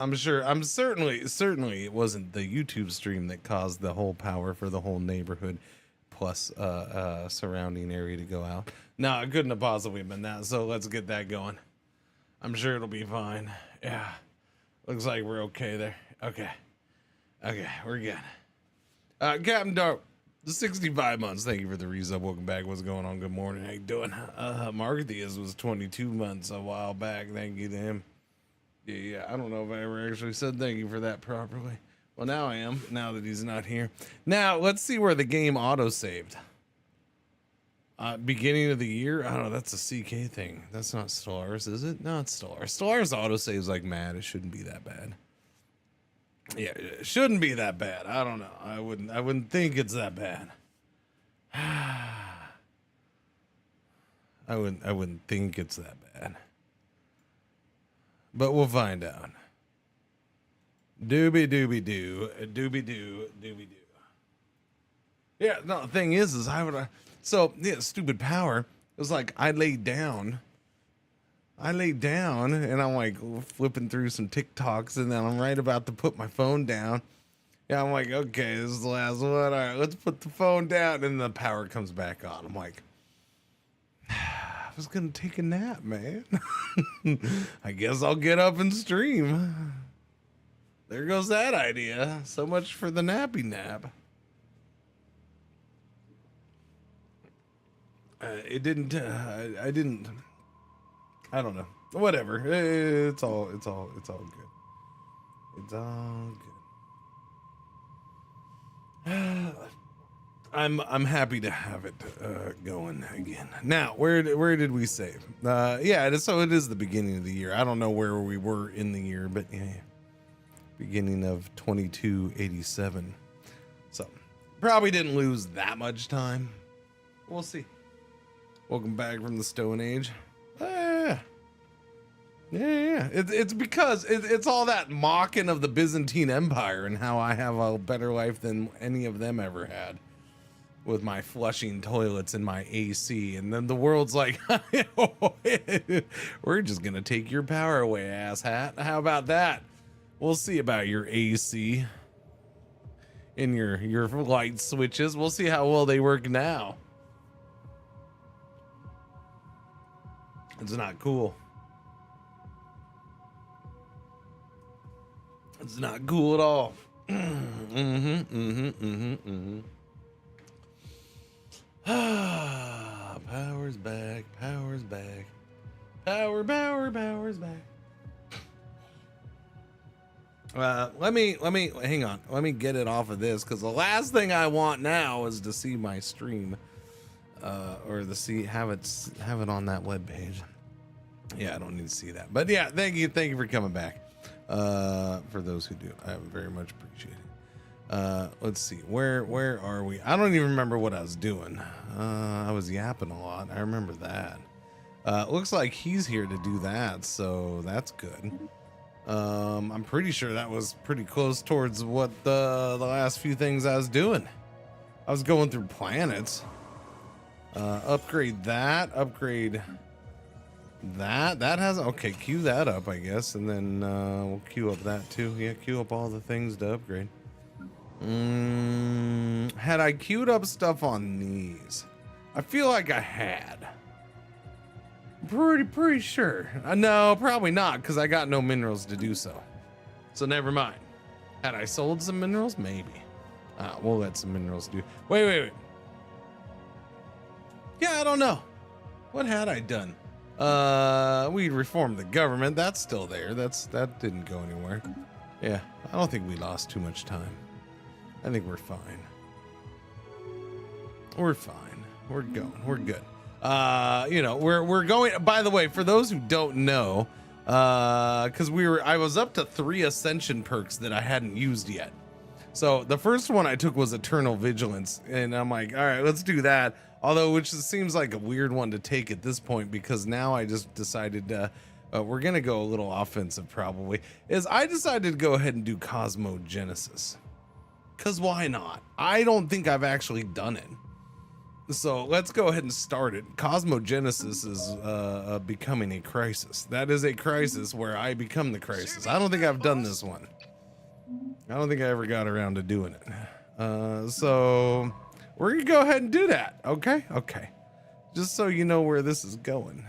I'm sure. I'm certainly it wasn't the YouTube stream that caused the whole power for the whole neighborhood plus surrounding area to go out. No, it couldn't have possibly been that. So let's get that going. I'm sure it'll be fine. Yeah. Looks like we're okay there. Okay. Okay, we're good. Captain Dark, the 65 months. Thank you for the resub. Welcome back. What's going on? Good morning. How you doing? Marthias was 22 months a while back. Thank you to him. Yeah, I don't know if I ever actually said thank you for that properly. Well, now I am, now that he's not here. Now, let's see where the game auto-saved. Beginning of the year? I don't know, that's a CK thing. That's not Stellaris, is it? No, it's Stellaris. Stellaris auto-saves like mad. It shouldn't be that bad. Yeah, it shouldn't be that bad. I don't know. I wouldn't think it's that bad. I wouldn't think it's that bad. But we'll find out. Doobie doobie doo, doobie doo, doobie doo. Yeah, no, the thing is I would, so yeah, stupid power. It was like I laid down and I'm like flipping through some TikToks and then I'm right about to put my phone down. Yeah, I'm like, okay, this is the last one. All right, let's put the phone down and the power comes back on. I'm like, I was gonna take a nap, man. I guess I'll get up and stream. There goes that idea. So much for the nappy nap. It didn't. I didn't. I don't know. Whatever. It's all good. It's all good. I'm happy to have it going again. Now, where did we save? Yeah, so it is the beginning of the year. I don't know where we were in the year, but yeah, beginning of 2287. So probably didn't lose that much time. We'll see. Welcome back from the Stone Age. Yeah. It's because it's all that mocking of the Byzantine Empire and how I have a better life than any of them ever had. With my flushing toilets and my AC, and then the world's like, we're just gonna take your power away, asshat. How about that? We'll see about your AC and your light switches. We'll see how well they work now. It's not cool. It's not cool at all. Power's back. Power's back. Power's back. Let me hang on. Let me get it off of this because the last thing I want now is to see my stream, or to have it on that web page. Yeah, I don't need to see that. But yeah, thank you for coming back. For those who do, I very much appreciate it. Let's see, where are we? I don't even remember what I was doing. I was yapping a lot. I remember that. Looks like he's here to do that, so that's good. I'm pretty sure that was pretty close towards what the last few things I was doing. I was going through planets. Upgrade that. Upgrade that. That has, okay, queue that up, I guess, and then we'll queue up that too. Yeah, queue up all the things to upgrade. Had I queued up stuff on these? I feel like I had. Pretty sure. No, probably not, because I got no minerals to do so. So never mind. Had I sold some minerals? Maybe. We'll let some minerals do. Wait. Yeah, I don't know. What had I done? We reformed the government. That's still there. That didn't go anywhere. Yeah, I don't think we lost too much time. I think we're fine. We're fine. We're going. We're good. You know, we're going. By the way, for those who don't know, because I was up to 3 ascension perks that I hadn't used yet. So the first one I took was Eternal Vigilance, and I'm like, all right, let's do that. Although, which seems like a weird one to take at this point, because now I just decided we're gonna go a little offensive. Probably I decided to go ahead and do Cosmogenesis. Cause why not? I don't think I've actually done it. So let's go ahead and start it. Cosmogenesis is becoming a crisis. That is a crisis where I become the crisis. I don't think I've done this one. I don't think I ever got around to doing it. So we're gonna go ahead and do that. Okay. Just so you know where this is going.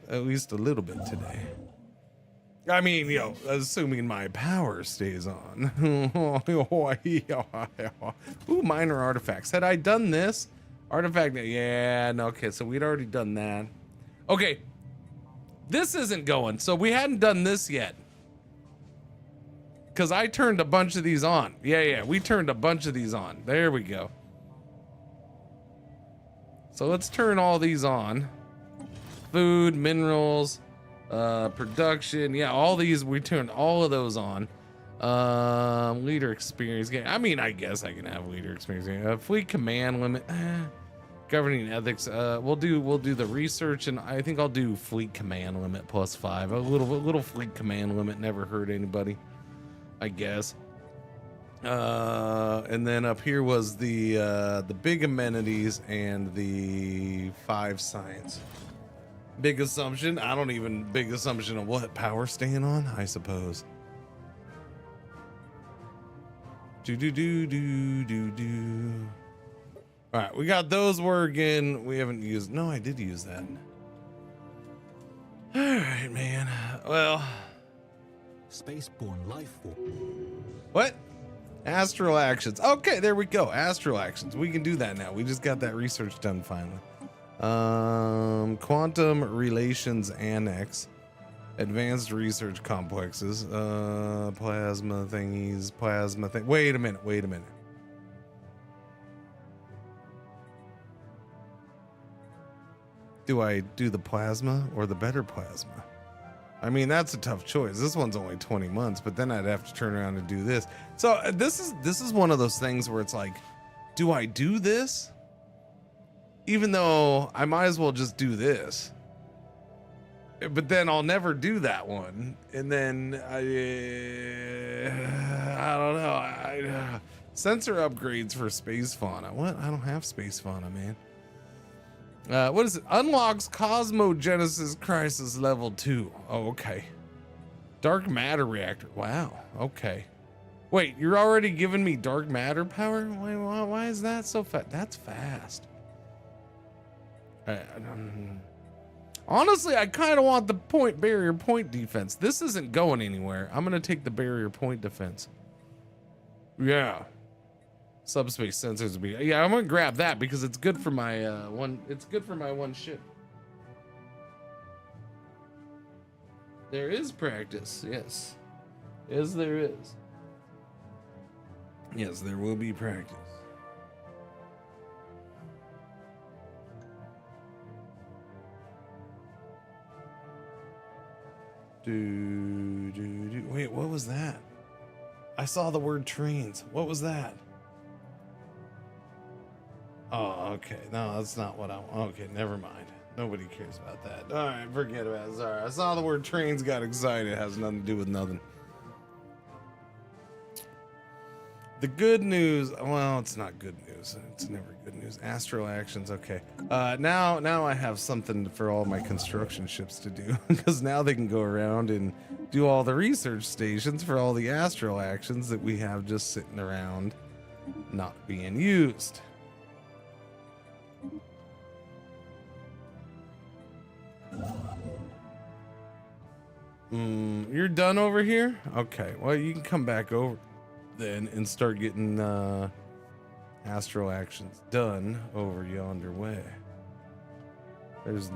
At least a little bit today. I mean, assuming my power stays on. Ooh, minor artifacts. Had I done this? Artifact, yeah, no, okay, so we'd already done that. Okay, this isn't going, so we hadn't done this yet. Because I turned a bunch of these on. Yeah, we turned a bunch of these on. There we go. So let's turn all these on. Food, minerals, production, yeah, all these, we turned all of those on. Leader experience, I mean, I guess I can have leader experience. Fleet command limit, governing ethics, we'll do the research, and I think I'll do fleet command limit +5. A little fleet command limit never hurt anybody, I guess. And then up here was the big amenities and the 5 science. Big assumption. Big assumption of what? Power staying on, I suppose. Do. All right, we got those working. We haven't used. No, I did use that. All right, man. Well, spaceborne life form. What? Astral actions. Okay, there we go. Astral actions. We can do that now. We just got that research done finally. Quantum relations annex. Advanced research complexes. Plasma thingies. Plasma thing. Wait a minute. Do I do the plasma or the better plasma? I mean, that's a tough choice. This one's only 20 months, but then I'd have to turn around and do this. So this is one of those things where it's like, do I do this? Even though I might as well just do this. But then I'll never do that one. And then I don't know. Sensor upgrades for space fauna. What? I don't have space fauna, man. What is it? Unlocks Cosmogenesis Crisis Level 2. Oh, okay. Dark matter reactor. Wow. Okay. Wait, you're already giving me dark matter power? Why is that so fast? That's fast. Honestly, I kind of want the barrier point defense. This isn't going anywhere. I'm going to take the barrier point defense. Yeah. Subspace sensors would be, yeah, I'm gonna grab that because it's good for my one ship. There is practice, yes. Yes, there is. Yes, there will be practice. Wait, what was that? I saw the word trains. What was that? Oh, okay. No, that's not what I want. Okay, never mind. Nobody cares about that. All right, forget about it. Sorry. I saw the word trains, got excited. It has nothing to do with nothing. The good news, well, it's not good news. It's never good news. Astral actions, okay. Now I have something for all my construction ships to do because now they can go around and do all the research stations for all the astral actions that we have just sitting around not being used. You're done over here? Okay, well, you can come back over then and start getting astral actions done over yonder way. There's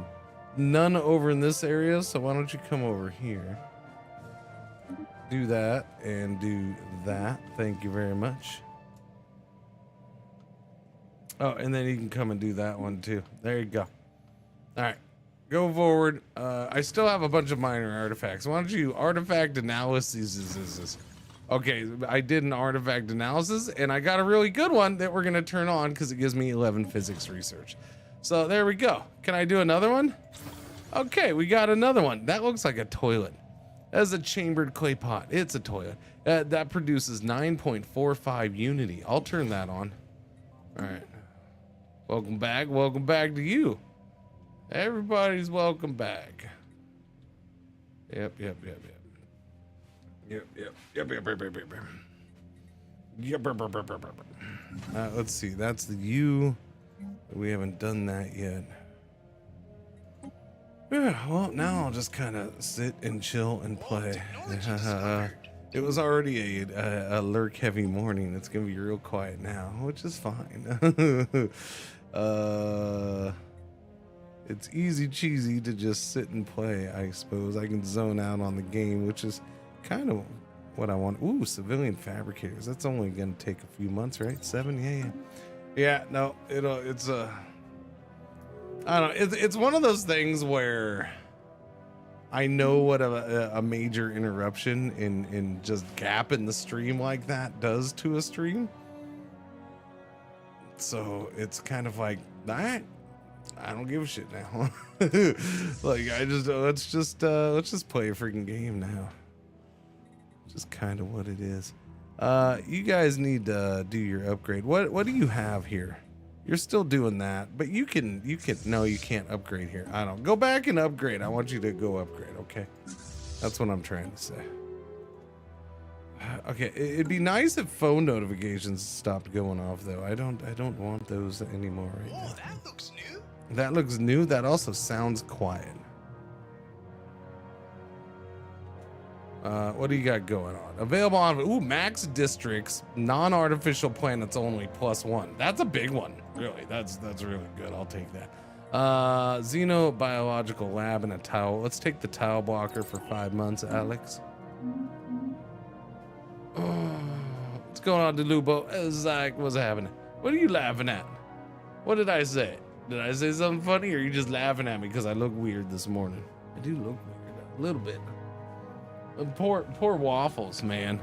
none over in this area, so why don't you come over here? Do that and do that. Thank you very much. Oh, and then you can come and do that one too. There you go. All right. Go forward. I still have a bunch of minor artifacts. Why don't you artifact analysis? Okay, I did an artifact analysis and I got a really good one that we're gonna turn on because it gives me 11 physics research. So there we go. Can I do another one? Okay, we got another one. That looks like a toilet. That's a chambered clay pot. It's a toilet. That produces 9.45 unity. I'll turn that on. All right. Welcome back. Welcome back to you. Everybody's welcome back. Yep. Let's see. That's the U. We haven't done that yet. Yeah, well, now I'll just kind of sit and chill and play. It was already a lurk-heavy morning. It's gonna be real quiet now, which is fine. It's easy cheesy to just sit and play, I suppose. I can zone out on the game, which is kind of what I want. Ooh, civilian fabricators. That's only gonna take a few months, right? 7, yeah. No, it's I don't know. It's one of those things where I know what a major interruption in just gap in the stream like that does to a stream. So it's kind of like, all right, I don't give a shit now. Like let's just play a freaking game now. Just kind of what it is. You guys need to do your upgrade. What do you have here? You're still doing that, but you can no, you can't upgrade here. I don't go back and upgrade. I want you to go upgrade. Okay. That's what I'm trying to say. Okay. It'd be nice if phone notifications stopped going off though. I don't want those anymore right now. Oh, that looks new. That looks new. That also sounds quiet. What do you got going on? Available on, ooh, max districts, non-artificial planets only +1. That's a big one, really. That's really good. I'll take that. Xenobiological lab and a towel. Let's take the towel blocker for 5 months, Alex. Oh, what's going on, DeLubo? Zach, what's happening? What are you laughing at? What did I say? Did I say something funny, or are you just laughing at me because I look weird this morning? I do look weird, a little bit. Poor Waffles, man.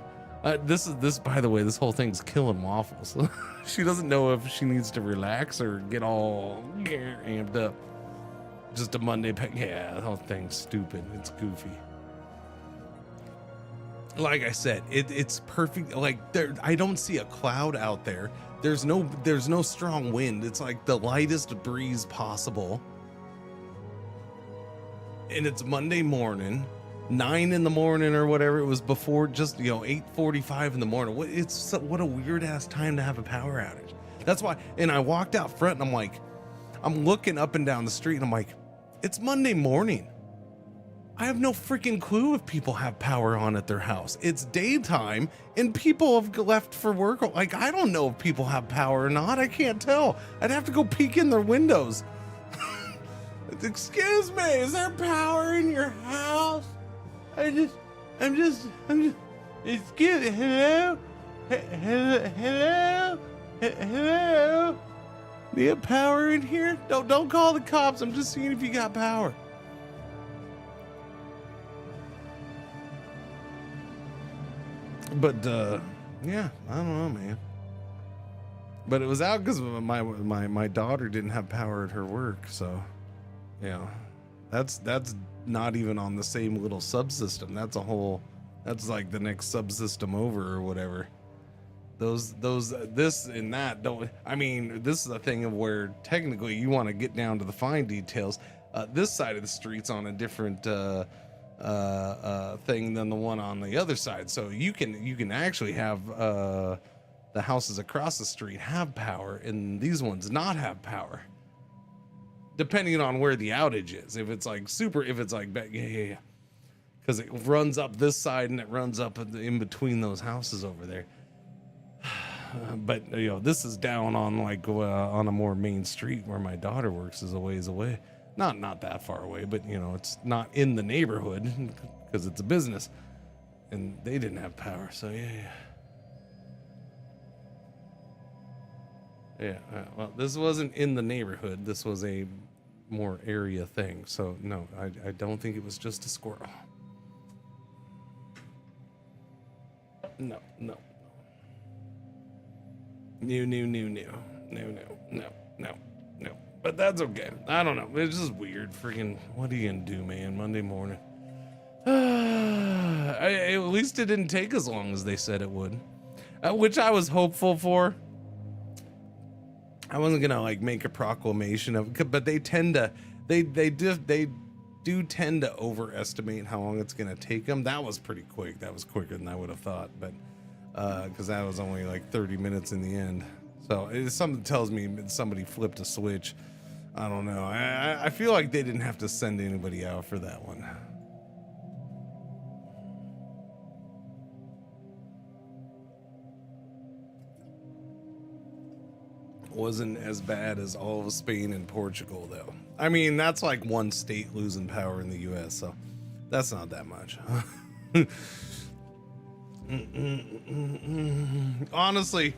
This by the way, this whole thing's killing Waffles. She doesn't know if she needs to relax or get all amped up. Just a Monday yeah, the whole thing's stupid. It's goofy. Like I said, it's perfect. Like I don't see a cloud out there. There's no strong wind. It's like the lightest breeze possible. And it's Monday morning. 9 in the morning or whatever it was before, just 8:45 in the morning. What a weird ass time to have a power outage. That's why. And I walked out front and I'm like, I'm looking up and down the street and I'm like, it's Monday morning. I have no freaking clue if people have power on at their house. It's daytime and people have left for work. Like, I don't know if people have power or not. I can't tell. I'd have to go peek in their windows. Excuse me, is there power in your house? I'm just, excuse me, hello? Hello? Do you have power in here? Don't call the cops. I'm just seeing if you got power. But, yeah, I don't know, man. But it was out because my daughter didn't have power at her work, so, that's not even on the same little subsystem. That's like the next subsystem over or whatever. This and that don't, I mean, this is a thing of where technically you want to get down to the fine details. This side of the street's on a different thing than the one on the other side. So you can actually have the houses across the street have power and these ones not have power. Depending on where the outage is. If it's like yeah. Because it runs up this side and it runs up in between those houses over there. But this is down on like on a more main street where my daughter works, is a ways away. Not that far away, but it's not in the neighborhood because it's a business, and they didn't have power. So yeah. Well, this wasn't in the neighborhood. This was a more area thing. So no, I don't think it was just a squirrel. No. No. But that's okay. I don't know. It's just weird. Freaking, what are you gonna do, man? Monday morning. At least it didn't take as long as they said it would, which I was hopeful for. I wasn't gonna like make a proclamation of it, but they tend to, they do tend to overestimate how long it's gonna take them. That was pretty quick. That was quicker than I would have thought, but because that was only like 30 minutes in the end. So it's something tells me somebody flipped a switch. I don't know. I feel like they didn't have to send anybody out for that one. Wasn't as bad as all of Spain and Portugal, though. I mean, that's like one state losing power in the US, so that's not that much. Honestly,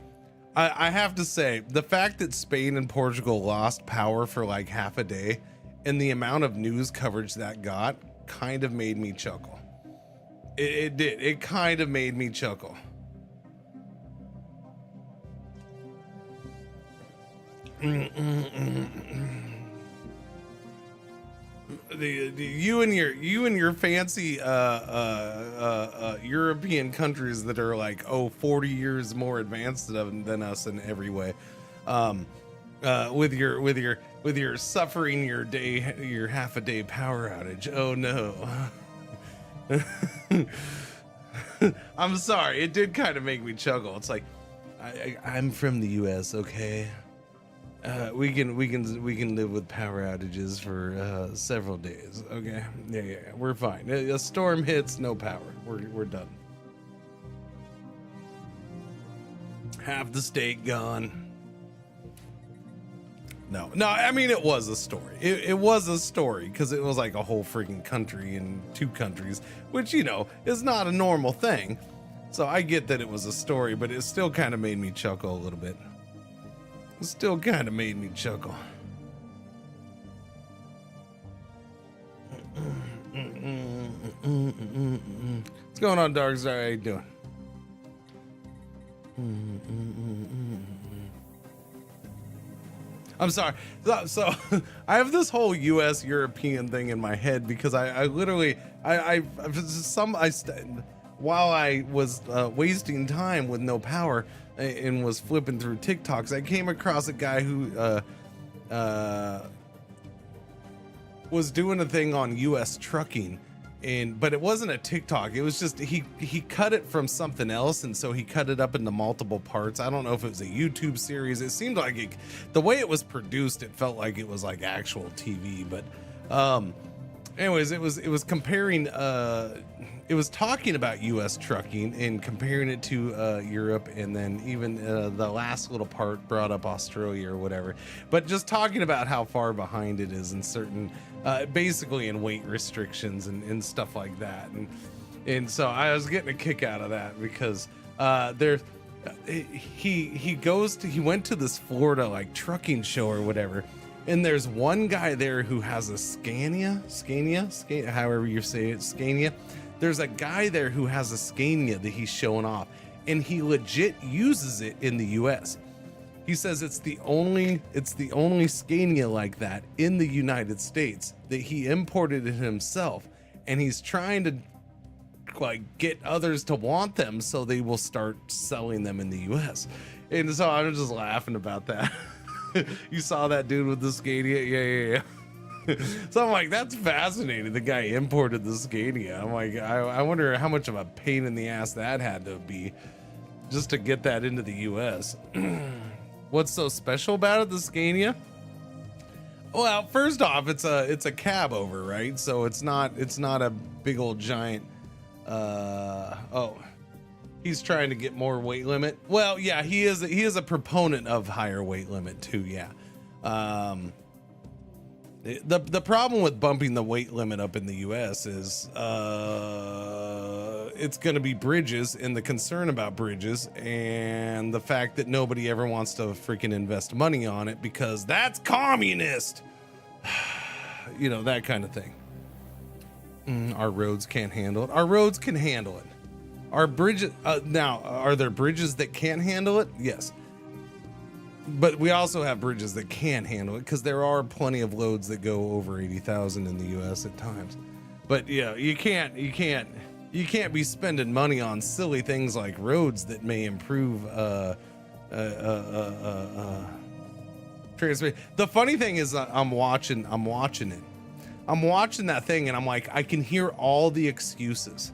I have to say, the fact that Spain and Portugal lost power for like half a day and the amount of news coverage that got kind of made me chuckle. It did. It kind of made me chuckle. You and your fancy European countries that are like 40 years more advanced than us in every way, with your suffering your half a day power outage. Oh no. I'm sorry, it did kind of make me chuckle. It's like I'm from the US, okay? We can live with power outages for several days. Okay, yeah, we're fine. A storm hits, no power. We're done. Half the state gone. No. I mean, it was a story. It was a story because it was like a whole freaking country and two countries, which is not a normal thing. So I get that it was a story, but it still kind of made me chuckle a little bit. Still kind of made me chuckle. What's going on, Darkstar? How you doing? I'm sorry. So I have this whole U.S. European thing in my head because I literally while I was wasting time with no power and was flipping through TikToks, I came across a guy who was doing a thing on US trucking, but it wasn't a TikTok. It was just he cut it from something else, and so he cut it up into multiple parts. I don't know if it was a YouTube series. It seemed like the way it was produced, it felt like it was like actual TV, but anyways, it was comparing it was talking about US trucking and comparing it to Europe, and then even the last little part brought up Australia or whatever, but just talking about how far behind it is in certain basically in weight restrictions and stuff like that, and so I was getting a kick out of that because he went to this Florida like trucking show or whatever. And there's one guy there who has a Scania, however you say it, Scania. There's a guy there who has a Scania that he's showing off, and he legit uses it in the US. He says it's the only Scania like that in the United States, that he imported it himself, and he's trying to like get others to want them so they will start selling them in the US. And so I'm just laughing about that. You saw that dude with the Scania? Yeah. So I'm like, that's fascinating. The guy imported the Scania. I'm like, I wonder how much of a pain in the ass that had to be just to get that into the US. What's so special about it, the Scania? Well, first off, it's a cab over, right? So it's not a big old giant he's trying to get more weight limit. Well, yeah, he is a proponent of higher weight limit too. Yeah. The problem with bumping the weight limit up in the US is it's going to be bridges, and the concern about bridges and the fact that nobody ever wants to freaking invest money on it because that's communist. That kind of thing. Our roads can't handle it. Our roads can handle it. Our bridges now, are there bridges that can't handle it? Yes. But we also have bridges that can handle it because there are plenty of loads that go over 80,000 in the US at times. But yeah, you can't be spending money on silly things like roads that may improve The funny thing is, I'm watching it. I'm watching that thing, and I'm like, I can hear all the excuses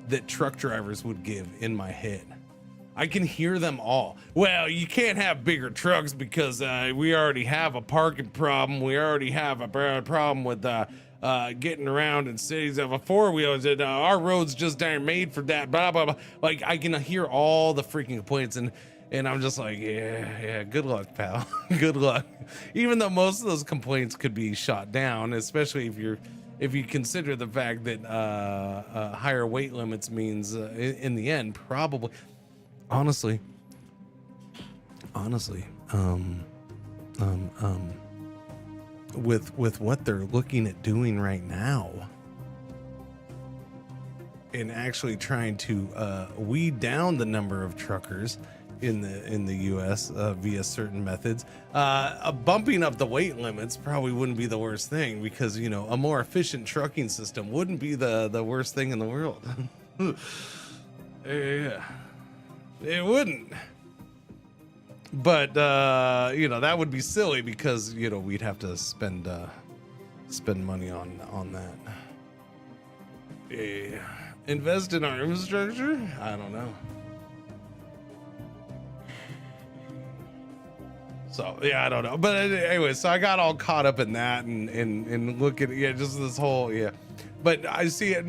that truck drivers would give in my head. I can hear them all. Well, you can't have bigger trucks because we already have a parking problem. We already have a problem with getting around in cities of a four-wheelers. Our roads just aren't made for that. Blah blah blah. Like, I can hear all the freaking complaints, and I'm just like, yeah. Good luck, pal. Good luck. Even though most of those complaints could be shot down, especially if you consider the fact that higher weight limits means in the end probably. Honestly, with what they're looking at doing right now, and actually trying to weed down the number of truckers in the U.S. Via certain methods, bumping up the weight limits probably wouldn't be the worst thing, because a more efficient trucking system wouldn't be the worst thing in the world. Yeah. It wouldn't, but that would be silly, because we'd have to spend money on that. Yeah. Invest in our infrastructure? I don't know. So yeah, I don't know. But anyway, so I got all caught up in that and look at just this whole But I see it.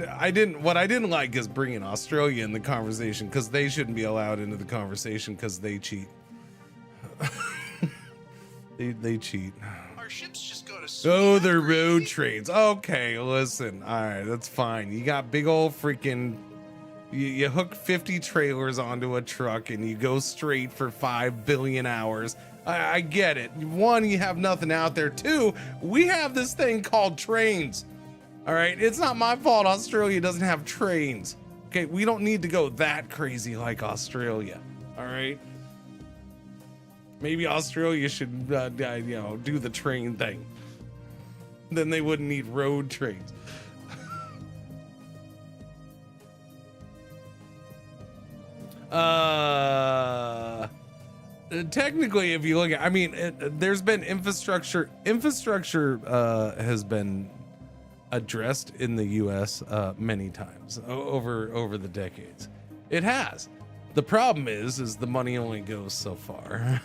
What I didn't like is bringing Australia in the conversation, because they shouldn't be allowed into the conversation because they cheat. they cheat. Our ships just go to Oh, they're road trains. Okay, listen. All right, that's fine. You got big old freaking. You hook 50 trailers onto a truck and you go straight for 5 billion hours. I get it. One, you have nothing out there. Two, we have this thing called trains. All right, it's not my fault Australia doesn't have trains. Okay, we don't need to go that crazy like Australia. All right, maybe Australia should, do the train thing. Then they wouldn't need road trains. Technically, if you look at, there's been infrastructure has been addressed in the U.S. Many times over the decades. It has. The problem is the money only goes so far.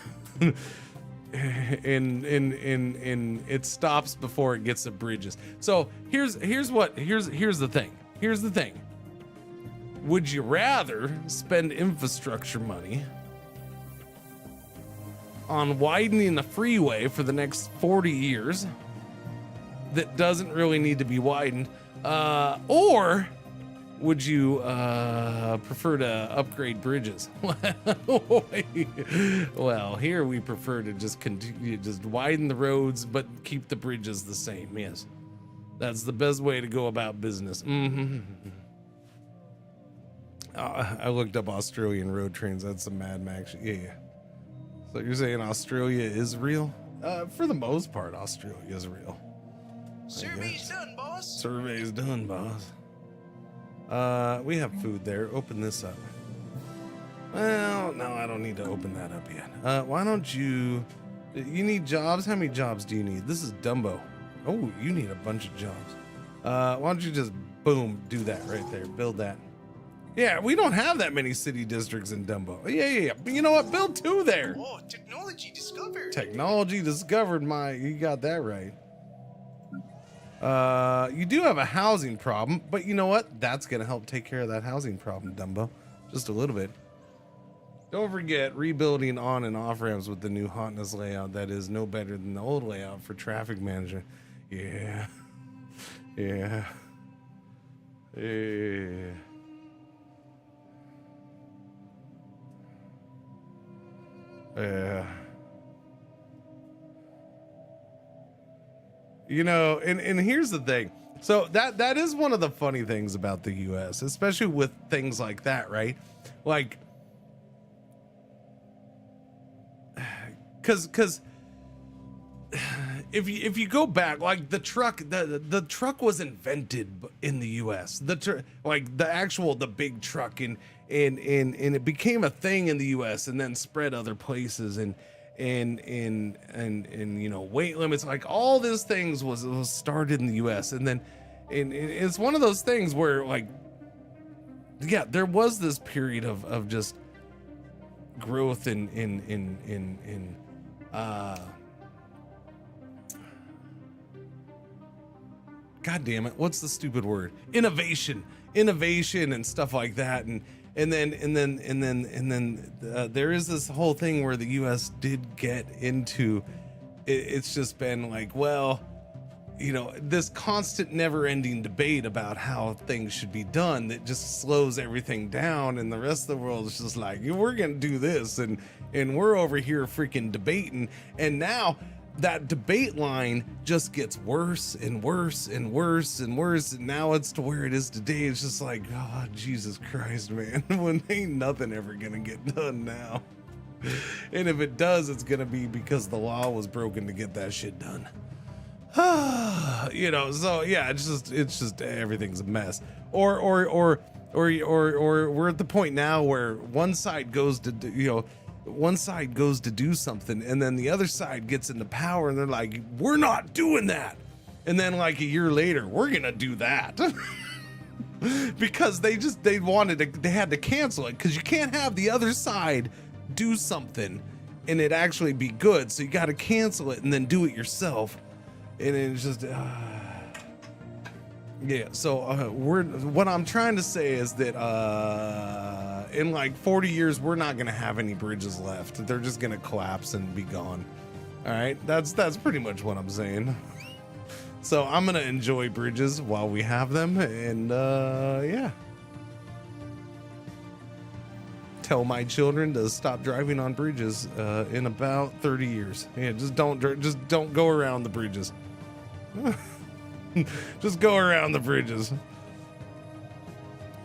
and it stops before it gets to bridges. So here's the thing. Would you rather spend infrastructure money on widening the freeway for the next 40 years that doesn't really need to be widened, or would you prefer to upgrade bridges? Well, here we prefer to just continue, just widen the roads but keep the bridges the same. Yes, that's the best way to go about business. I looked up Australian road trains. That's some Mad Max. Yeah. So you're saying Australia is real? For the most part, Australia is real. Survey's done, boss. Survey's done, boss. We have food there. Open this up. Well, no, I don't need to open that up yet. Why don't you need jobs? How many jobs do you need? This is Dumbo. Oh, you need a bunch of jobs. Why don't you just, boom, do that right there. Build that. Yeah, we don't have that many city districts in Dumbo. Yeah. But you know what? Build 2 there. Oh, technology discovered. Technology discovered, you got that right. You do have a housing problem, but you know what? That's going to help take care of that housing problem, Dumbo. Just a little bit. Don't forget rebuilding on and off ramps with the new hotness layout that is no better than the old layout for traffic management. Yeah. Yeah. And here's the thing. So that is one of the funny things about the US, especially with things like that, right? Like, cause if you go back, like the truck was invented in the US. The big truck, and it became a thing in the US and then spread other places, and and you know, weight limits, like all these things was started in the US. And then it's one of those things where, like, yeah, there was this period of just growth in God damn it, what's the stupid word? Innovation and stuff like that. And then there is this whole thing where the US did get into it's just been like, well, you know, this constant never-ending debate about how things should be done that just slows everything down, and the rest of the world is just like, we're gonna do this, and we're over here freaking debating. And now that debate line just gets worse and worse and worse and worse, and now it's to where it is today. It's just like, oh, Jesus Christ, man. When ain't nothing ever gonna get done now. And if it does, it's gonna be because the law was broken to get that shit done. You know, so yeah, it's just everything's a mess. Or we're at the point now where one side goes to, you know, one side goes to do something, and then the other side gets into power, and they're like, we're not doing that. And then like a year later, we're gonna do that. Because they had to cancel it, because you can't have the other side do something and it actually be good, so you got to cancel it and then do it yourself. And it's just yeah, so what I'm trying to say is that in like 40 years we're not gonna have any bridges left. They're just gonna collapse and be gone. All right, that's pretty much what I'm saying. So I'm gonna enjoy bridges while we have them, and yeah, tell my children to stop driving on bridges in about 30 years. Yeah, just don't go around the bridges. Just go around the bridges.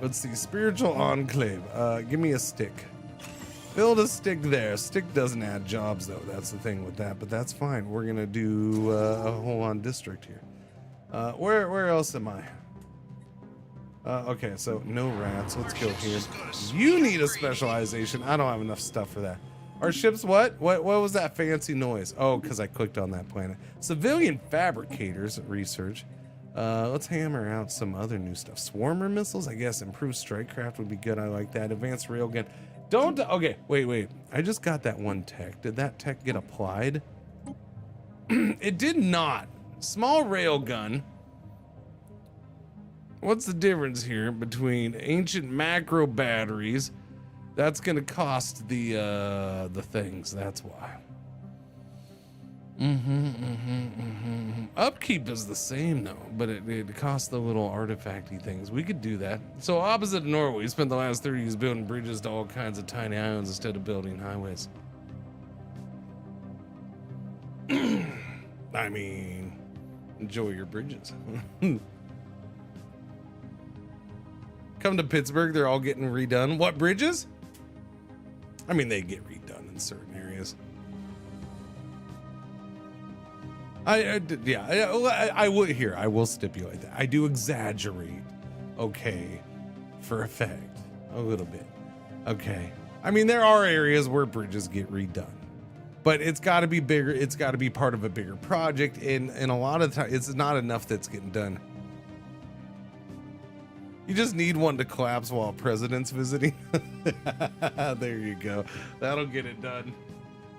Let's see, spiritual enclave. Give me a stick. Build a stick there. Stick doesn't add jobs though. That's the thing with that, but that's fine. We're gonna do a whole on district here. Where else am I? Okay, so no rats. Let's go here. You need a specialization. I don't have enough stuff for that. Our ships, what was that fancy noise? Oh, because I clicked on that planet. Civilian fabricators research. Let's hammer out some other new stuff. Swarmer missiles, I guess. Improved strike craft would be good. I like that. Advanced railgun. Okay, wait. I just got that one tech. Did that tech get applied? It did not. Small railgun. What's the difference here between ancient macro batteries? That's gonna cost the things. That's why. Upkeep is the same though, but it costs the little artifacty things. We could do that. So opposite of Norway, we spent the last 30 years building bridges to all kinds of tiny islands instead of building highways. I mean, enjoy your bridges. Come to Pittsburgh, they're all getting redone. What bridges? I mean, they get redone in certain areas. I will stipulate that I do exaggerate, okay, for effect a little bit, okay. I mean, there are areas where bridges get redone, but it's got to be bigger. It's got to be part of a bigger project, and a lot of times it's not enough that's getting done. You just need one to collapse while president's visiting. There you go. That'll get it done.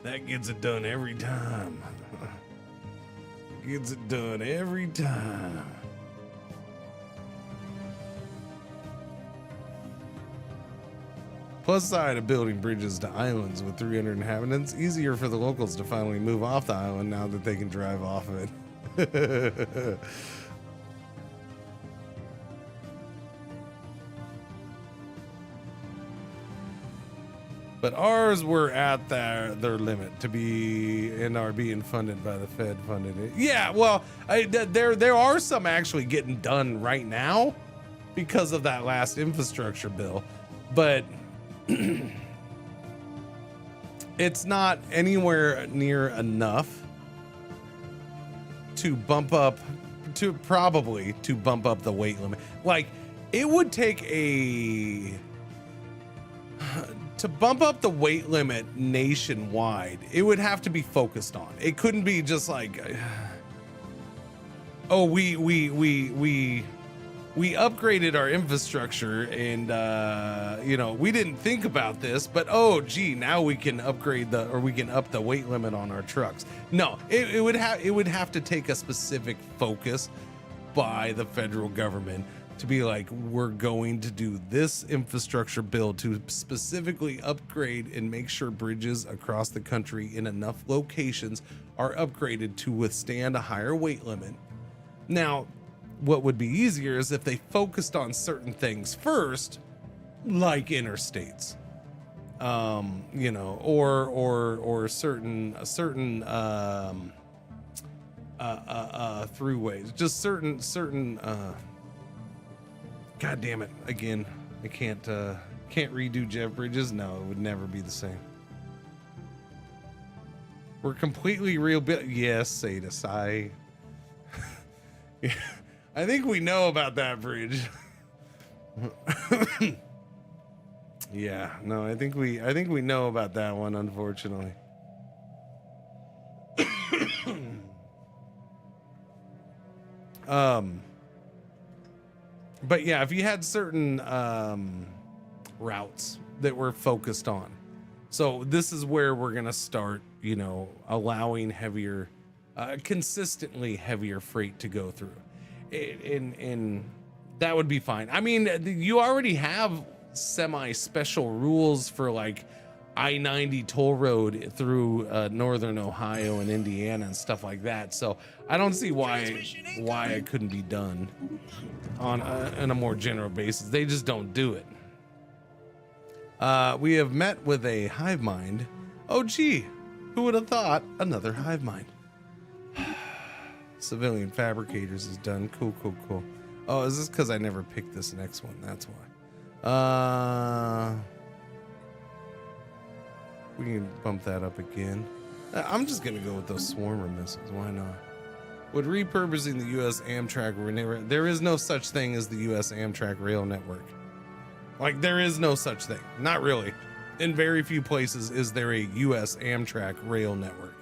That gets it done every time. Gets it done every time. Plus side of building bridges to islands with 300 inhabitants, easier for the locals to finally move off the island now that they can drive off of it. But ours were at their limit to be and are being funded by the Fed funded it. Yeah, well, there are some actually getting done right now because of that last infrastructure bill, but it's not anywhere near enough to bump up the weight limit. Like, it would take a to bump up the weight limit nationwide, it would have to be focused on. It couldn't be just like, oh, we upgraded our infrastructure and you know, we didn't think about this, but oh gee, now we can upgrade we can up the weight limit on our trucks. No, it would have to take a specific focus by the federal government to be like, we're going to do this infrastructure build to specifically upgrade and make sure bridges across the country in enough locations are upgraded to withstand a higher weight limit. Now, what would be easier is if they focused on certain things first, like interstates, you know, or certain throughways, just certain God damn it! Again, I can't redo Jeff Bridges. No, it would never be the same. We're completely real. Yes, Sadis. I think we know about that bridge. Yeah, no, I think we know about that one, unfortunately. But yeah, if you had certain routes that we're focused on, so this is where we're gonna start, you know, allowing heavier, consistently heavier freight to go through, and that would be fine. I mean, you already have semi-special rules for like I-90 toll road through northern Ohio and Indiana and stuff like that. So I don't see why it couldn't be done on a more general basis. They just don't do it. We have met with a hive mind. Oh gee, who would have thought? Another hive mind. Civilian fabricators is done. Cool. Oh, is this because I never picked this next one? That's why. We can bump that up again. I'm just gonna go with those swarmer missiles. Why not? Would repurposing the U.S. Amtrak there is no such thing as the U.S. Amtrak rail network. Like, there is no such thing. Not really. In very few places is there a U.S. Amtrak rail network.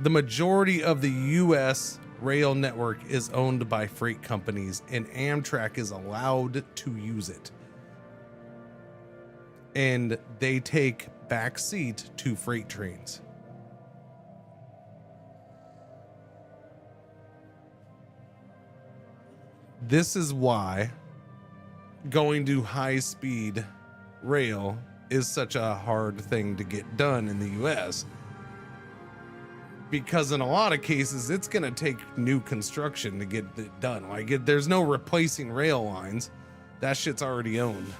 The majority of the U.S. rail network is owned by freight companies, and Amtrak is allowed to use it. And they take back seat to freight trains. This is why going to high-speed rail is such a hard thing to get done in the US. Because in a lot of cases, it's going to take new construction to get it done. Like, there's no replacing rail lines. That shit's already owned.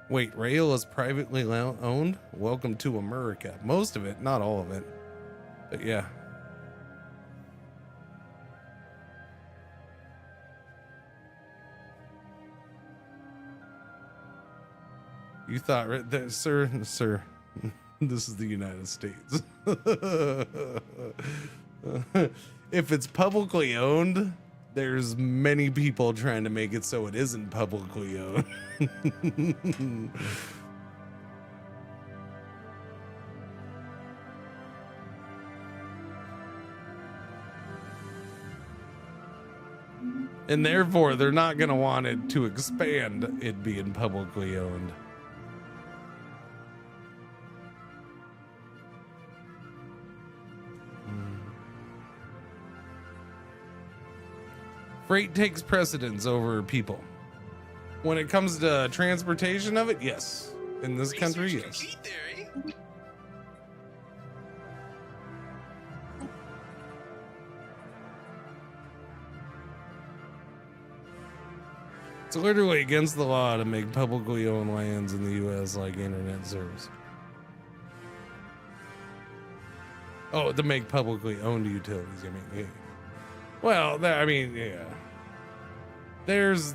Wait, rail is privately owned? Welcome to America. Most of it, not all of it. But yeah. You thought, right, sir, this is the United States. If it's publicly owned, there's many people trying to make it so it isn't publicly owned. And therefore, they're not going to want it to expand it being publicly owned. Freight takes precedence over people. When it comes to transportation of it, yes. In this country, yes. There, eh? It's literally against the law to make publicly owned lands in the U.S. like internet service. Oh, to make publicly owned utilities. I mean, yeah. Well, I mean, yeah. There's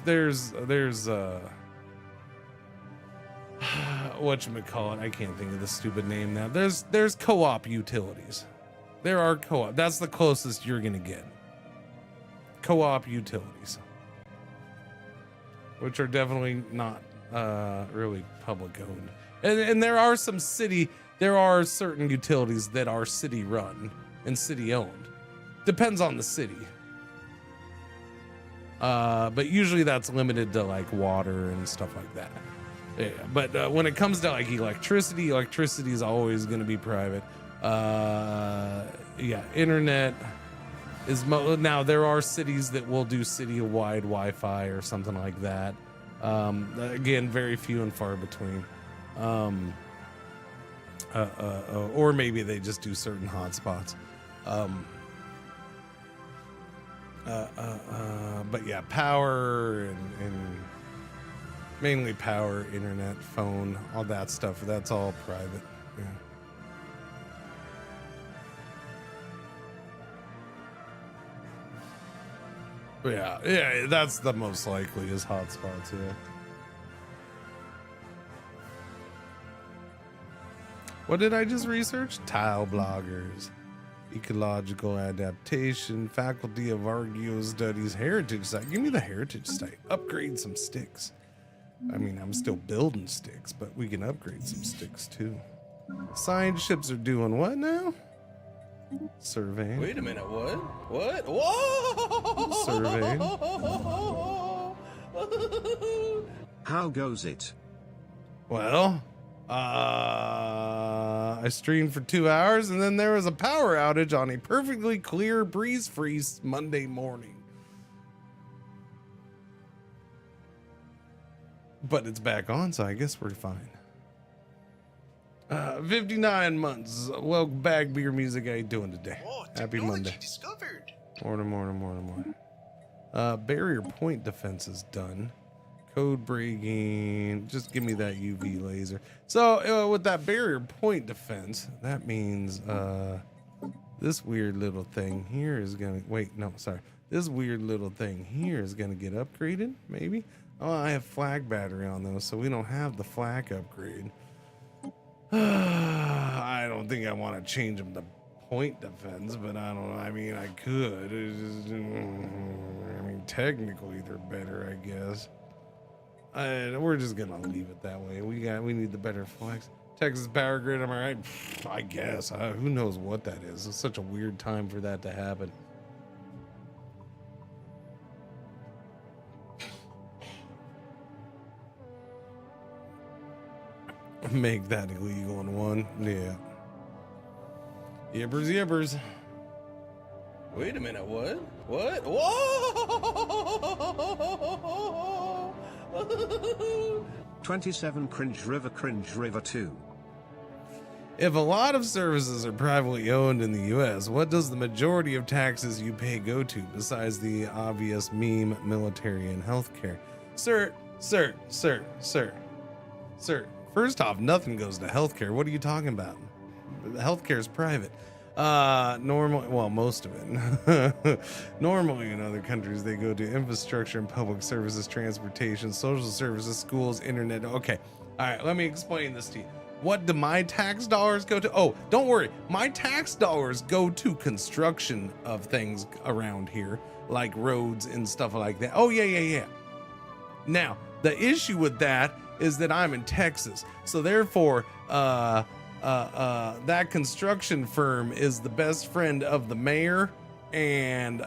whatchamacallit, I can't think of the stupid name now. There's co-op utilities. There are co-op. That's the closest you're gonna get. Co-op utilities. which are definitely not really public owned. And there are certain utilities that are city run and city owned. Depends on the city. But usually that's limited to like water and stuff like that. Yeah, but when it comes to like electricity is always going to be private. Yeah, internet is now there are cities that will do city-wide Wi-Fi or something like that. Again, very few and far between. Or maybe they just do certain hotspots. But yeah, power and mainly power, internet, phone, all that stuff. That's all private. Yeah. Yeah, that's the most likely is hotspots. Yeah. What did I just research? Tile bloggers, ecological adaptation, faculty of Argeo studies, heritage site. Give me the heritage site. Upgrade some sticks. I mean, I'm still building sticks, but we can upgrade some sticks too. Science ships are doing what now? Surveying. Wait a minute, what? What? Whoa! Surveying. How goes it? Well, I streamed for 2 hours and then there was a power outage on a perfectly clear breeze-free Monday morning. But it's back on, so I guess we're fine. 59 months. Welcome back, Beer Music. How you doing today? Whoa, Happy technology Monday. discovered. Morning. Barrier point defense is done. Code breaking. Just give me that UV laser. So with that barrier point defense, that means this weird little thing here is gonna this weird little thing here is gonna get upgraded, maybe. Oh, I have flak battery on those, so we don't have the flak upgrade. I don't think I want to change them to point defense, but I don't know. I mean, I could. It's just, I mean, technically they're better, I guess. We're just gonna leave it that way. We need the better flex. Texas power grid, am I right? I guess. Who knows what that is? It's such a weird time for that to happen. Make that illegal in one. Yeah. Yippers. Wait a minute, what? What? Whoa! 27 Cringe River 2. If a lot of services are privately owned in the U.S., what does the majority of taxes you pay go to, besides the obvious meme, military, and healthcare? Sir. First off, nothing goes to healthcare. What are you talking about? Healthcare is private. Normally, well, most of it. Normally in other countries, they go to infrastructure and public services, transportation, social services, schools, internet. Okay. All right. Let me explain this to you. What do my tax dollars go to? Oh, don't worry. My tax dollars go to construction of things around here, like roads and stuff like that. Oh, yeah. Now, the issue with that is that I'm in Texas. So therefore, that construction firm is the best friend of the mayor and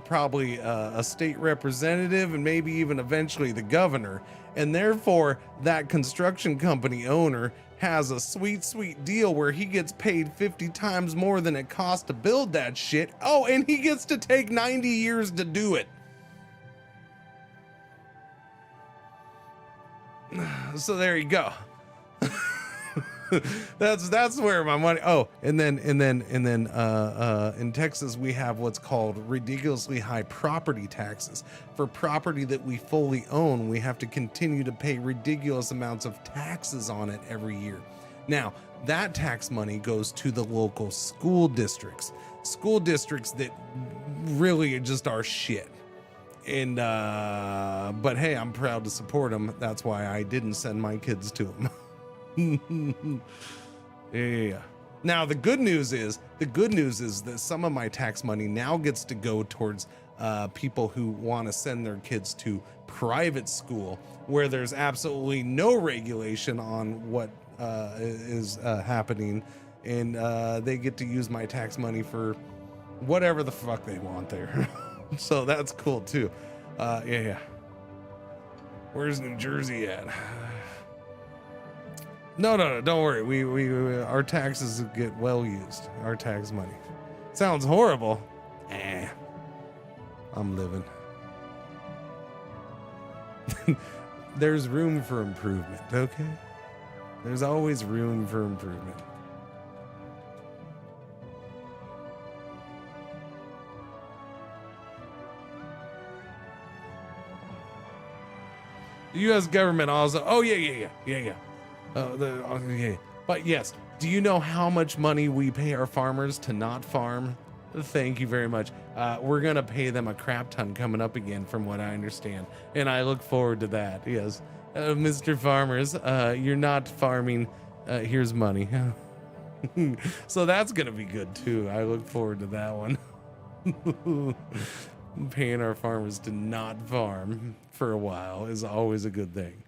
probably a state representative and maybe even eventually the governor. And therefore, that construction company owner has a sweet deal where he gets paid 50 times more than it costs to build that shit. Oh, and he gets to take 90 years to do it. So there you go. that's where my money. Oh, and then in Texas we have what's called ridiculously high property taxes. For property that we fully own, we have to continue to pay ridiculous amounts of taxes on it every year. Now, that tax money goes to the local school districts that really just are shit. And but hey, I'm proud to support them. That's why I didn't send my kids to them. Yeah. Now, the good news is that some of my tax money now gets to go towards people who want to send their kids to private school where there's absolutely no regulation on what is happening, and they get to use my tax money for whatever the fuck they want there. So that's cool too. Yeah. Where's New Jersey at? No, don't worry. We our taxes get well used. Our tax money. Sounds horrible. I'm living. There's room for improvement, okay? There's always room for improvement. The U.S. government also. Oh yeah. Yeah. But yes, do you know how much money we pay our farmers to not farm? Thank you very much. We're gonna pay them a crap ton coming up again, from what I understand, and I look forward to that. Yes, Mr. Farmers, you're not farming. Here's money. So that's gonna be good too. I look forward to that one. Paying our farmers to not farm for a while is always a good thing.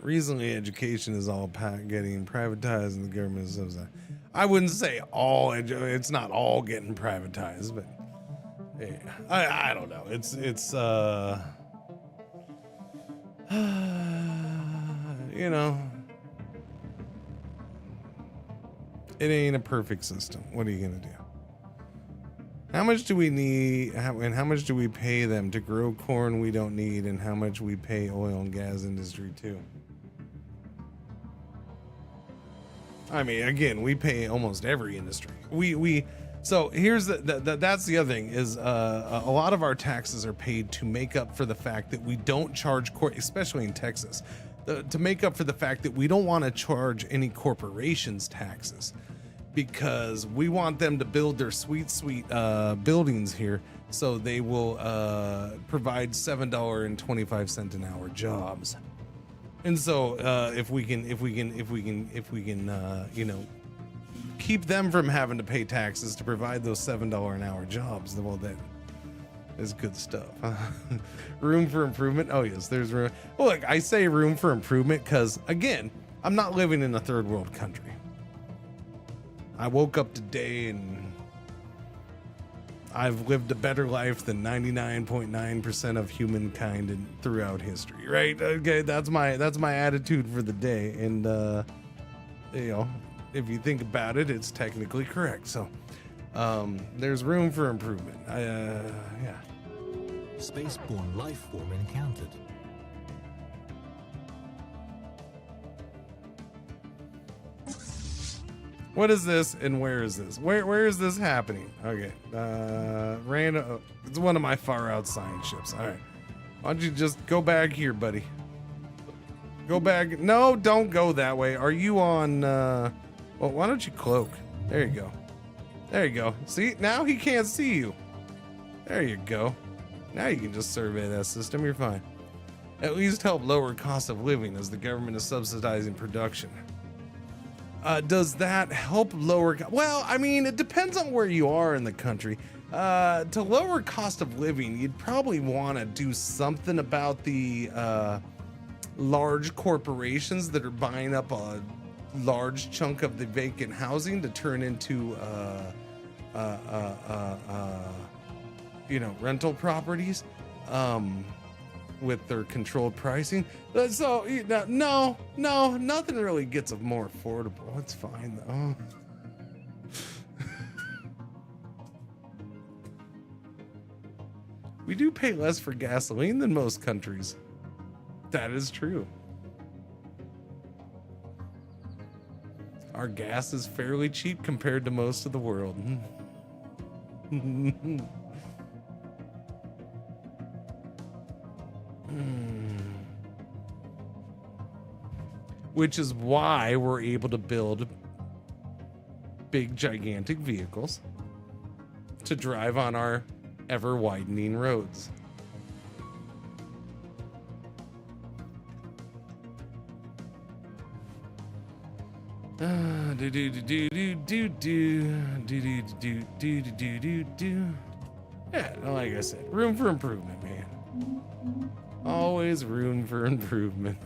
Recently, education is all getting privatized, and the government is subsidized. I wouldn't say all. It's not all getting privatized, but yeah, I don't know. It's you know, it ain't a perfect system. What are you gonna do? How much do we need, and how much do we pay them to grow corn we don't need, and how much we pay oil and gas industry too? I mean, again, we pay almost every industry. So here's that's the other thing is a lot of our taxes are paid to make up for the fact that we don't charge especially in Texas, to make up for the fact that we don't want to charge any corporations taxes, because we want them to build their sweet buildings here, so they will provide $7.25 an hour jobs. And so if we can you know, keep them from having to pay taxes to provide those $7 an hour jobs, well, that is good stuff. Room for improvement. Oh yes, there's room. Well, look, I say room for improvement because, again, I'm not living in a third world country. I woke up today and I've lived a better life than 99.9% of humankind throughout history, right? Okay, that's my attitude for the day, and you know, if you think about it, it's technically correct. So there's room for improvement. Yeah. Spaceborne life form encountered. What is this, and where is this? Where is this happening? Okay, random. It's one of my far out science ships. All right, why don't you just go back here, buddy? Go back. No, don't go that way. Are you on? Well, why don't you cloak? There you go. There you go. See, now he can't see you. There you go. Now you can just survey that system. You're fine. At least help lower cost of living as the government is subsidizing production. Does that help lower? Well, I mean, it depends on where you are in the country. To lower cost of living, you'd probably want to do something about the large corporations that are buying up a large chunk of the vacant housing to turn into, you know, rental properties. With their controlled pricing. So no, nothing really gets more affordable. It's fine though. We do pay less for gasoline than most countries. That is true. Our gas is fairly cheap compared to most of the world. Which is why we're able to build big, gigantic vehicles to drive on our ever widening roads. Do do do do do do do do do do do do do. Yeah, like I said, room for improvement, man. Always room for improvement.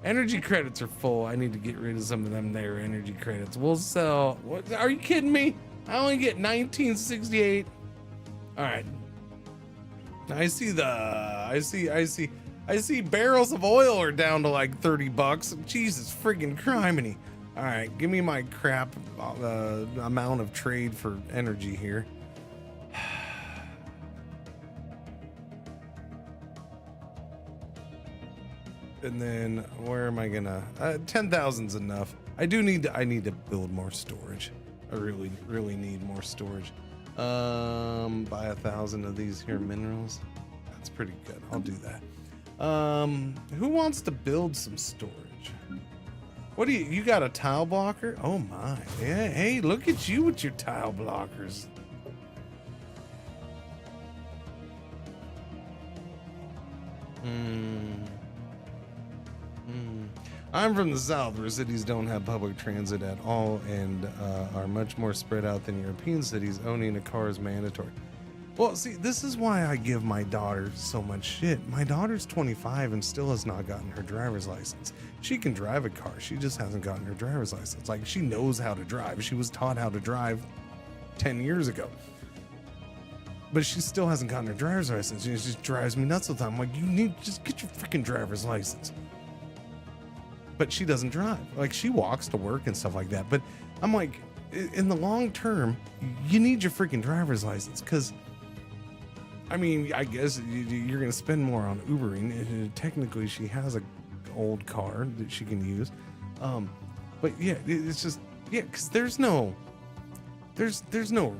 Energy credits are full. I need to get rid of some of them there. Energy credits. We'll sell. What? Are you kidding me? I only get 1968. All right. I see barrels of oil are down to like $30. Jesus friggin' criminy. All right, give me my crap amount of trade for energy here. And then where am I gonna 10,000's enough. I need to build more storage. I really need more storage. Buy 1,000 of these here minerals. That's pretty good. I'll do that. Who wants to build some storage? What do you got a tile blocker? Oh my. Yeah, hey, look at you with your tile blockers. I'm from the South, where cities don't have public transit at all and are much more spread out than European cities. Owning a car is mandatory. Well, see, this is why I give my daughter so much shit. My daughter's 25 and still has not gotten her driver's license. She can drive a car. She just hasn't gotten her driver's license. Like, she knows how to drive. She was taught how to drive 10 years ago. But she still hasn't gotten her driver's license. It just drives me nuts all the time. I'm like, you need to just get your freaking driver's license. But she doesn't drive. Like, she walks to work and stuff like that. But I'm like, in the long term, you need your freaking driver's license, because I mean, I guess you're going to spend more on Ubering. Technically, she has a old car that she can use. But yeah, it's just, yeah, because there's no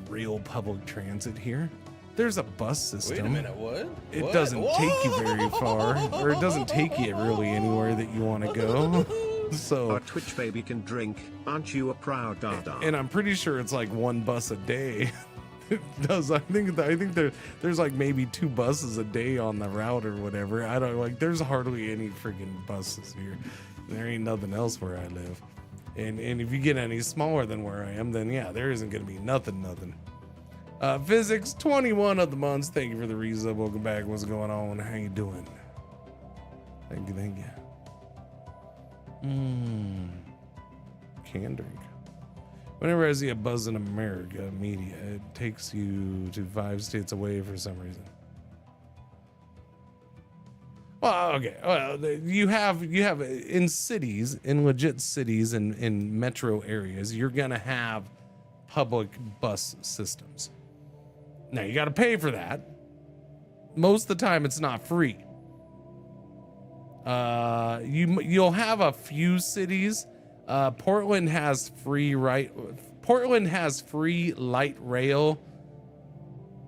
real public transit here. There's a bus system. Wait a minute, what? It doesn't take you very far, or it doesn't take you really anywhere that you want to go. So Our Twitch baby can drink. Aren't you a proud dada? and I'm pretty sure it's like one bus a day. It does. I think there's like maybe 2 buses a day on the route or whatever. I don't like. There's hardly any freaking buses here. There ain't nothing else where I live. And if you get any smaller than where I am, then yeah, there isn't gonna be nothing. Physics 21 of the months. Thank you for the resub. Welcome back. What's going on? How you doing? Thank you. Can drink. Whenever I see a Buzz in America media, it takes you to 5 states away for some reason. Well, okay. Well, you have in cities, in legit cities and in metro areas, you're gonna have public bus systems. Now you got to pay for that. Most of the time, it's not free. You'll have a few cities. Portland has free light rail,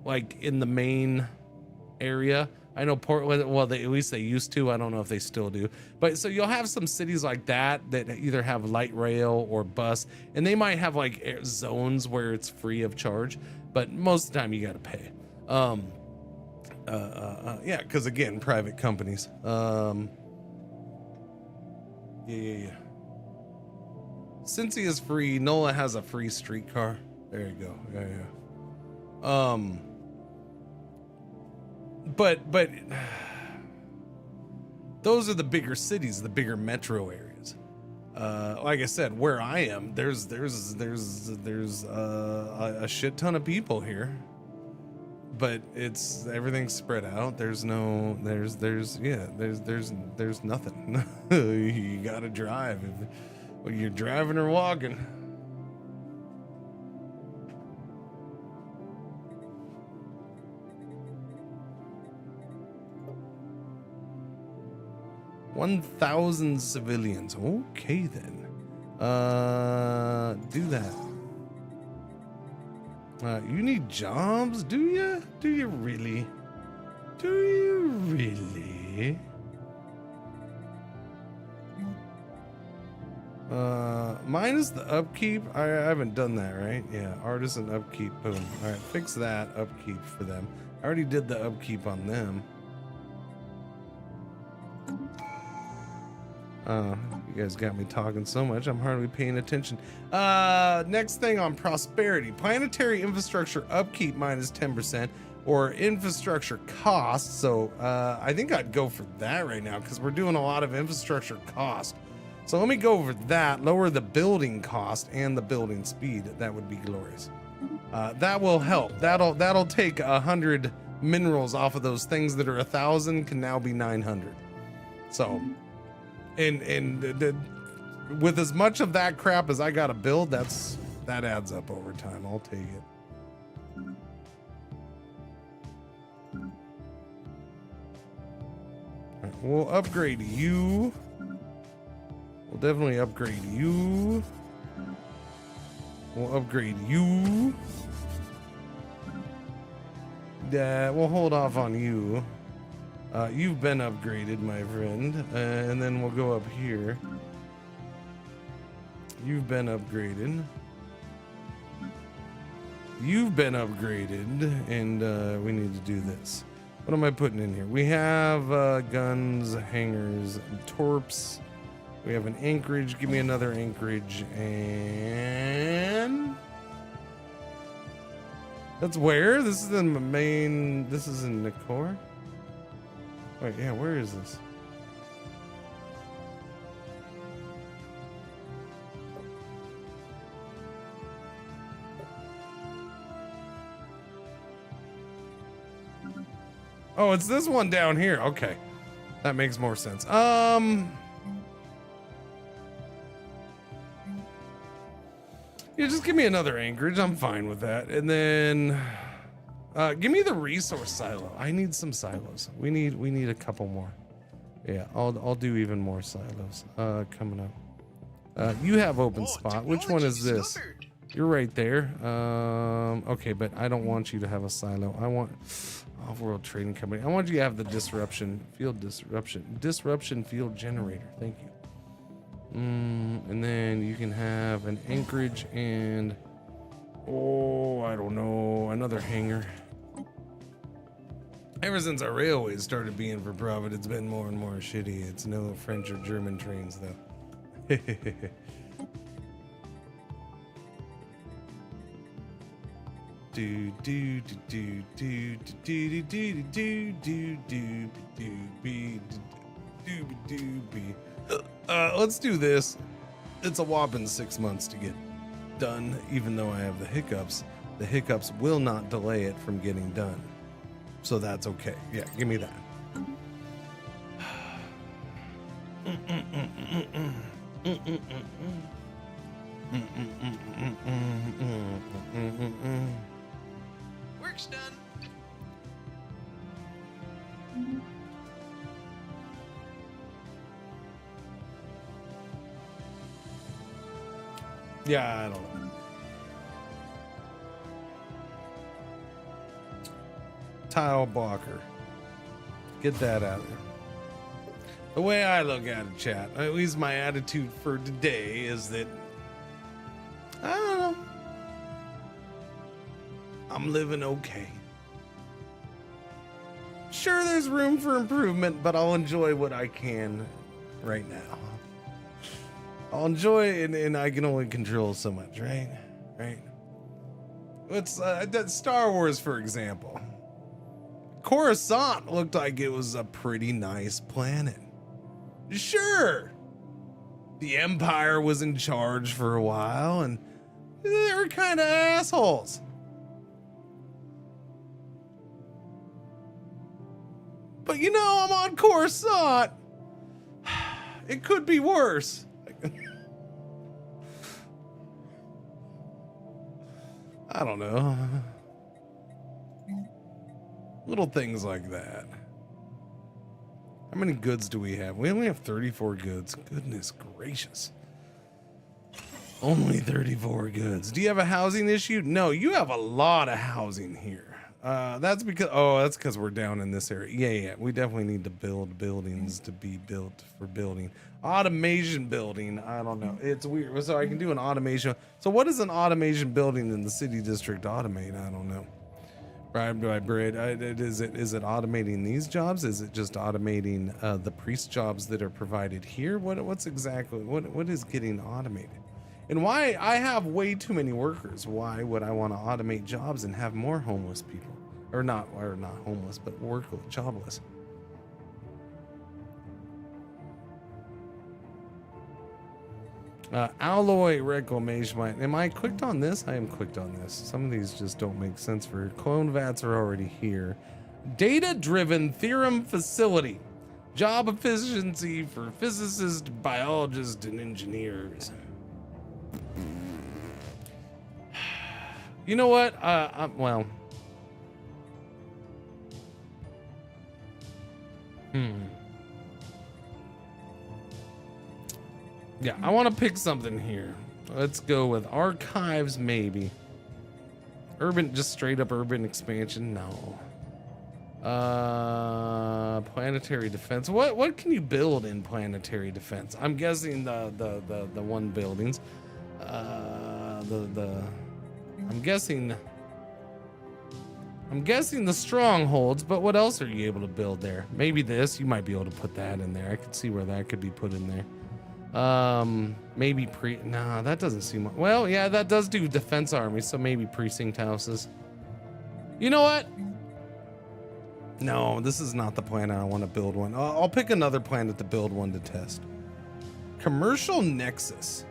like in the main area. I know Portland, well, at least they used to. I don't know if they still do. But so you'll have some cities like that either have light rail or bus, and they might have like zones where it's free of charge, but most of the time you got to pay. Yeah, because again, private companies. Yeah. Cincy is free. NOLA has a free streetcar. There you go. Yeah. But those are the bigger cities, the bigger metro areas. Like I said, where I am, there's a shit ton of people here, but everything's spread out. There's nothing. You gotta drive. Well, you're driving or walking. $1,000 civilians. Okay then. Do that. You need jobs, do you? Do you really? Minus the upkeep. I haven't done that, right? Yeah, artisan upkeep. Boom. All right, fix that upkeep for them. I already did the upkeep on them. You guys got me talking so much, I'm hardly paying attention. Next thing on prosperity. Planetary infrastructure upkeep minus 10%, or infrastructure cost. So I think I'd go for that right now because we're doing a lot of infrastructure cost. So let me go over that, lower the building cost and the building speed. That would be glorious. That will help. That'll take 100 minerals off of those things that are 1,000 can now be 900. So, with as much of that crap as I gotta build, that adds up over time. I'll take it. Right, we'll upgrade you. We'll definitely upgrade you. We'll upgrade you. We'll hold off on you. You've been upgraded, my friend. And then we'll go up here. You've been upgraded. You've been upgraded. And we need to do this. What am I putting in here? We have guns, hangars, torps. We have an anchorage. Give me another anchorage. And that's where? This is in the main. This is in the core. Wait, yeah, where is this? Oh, it's this one down here. Okay. That makes more sense. Yeah, just give me another anchorage. I'm fine with that. And then give me the resource silo. I need some silos. We need a couple more. Yeah, I'll do even more silos coming up. You have open spot. Which one is this? You're right there. Okay, but I don't want you to have a silo. I want off-world trading company. I want you to have the disruption field generator. Thank you. And then you can have an anchorage and I don't know, another hangar. Ever since our railways started being for profit, it's been more and more shitty. It's no French or German trains though. Let's do this. It's a whopping 6 months to get done, even though I have the hiccups. The hiccups will not delay it from getting done. So that's okay. Yeah, give me that. Work's done. Yeah, I don't know. Tile blocker. Get that out of there. The way I look at it, chat, at least my attitude for today is that, I don't know, I'm living okay. Sure, there's room for improvement, but I'll enjoy what I can right now. I'll enjoy it, and I can only control so much, right? Right? Let's, Star Wars, for example. Coruscant looked like it was a pretty nice planet. Sure, the Empire was in charge for a while, and they were kind of assholes. But you know, I'm on Coruscant. It could be worse. I don't know. Little things like that. How many goods do we have? We only have 34 goods. Goodness gracious. Only 34 goods. Do you have a housing issue? No, you have a lot of housing here. That's because we're down in this area. Yeah. We definitely need to build buildings to be built for building. Automation building. I don't know. It's weird. So I can do an automation. So what is an automation building in the city district automate? I don't know. Right, by bread. Is it automating these jobs? Is it just automating the priest jobs that are provided here? What's exactly what is getting automated? And why I have way too many workers? Why would I want to automate jobs and have more homeless people? Or not homeless, but jobless. Alloy reclamation mine. Am I clicked on this? I am clicked on this. Some of these just don't make sense for clone vats are already here. Data-driven theorem facility. Job efficiency for physicists, biologists, and engineers. You know what? Well. Yeah, I want to pick something here. Let's go with archives, maybe. Urban, just straight up urban expansion, no. Planetary defense. What can you build in planetary defense? I'm guessing the one buildings. I'm guessing the strongholds, but what else are you able to build there? Maybe this, you might be able to put that in there. I could see where that could be put in there. Maybe nah, that doesn't seem, well, yeah, that does do defense armies, so maybe precinct houses. You know what? No, this is not the planet I want to build one. I'll pick another planet to build one to test. Commercial Nexus.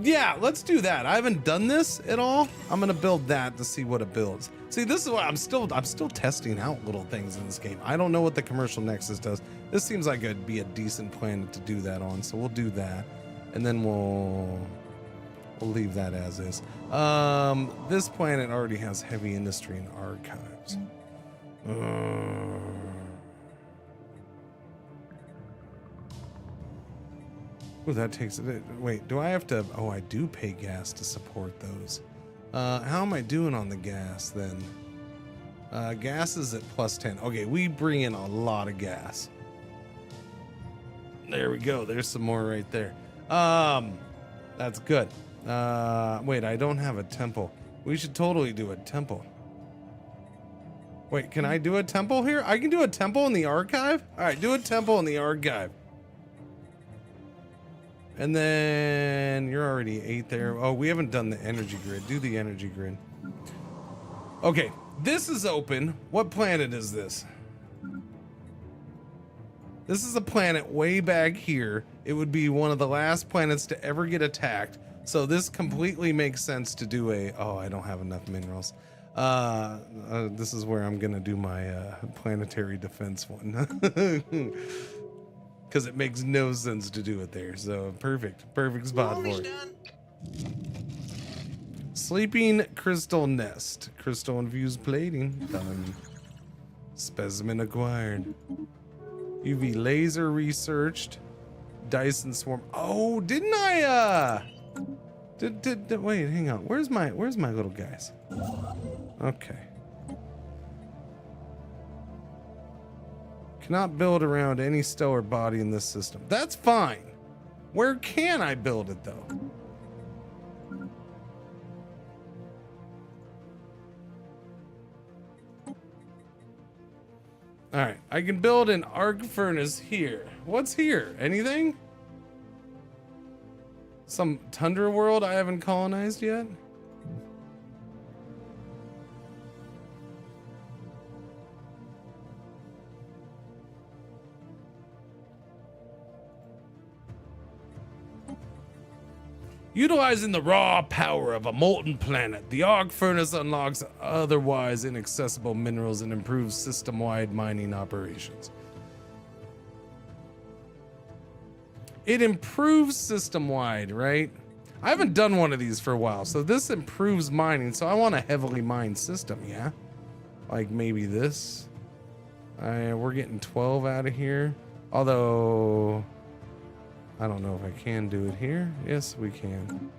Yeah, let's do that. I haven't done this at all. I'm gonna build that to see what it builds. See, this is what I'm still testing out little things in this game. I don't know what the commercial nexus does. This seems like it'd be a decent planet to do that on, so we'll do that, and then we'll leave that as is. This planet already has heavy industry and archives. Oh, that takes it. Wait, do I have to? Oh, I do pay gas to support those. How am I doing on the gas then? Gas is at +10. Okay, we bring in a lot of gas. There we go. There's some more right there. That's good. Wait, I don't have a temple. We should totally do a temple. Wait, can I do a temple here? I can do a temple in the archive? All right, do a temple in the archive. And then you're already 8 there. Oh, we haven't done the energy grid. Do the energy grid. Okay, this is open. What planet is this? This is a planet way back here. It would be one of the last planets to ever get attacked. So this completely makes sense to do a... Oh, I don't have enough minerals. This is where I'm going to do my planetary defense one. Because it makes no sense to do it there. So perfect spot for it. Sleeping crystal nest. Crystal infused plating. Done. Specimen acquired. UV laser researched. Dyson swarm. Oh, didn't I wait, hang on. Where's my little guys? Okay. Cannot build around any stellar body in this system. That's fine. Where can I build it though? All right, I can build an arc furnace here. What's here? Anything? Some tundra world I haven't colonized yet? Utilizing the raw power of a molten planet, the arc furnace unlocks otherwise inaccessible minerals and improves system-wide mining operations. It improves system-wide, right? I haven't done one of these for a while, so this improves mining, so I want a heavily mined system, yeah? Like maybe this. We're getting 12 out of here, although... I don't know if I can do it here. Yes, we can.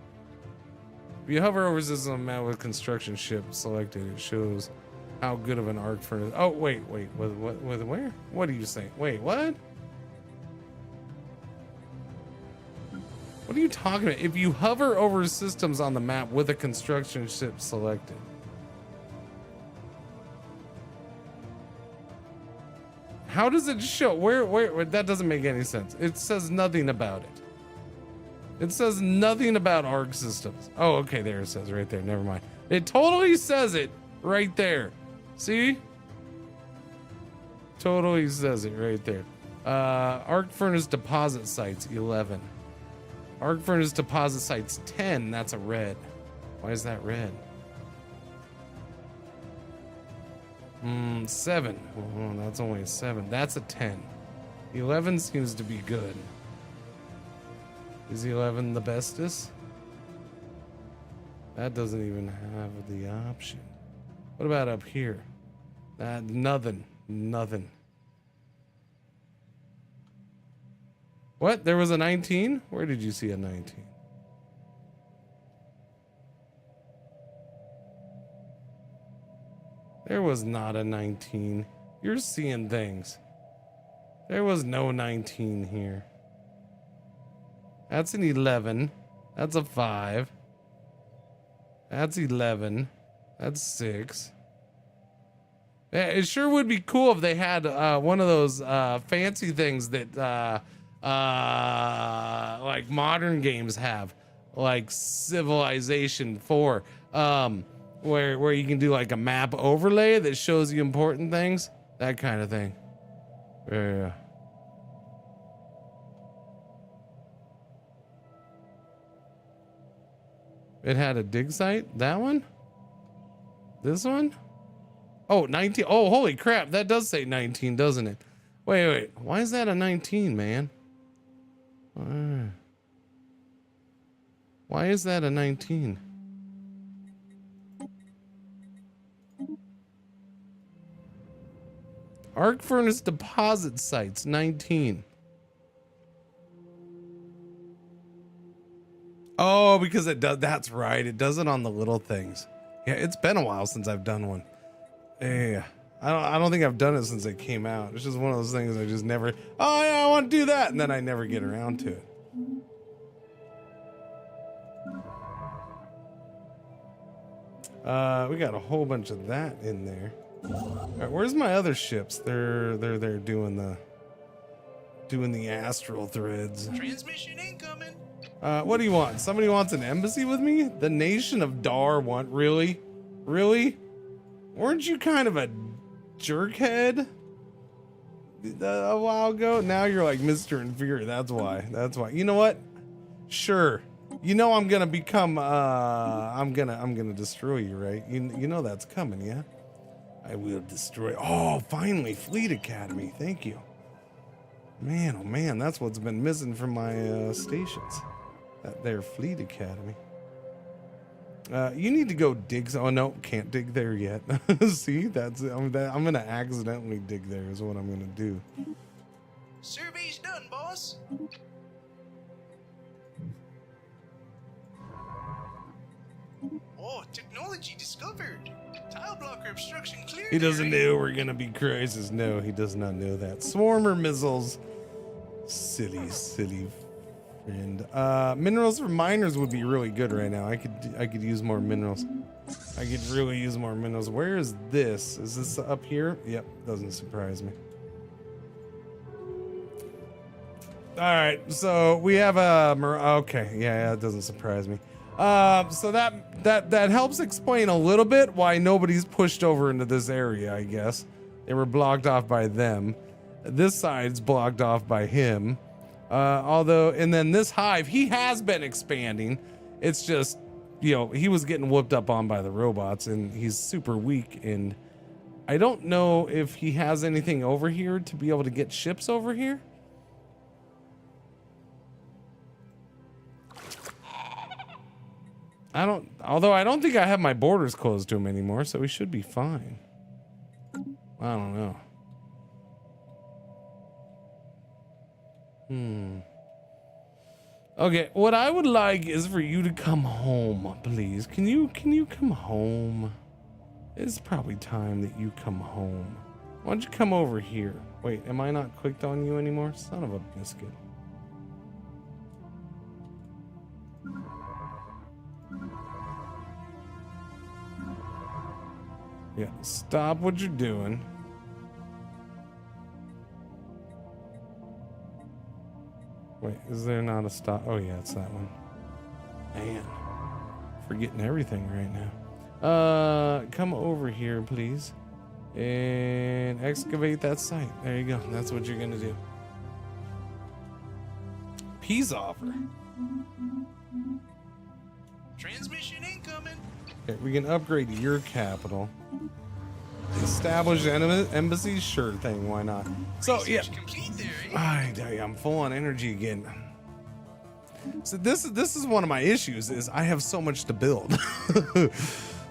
If you hover over this on a map with construction ship selected, it shows how good of an arc furnace. Oh, wait. With where? What are you saying? Wait, what? What are you talking about? If you hover over systems on the map with a construction ship selected. How does it show? Where that doesn't make any sense. It says nothing about it. It says nothing about ARC systems. Oh, okay, there it says right there. Never mind. It totally says it right there. See? Totally says it right there. Arc furnace deposit sites 11. Arc furnace deposit sites 10. That's a red. Why is that red? 7. Oh, that's only a 7. That's a 10. 11 seems to be good. Is 11 the bestest? That doesn't even have the option. What about up here? Nothing. Nothing. What? There was a 19? Where did you see a 19? There was not a 19. You're seeing things. There was no 19 here. That's an 11. That's a 5. That's 11. That's 6. Yeah, it sure would be cool if they had one of those fancy things that like modern games have, like Civilization 4, where you can do like a map overlay that shows you important things, that kind of thing. Yeah. It had a dig site. That one? This one? Oh, 19. Oh, holy crap. That does say 19, doesn't it? Wait. Why is that a 19, man? Why is that a 19? Arc furnace deposit sites 19. Oh, because it does. That's right. It does it on the little things. Yeah, it's been a while since I've done one. Yeah, I don't think I've done it since it came out. It's just one of those things I just never. Oh yeah, I want to do that, and then I never get around to it. We got a whole bunch of that in there. All right, where's my other ships? They're doing the astral threads. Transmission incoming. What do you want? Somebody wants an embassy with me? The nation of Dar want really? Weren't you kind of a jerkhead a while ago? Now you're like Mr. Inferior. That's why. You know what? Sure. You know I'm gonna become I'm gonna destroy you, right? You know that's coming, yeah? I will destroy. Oh, finally, Fleet Academy. Thank you. Man, oh man, that's what's been missing from my stations. That there Fleet Academy. You need to go dig. Oh no, can't dig there yet. See, I'm gonna accidentally dig there. Is what I'm gonna do. Survey's done, boss. Oh, technology discovered. Tile blocker obstruction cleared. He doesn't know we're gonna be crisis. No, he does not know that. Swarmer missiles. Silly friend. Minerals for miners would be really good right now. I could use more minerals. I could really use more minerals. Where is this? Is this up here? Yep, doesn't surprise me. All right, so we have a okay, yeah, it doesn't surprise me. So that helps explain a little bit why nobody's pushed over into this area. I guess they were blocked off by them. This side's blocked off by him. Although, and then this hive, he has been expanding. It's just, you know, he was getting whooped up on by the robots, and he's super weak. And I don't know if he has anything over here to be able to get ships over here. Although I don't think I have my borders closed to him anymore, so we should be fine. I don't know. Okay, what I would like is for you to come home, please. Can you come home? It's probably time that you come home. Why don't you come over here? Wait, am I not clicked on you anymore? Son of a biscuit. Yeah, stop what you're doing. Wait, is there not a stop? Oh yeah, it's that one. Man, forgetting everything right now. Come over here, please, and excavate that site. There you go. That's what you're gonna do. Peace offer. Transmission incoming. Okay, we can upgrade your capital. Establish embassy, sure thing. Why not? So yeah, Complete there, eh? I'm full on energy again. So this is one of my issues is I have so much to build.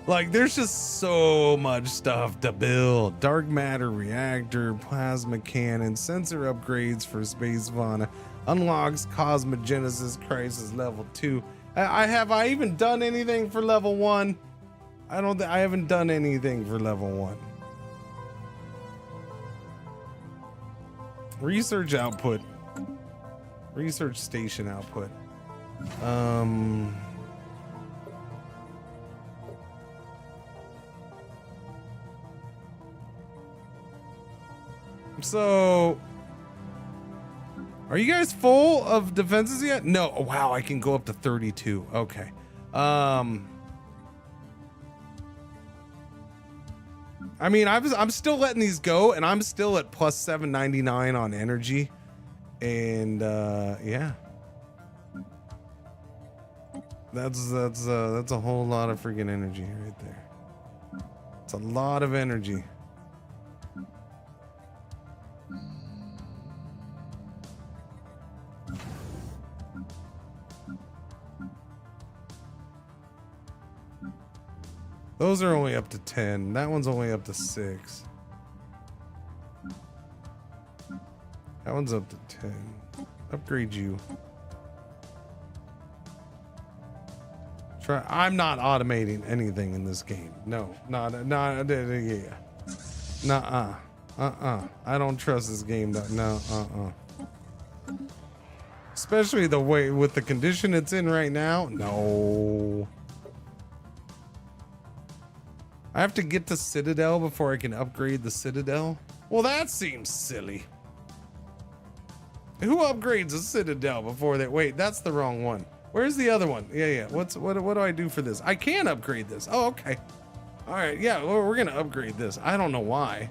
Like there's just so much stuff to build. Dark matter reactor, plasma cannon, sensor upgrades for space fauna, unlocks cosmogenesis crisis level 2. I even done anything for level 1? I haven't done anything for level 1. Research output. Research station output. So are you guys full of defenses yet? No. Oh, wow, I can go up to 32. Okay. I mean, I'm still letting these go, and I'm still at plus 799 on energy, and yeah, that's a whole lot of freaking energy right there. It's a lot of energy. Those are only up to 10. That one's only up to 6. That one's up to 10. Upgrade you. Try. I'm not automating anything in this game. No, not yeah. Nuh-uh. I don't trust this game. No, Especially the way with the condition it's in right now. No. I have to get to Citadel before I can upgrade the Citadel? Well, that seems silly. Who upgrades a Citadel before they... Wait, that's the wrong one. Where's the other one? Yeah. What do I do for this? I can upgrade this. Oh, okay. All right, yeah, we're going to upgrade this. I don't know why.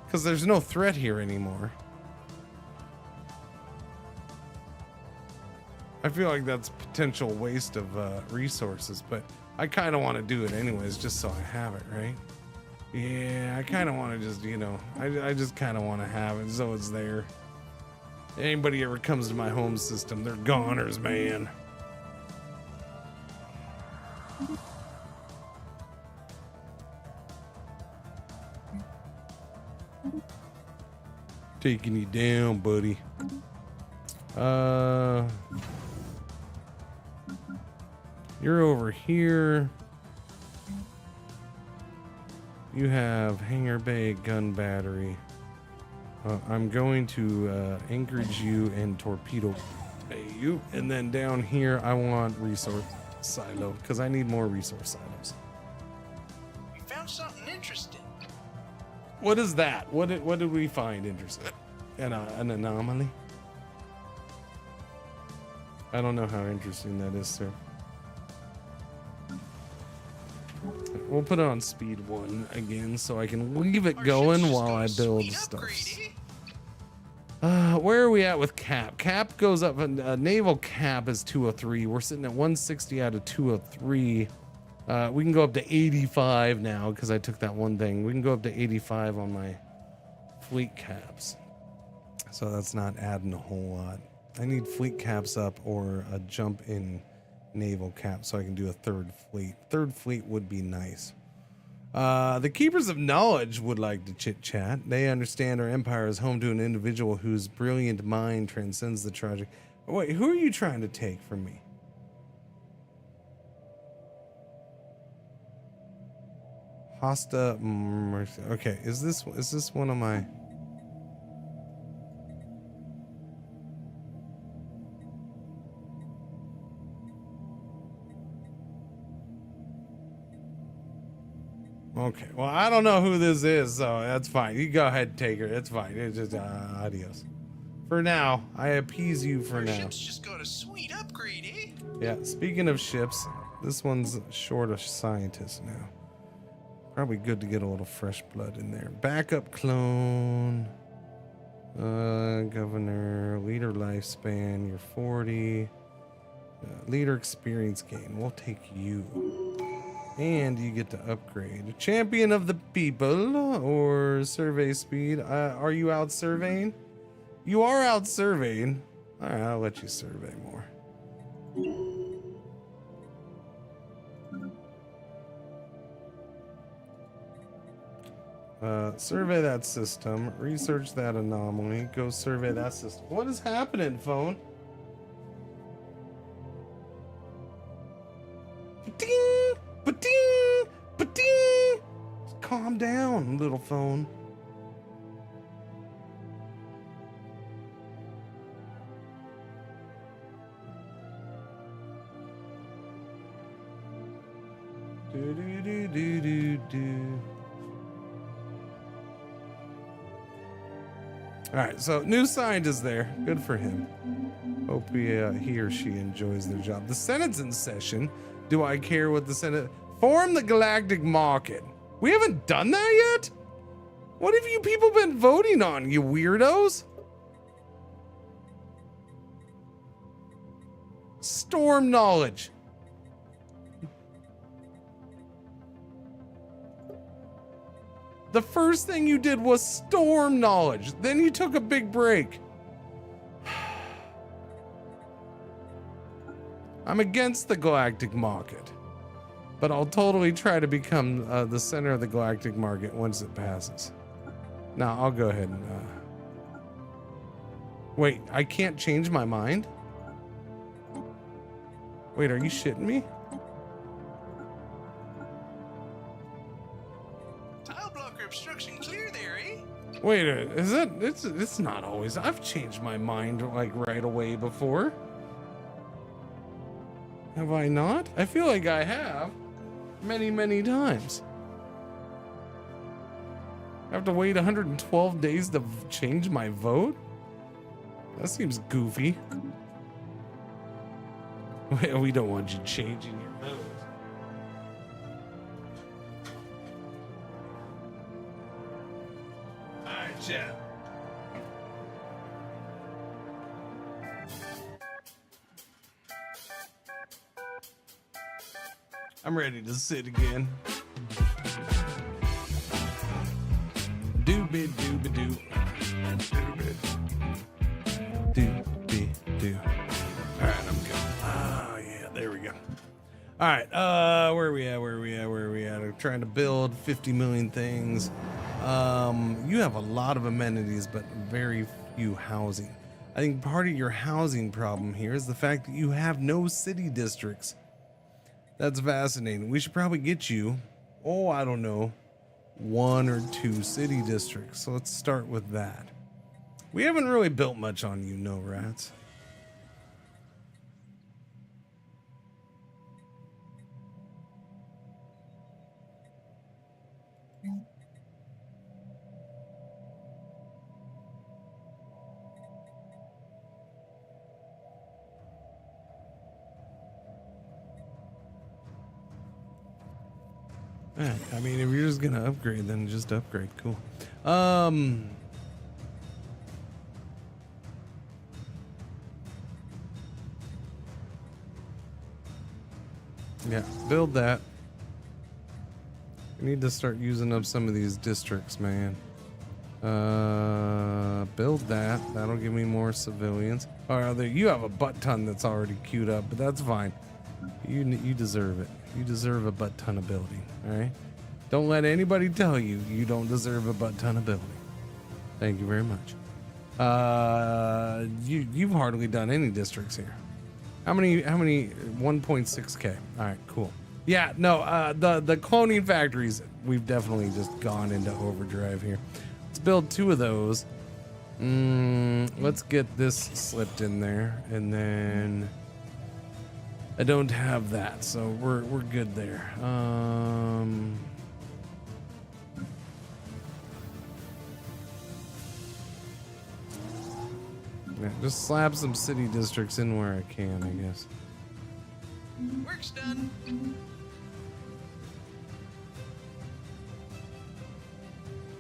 Because there's no threat here anymore. I feel like that's potential waste of resources, but... I kind of want to do it anyways, just so I have it, right? Yeah, I kind of want to just, I just kind of want to have it so it's there. Anybody ever comes to my home system, they're goners, man. Taking you down, buddy. You're over here. You have hangar bay gun battery. I'm going to anchorage you and torpedo you. And then down here, I want resource silo because I need more resource silos. We found something interesting. What is that? What did we find interesting? An anomaly? I don't know how interesting that is, sir. We'll put it on speed 1 again so I can leave it going while I build stuff. Where are we at with cap? Cap goes up, naval cap is 203. We're sitting at 160 out of 203. We can go up to 85 now because I took that one thing. We can go up to 85 on my fleet caps. So that's not adding a whole lot. I need fleet caps up or a jump in naval cap so I can do a third fleet. Third fleet would be nice. The Keepers of Knowledge would like to chit chat. They understand our empire is home to an individual whose brilliant mind transcends the tragic. Wait, who are you trying to take from me? Hosta Mercy. Okay, is this one of my... Okay, well, I don't know who this is, so that's fine. You go ahead and take her. It's fine. It's just adios. For now, I appease you for Our now. ship's just got a sweet upgrade, eh? Yeah, speaking of ships, this one's short of scientists now. Probably good to get a little fresh blood in there. Backup clone. Governor. Leader lifespan. You're 40. Leader experience gain. We'll take you. And you get to upgrade. Champion of the people or survey speed. Are you out surveying? You are out surveying. All right, I'll let you survey more. Survey that system. Research that anomaly. Go survey that system. What is happening, phone? Ba-ding! Ba-ding! Ba-ding! Calm down, little phone. Do do do do do do. All right, so new scientist there. Good for him. Hope he or she enjoys their job. The Senate's in session. Do I care what the Senate? Form the galactic market. We haven't done that yet? What have you people been voting on, you weirdos? Storm knowledge. The first thing you did was storm knowledge. Then you took a big break. I'm against the galactic market, but I'll totally try to become the center of the galactic market once it passes. Now I'll go ahead and wait, I can't change my mind? Wait, are you shitting me? Tile blocker obstruction clear there, eh? Wait, is it? It's not always. I've changed my mind like right away before. Have I not? I feel like I have many times. I have to wait 112 days to change my vote? That seems goofy. We don't want you changing your vote. Alright, chat. I'm ready to sit again. Doobie-doobie-doo. Doobie-doo. All right, I'm good. Oh, yeah, there we go. All right, where are we at? I'm trying to build 50 million things. You have a lot of amenities, but very few housing. I think part of your housing problem here is the fact that you have no city districts. That's fascinating. We should probably get you, I don't know, 1 or 2 city districts. So let's start with that. We haven't really built much on you, no rats. Yeah, I mean, if you're just gonna upgrade, then just upgrade. Cool. Yeah, build that. We need to start using up some of these districts, man. Build that. That'll give me more civilians. Or you have a butt ton that's already queued up, but that's fine. You deserve it. You deserve a butt ton of building. All right. Don't let anybody tell you you don't deserve a butt ton of building. Thank you very much. You've hardly done any districts here. How many? 1.6K. All right, cool. Yeah, no, the cloning factories, we've definitely just gone into overdrive here. Let's build 2 of those. Let's get this slipped in there, and then I don't have that, so we're good there. Yeah, just slap some city districts in where I can, I guess. Work's done.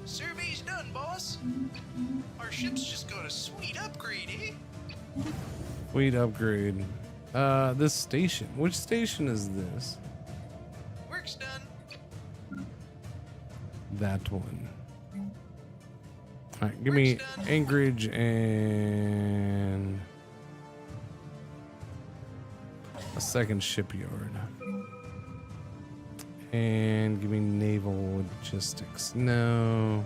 Survey's done, boss. Our ship's just got a sweet upgrade, eh? Sweet upgrade. This station. Which station is this? Work's done. That one. Alright, give me Anchorage and a second shipyard. And give me naval logistics. No.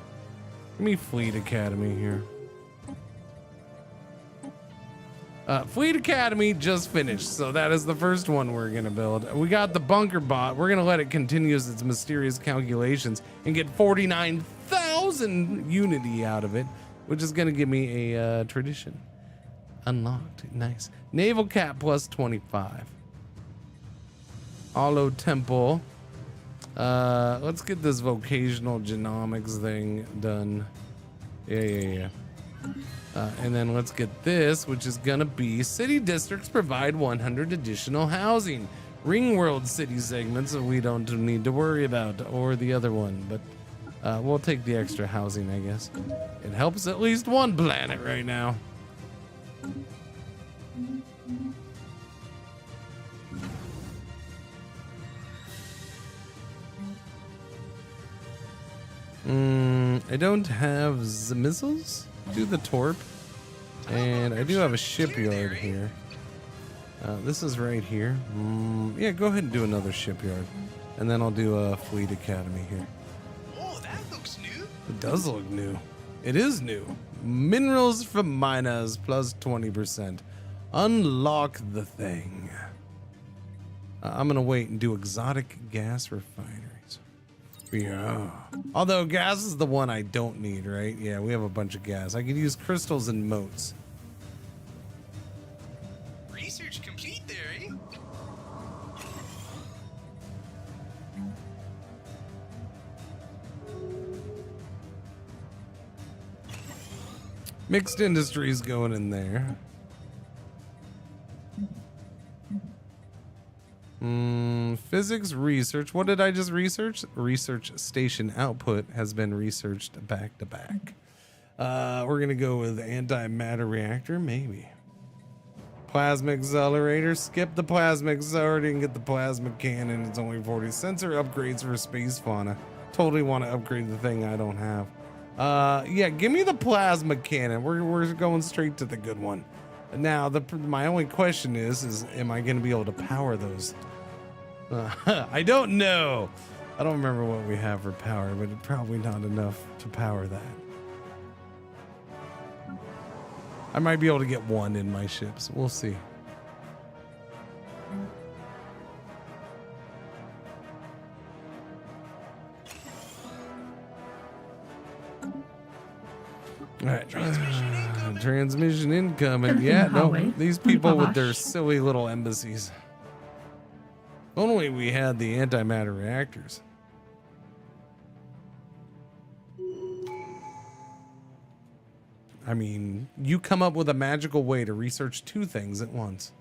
Give me Fleet Academy here. Fleet Academy just finished, so that is the first one we're gonna build. We got the bunker bot. We're gonna let it continue its mysterious calculations and get 49,000 unity out of it, which is gonna give me a tradition. Unlocked, nice. Naval cap plus 25. Hollow temple. Let's get this vocational genomics thing done. Yeah. And then let's get this, which is gonna be city districts provide 100 additional housing. Ring world city segments that we don't need to worry about, or the other one, but we'll take the extra housing, I guess. It helps at least one planet right now. I don't have the missiles. Do the torp, and I do have a shipyard here. This is right here. Yeah, go ahead and do another shipyard, and then I'll do a fleet academy here. Oh, that looks new. It does look new. It is new. Minerals from miners plus 20%. Unlock the thing. I'm gonna wait and do exotic gas refineries. Yeah. Although gas is the one I don't need, right? Yeah, we have a bunch of gas. I could use crystals and motes. Research complete there, eh? Mixed industries going in there. Physics research. What did I just research? Research station output has been researched back to back. We're gonna go with antimatter reactor, maybe. Plasma accelerator. Skip the plasma accelerator and get the plasma cannon. It's only 40 sensor upgrades for space fauna. Totally want to upgrade the thing I don't have. Yeah, give me the plasma cannon. We're going straight to the good one. Now, my only question is am I going to be able to power those? I don't know. I don't remember what we have for power, but it's probably not enough to power that. I might be able to get one in my ships. We'll see. All right, transmission incoming. Yeah, no, these people with their silly little embassies. Only we had the antimatter reactors. I mean, you come up with a magical way to research two things at once.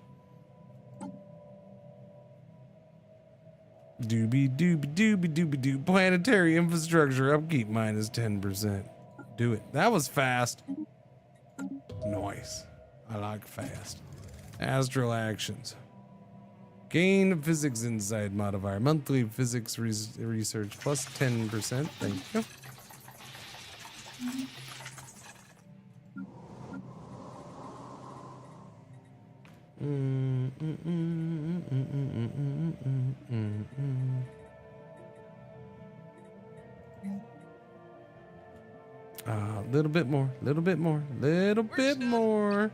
Doobie doobie doobie doobie doo. Planetary infrastructure upkeep minus 10%. Do it. That was fast. Nice. I like fast. Astral actions. Gain physics insight modifier. Monthly physics research plus 10%. Thank you. A little bit more, little bit more, little bit more.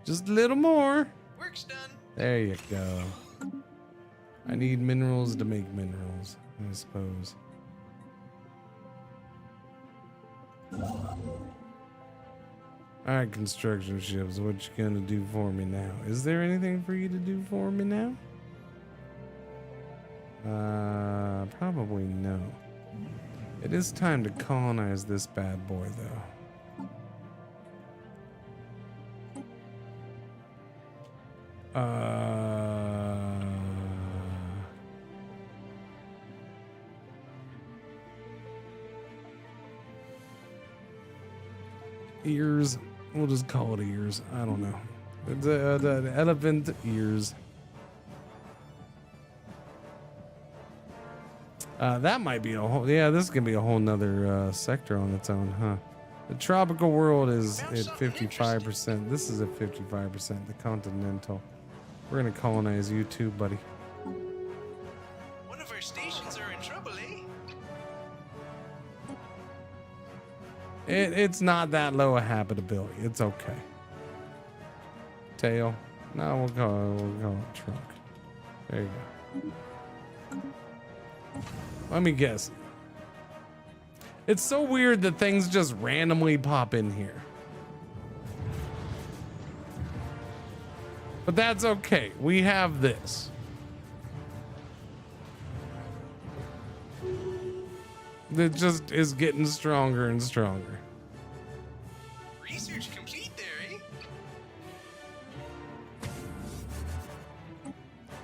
Just a little more. Work's done. There you go. I need minerals to make minerals, I suppose. Alright, construction ships, what you gonna do for me now? Is there anything for you to do for me now? Probably no. It is time to colonize this bad boy, though. Ears. We'll just call it ears. I don't know. The elephant ears. That might be a whole. Yeah, this is gonna be a whole nother sector on its own, huh? The tropical world is at 55%. This is at 55%. The continental. We're gonna colonize you too, buddy. One of our stations are in trouble, eh? It's not that low a habitability. It's okay. Tail. No, we'll call it trunk. There you go. Let me guess. It's so weird that things just randomly pop in here. But that's okay. We have this. It just is getting stronger and stronger. Research complete there, eh?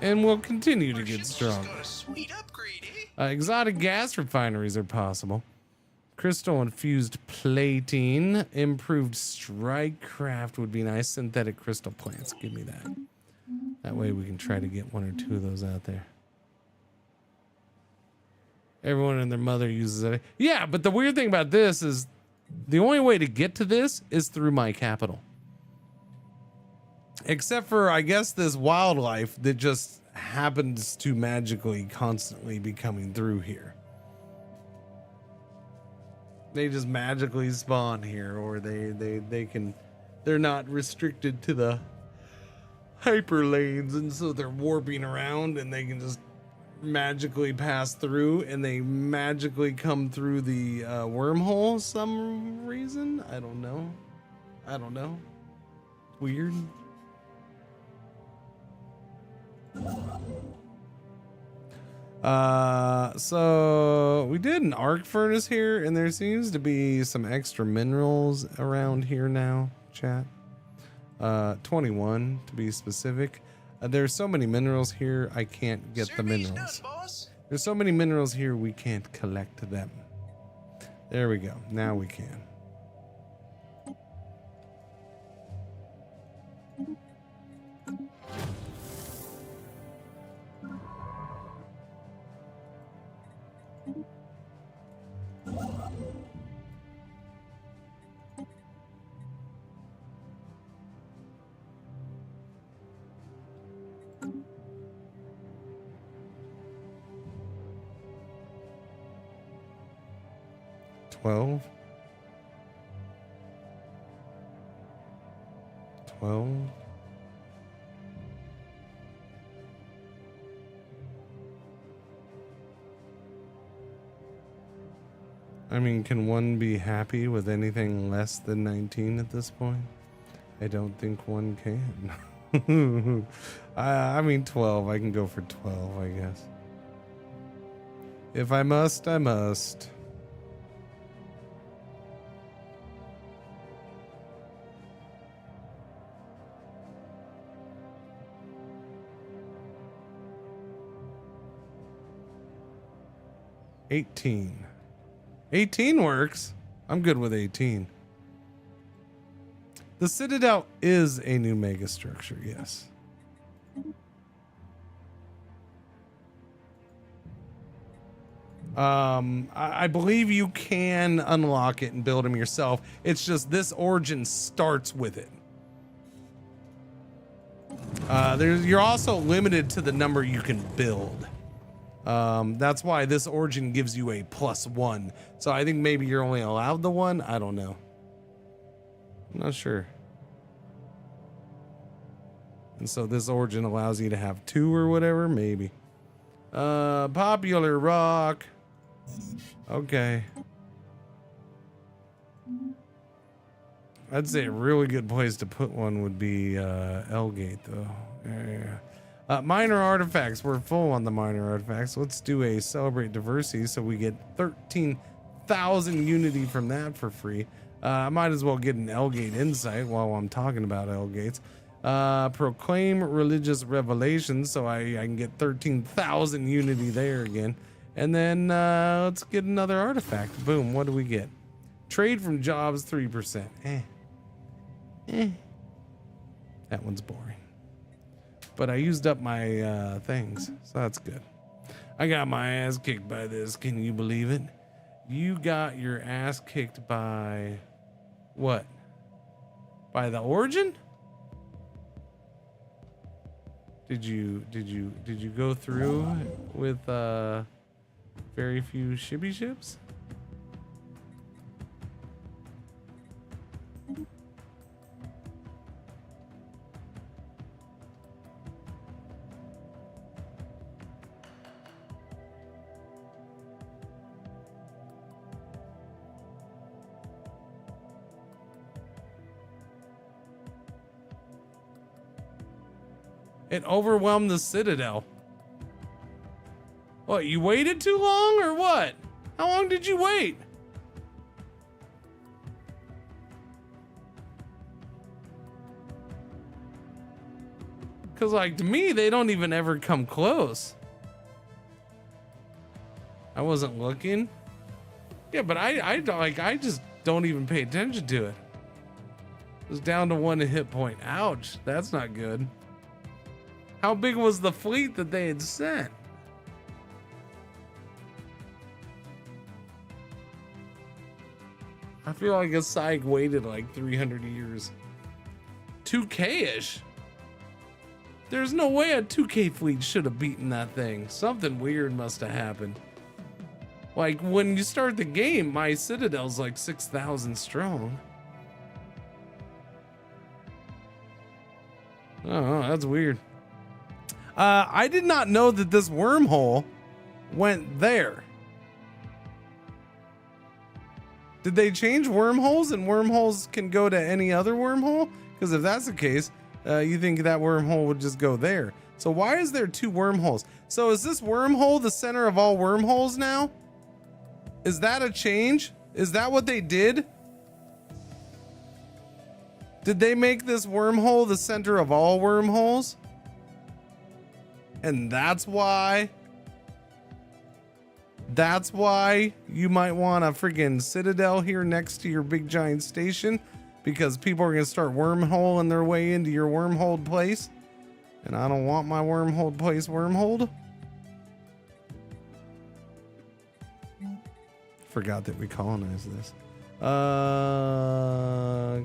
And will continue to Our get ship's just stronger. got a sweet upgrade, eh? Exotic gas refineries are possible. Crystal infused plating. Improved strike craft would be nice. Synthetic crystal plants. Give me that. That way we can try to get one or two of those out there. Everyone and their mother uses it. Yeah, but the weird thing about this is the only way to get to this is through my capital. Except for, I guess, this wildlife that just happens to magically constantly be coming through here. They just magically spawn here, or they're not restricted to the hyper lanes, and so they're warping around and they can just magically pass through, and they magically come through the wormhole some reason. I don't know. Weird. So we did an arc furnace here, and there seems to be some extra minerals around here now, chat. 21 to be specific. There's so many minerals here, I can't get the Survey's minerals. done, boss. There's so many minerals here, we can't collect them. There we go. Now we can. Twelve. I mean, can one be happy with anything less than 19 at this point? I don't think one can. I mean, 12. I can go for 12, I guess. If I must, I must. $18. 18 works. I'm good with 18. The Citadel is a new mega structure, yes. I believe you can unlock it and build them yourself. It's just this origin starts with it. You're also limited to the number you can build. That's why this origin gives you a +1. So I think maybe you're only allowed the one. I don't know. I'm not sure. And so this origin allows you to have 2 or whatever, maybe. Popular rock. Okay. I'd say a really good place to put one would be Elgate, though. Yeah. Minor artifacts. We're full on the minor artifacts. Let's do a celebrate diversity so we get 13,000 unity from that for free. I might as well get an Elgate insight while I'm talking about Elgates. Proclaim religious revelations, so I can get 13,000 unity there again. And then let's get another artifact. Boom, what do we get? Trade from jobs 3%. That one's boring. But I used up my things, so that's good. I got my ass kicked by this. Can you believe it? You got your ass kicked by what? By the Origin? Did you go through with very few shibby ships? It overwhelmed the Citadel. What, you waited too long or what? How long did you wait? Cause like to me, they don't even ever come close. I wasn't looking. Yeah, but I just don't even pay attention to it. It was down to 1 hit point. Ouch, that's not good. How big was the fleet that they had sent? I feel like a Psych waited like 300 years. 2K-ish? There's no way a 2K fleet should have beaten that thing. Something weird must have happened. Like when you start the game, my Citadel's like 6,000 strong. Oh, that's weird. I did not know that this wormhole went there. Did they change wormholes and wormholes can go to any other wormhole? Because if that's the case, you think that wormhole would just go there. So why is there 2 wormholes? So is this wormhole the center of all wormholes now? Is that a change? Is that what they did? Did they make this wormhole the center of all wormholes? And that's why you might want a freaking Citadel here next to your big giant station, because people are going to start wormholing their way into your wormhole place. And I don't want my wormhole place wormholed. Forgot that we colonized this.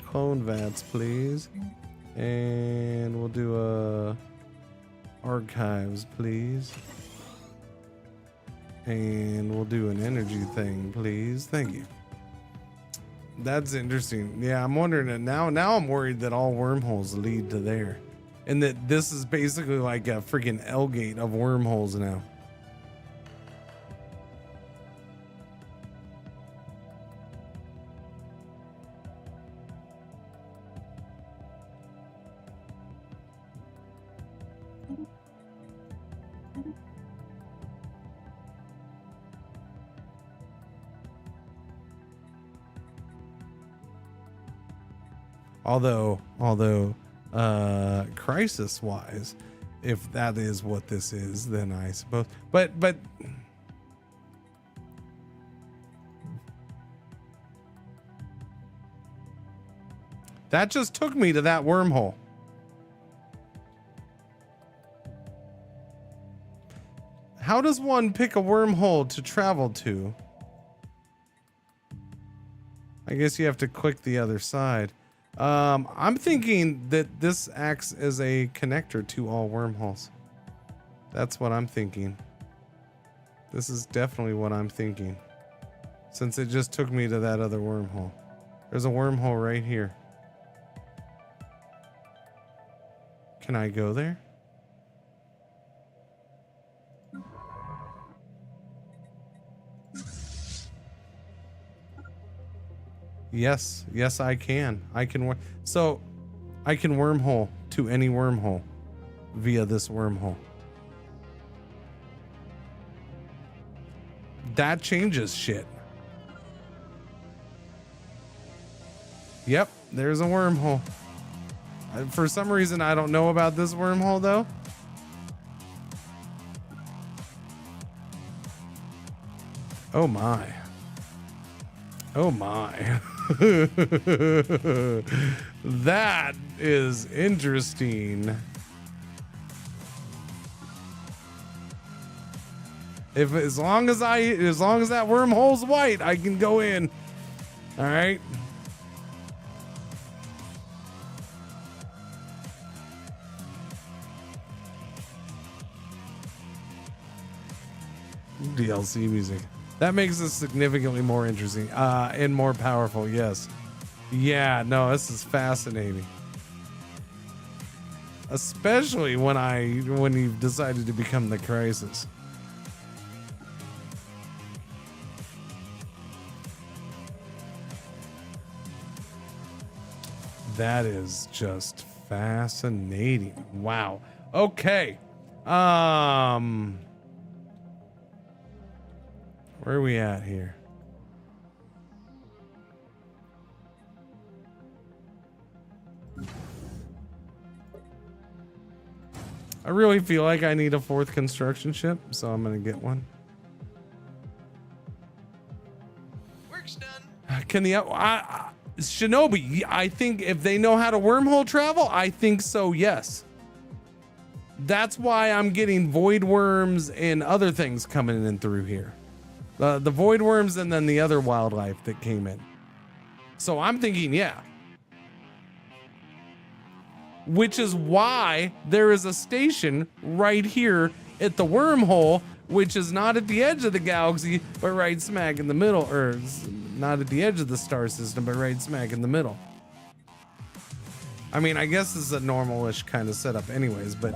Clone vats, please. And we'll do a archives, please. And we'll do an energy thing, please. Thank you. That's interesting. Yeah, I'm wondering that now I'm worried that all wormholes lead to there. And that this is basically like a freaking L-gate of wormholes now. Although crisis wise, if that is what this is, then I suppose, but that just took me to that wormhole. How does one pick a wormhole to travel to? I guess you have to click the other side. I'm thinking that this acts as a connector to all wormholes. That's what I'm thinking. This is definitely what I'm thinking, since it just took me to that other wormhole. There's a wormhole right here. Can I go there? Yes, I can. So I can wormhole to any wormhole via this wormhole. That changes shit. Yep, there's a wormhole. For some reason, I don't know about this wormhole though. Oh my. Oh my. That is interesting. As long as that wormhole's white, I can go in. All right. DLC music. That makes this significantly more interesting and more powerful. Yes. Yeah, no, this is fascinating. Especially when you've decided to become the Crisis. That is just fascinating. Wow. Okay. Where are we at here? I really feel like I need a 4th construction ship, so I'm gonna get one. Work's done. Can the Shinobi? I think if they know how to wormhole travel, I think so. Yes. That's why I'm getting void worms and other things coming in through here. The void worms and then the other wildlife that came in. So I'm thinking, yeah. Which is why there is a station right here at the wormhole, which is not at the edge of the galaxy, but right smack in the middle, or not at the edge of the star system, but right smack in the middle. I mean, I guess this is a normal-ish kind of setup anyways, but.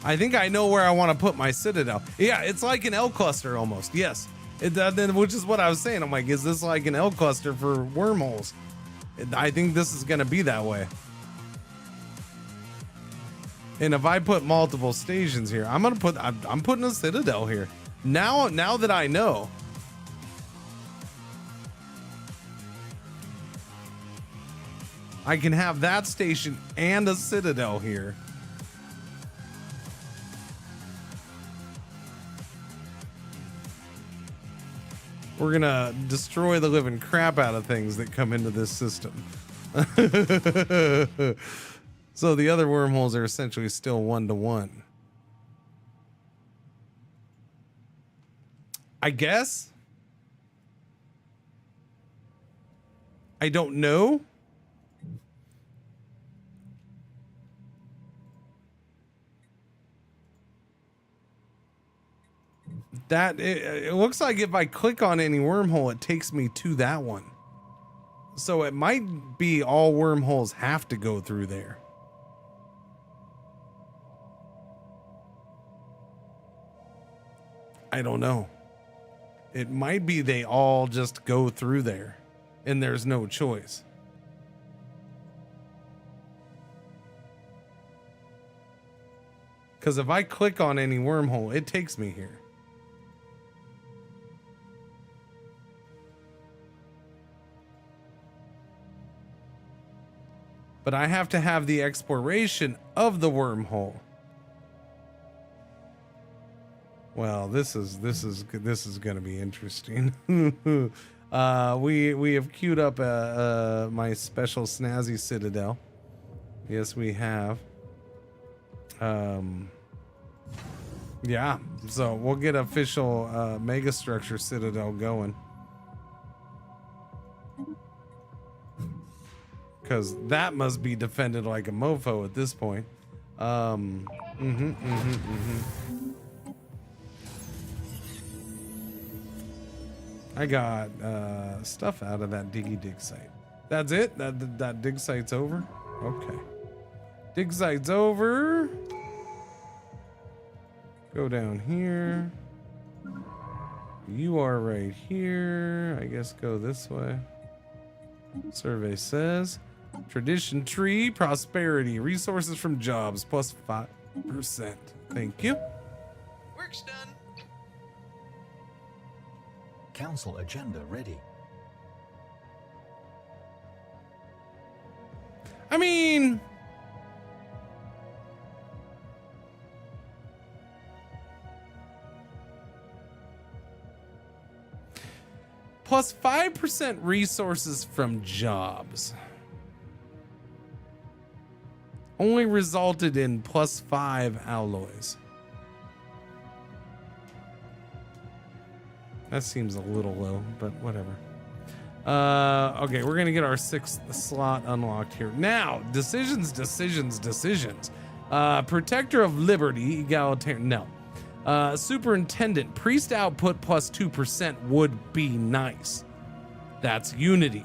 I think I know where I want to put my citadel. Yeah, it's like an L cluster almost. Yes. Which is what I was saying. I'm like, is this like an L cluster for wormholes? I think this is going to be that way. And if I put multiple stations here, I'm putting a citadel here. Now that I know. I can have that station and a citadel here. We're gonna destroy the living crap out of things that come into this system. So the other wormholes are essentially still 1-to-1. I guess. I don't know. It looks like if I click on any wormhole, it takes me to that one. So it might be all wormholes have to go through there. I don't know. It might be they all just go through there and there's no choice. Because if I click on any wormhole, it takes me here. But I have to have the exploration of the wormhole. Well, this is going to be interesting. We have queued up my special snazzy citadel. Yes, we have. Yeah, so we'll get official megastructure citadel going. Because that must be defended like a mofo at this point. I got stuff out of that dig site. That's it? That dig site's over? Okay. Dig site's over. Go down here. You are right here. I guess go this way. Survey says tradition tree, prosperity, resources from jobs plus 5%. Thank you. Work's done. council agenda ready. I mean, plus 5% resources from jobs only resulted in plus 5 alloys. That seems a little low, but whatever. Okay, we're gonna get our 6th slot unlocked here. Now, decisions. Protector of Liberty, egalitarian, no. Superintendent, priest output plus 2% would be nice. That's unity.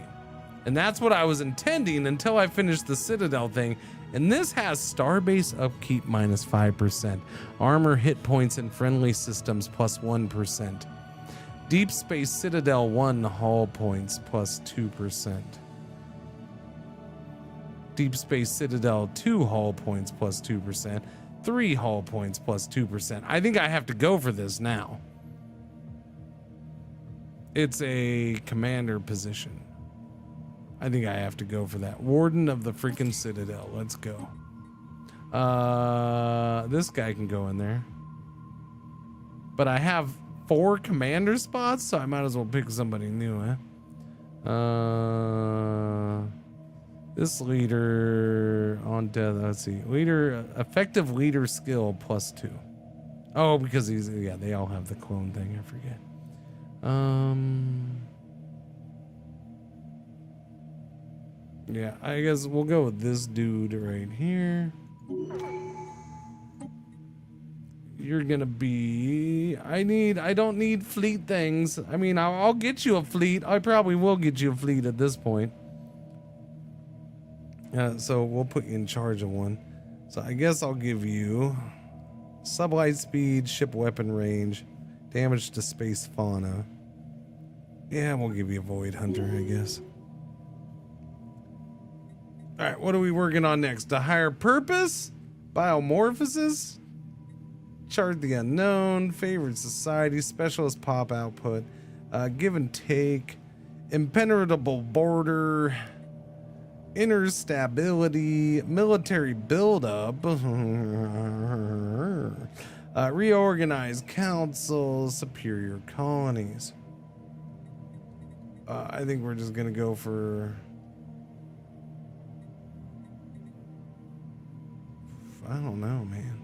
And that's what I was intending until I finished the Citadel thing. And this has starbase upkeep minus 5%. Armor, hit points, and friendly systems plus 1%. Deep Space Citadel 1 hull points plus 2%. Deep Space Citadel 2 hull points plus 2%. 3 hull points plus 2%. I think I have to go for this now. It's a commander position. I think I have to go for that. Warden of the freaking Citadel. Let's go. This guy can go in there. But I have 4 commander spots, so I might as well pick somebody new, this leader on death, let's see. Leader, effective leader skill plus 2. Oh, because he's, yeah, they all have the clone thing, I forget. Yeah, I guess we'll go with this dude right here. You're gonna be, I don't need fleet things. I mean, I'll get you a fleet. I probably will get you a fleet at this point. So we'll put you in charge of one. So I guess I'll give you sublight speed, ship weapon range, damage to space fauna. Yeah, we'll give you a void hunter, I guess. All right, what are we working on next? A higher purpose, biomorphosis, chart the unknown, favored society, specialist pop output, give and take, impenetrable border, inner stability, military buildup, reorganized council, superior colonies. I think we're just gonna go for, I don't know, man.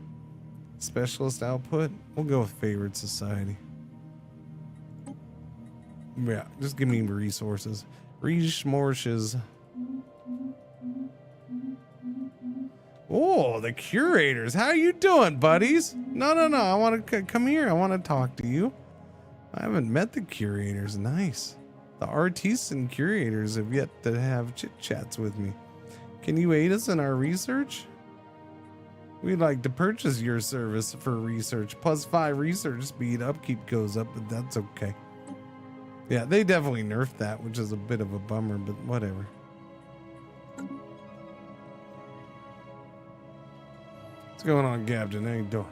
Specialist output, we'll go with favored society. Yeah, just give me resources. Resources. Oh, the curators. How you doing, buddies? No. I want to come here. I want to talk to you. I haven't met the curators. Nice. The artists and curators have yet to have chit chats with me. Can you aid us in our research? We'd like to purchase your service for research. Plus 5 research speed. Upkeep goes up, but that's okay. Yeah, they definitely nerfed that, which is a bit of a bummer, but whatever. What's going on, Captain? How you doing?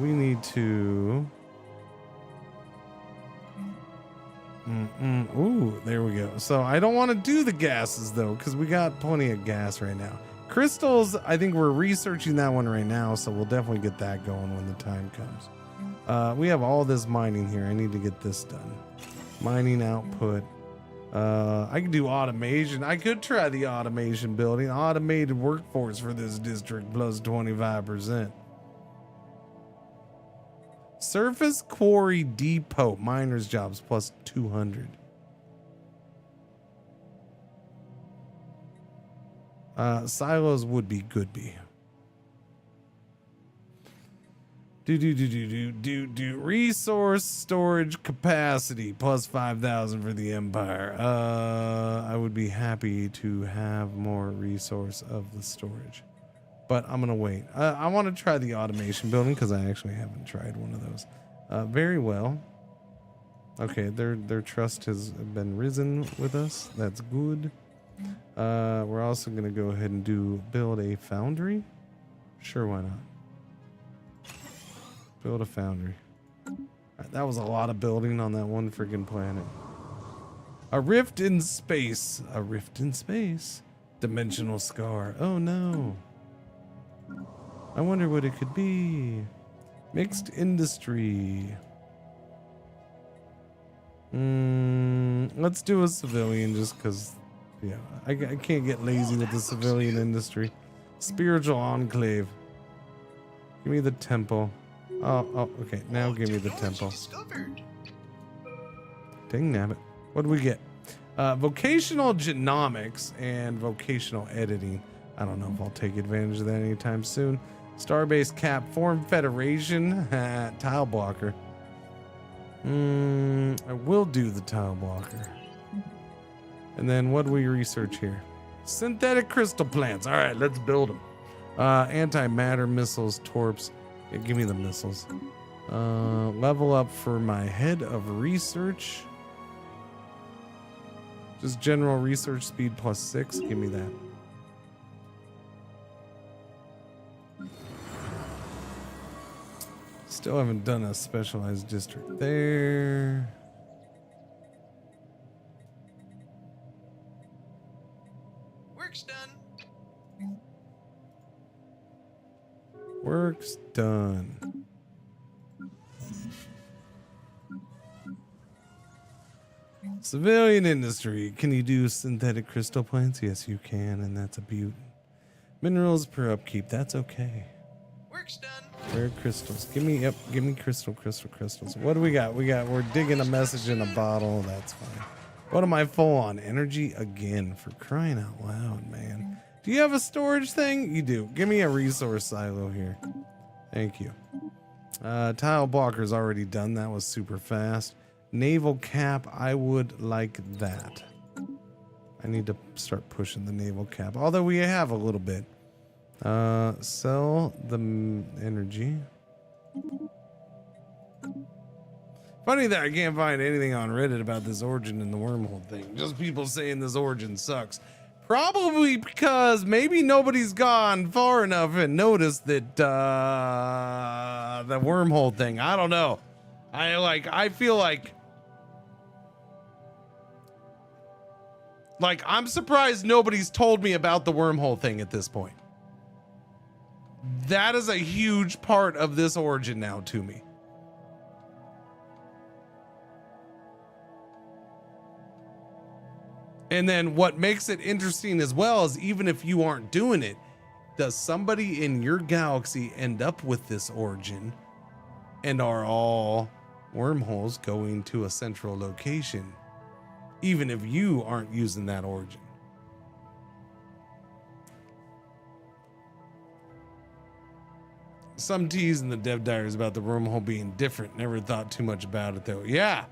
We need to... Ooh, there we go. So I don't want to do the gases, though, because we got plenty of gas right now. Crystals, I think we're researching that one right now, so we'll definitely get that going when the time comes. We have all this mining here. I need to get this done. Mining output. I can do automation. I could try the automation building. Automated workforce for this district plus 25%. Surface quarry depot. Miners jobs plus 200. Silos would be good be. Resource storage capacity plus 5,000 for the Empire. I would be happy to have more resource of the storage, but I'm gonna wait. I want to try the automation building because I actually haven't tried one of those. Very well. Okay, their trust has been risen with us. That's good. We're also gonna go ahead and build a foundry. Sure, why not? Build a foundry. All That was a lot of building on that one freaking planet. A rift in space. A rift in space. Dimensional scar. Oh no. I wonder what it could be. Mixed industry. Let's do a civilian just because, yeah, I can't get lazy with the civilian industry. Spiritual enclave. Give me the temple. Oh, okay. Now give me the temple. Dang nabbit. What do we get? Vocational genomics and vocational editing. I don't know if I'll take advantage of that anytime soon. Starbase cap, form federation, tile blocker. I will do the tile blocker. And then what do we research here? Synthetic crystal plants. All right, let's build them. Antimatter missiles, torps. Yeah, give me the missiles. Level up for my head of research. Just general research speed +6. Give me that. Still haven't done a specialized district there. Work's done. Work's done. Civilian industry. Can you do synthetic crystal plants? Yes, you can, and that's a beaut. Minerals per upkeep. That's okay. Work's done. Rare crystals. Give me crystals. What do we got? We're digging a message in a bottle. That's fine. What am I full on? Energy again, for crying out loud, man. Do you have a storage thing? You do. Give me a resource silo here. Thank you. Tile blocker's already done. That was super fast. Naval cap. I would like that. I need to start pushing the naval cap. Although we have a little bit. Sell the energy. Funny that I can't find anything on Reddit about this origin and the wormhole thing. Just people saying this origin sucks. Probably because maybe nobody's gone far enough and noticed that the wormhole thing. I don't know. I feel like I'm surprised nobody's told me about the wormhole thing at this point. That is a huge part of this origin now to me. And then what makes it interesting as well is even if you aren't doing it, does somebody in your galaxy end up with this origin? And are all wormholes going to a central location, even if you aren't using that origin? Some tease in the dev diaries about the wormhole being different. Never thought too much about it though. Yeah.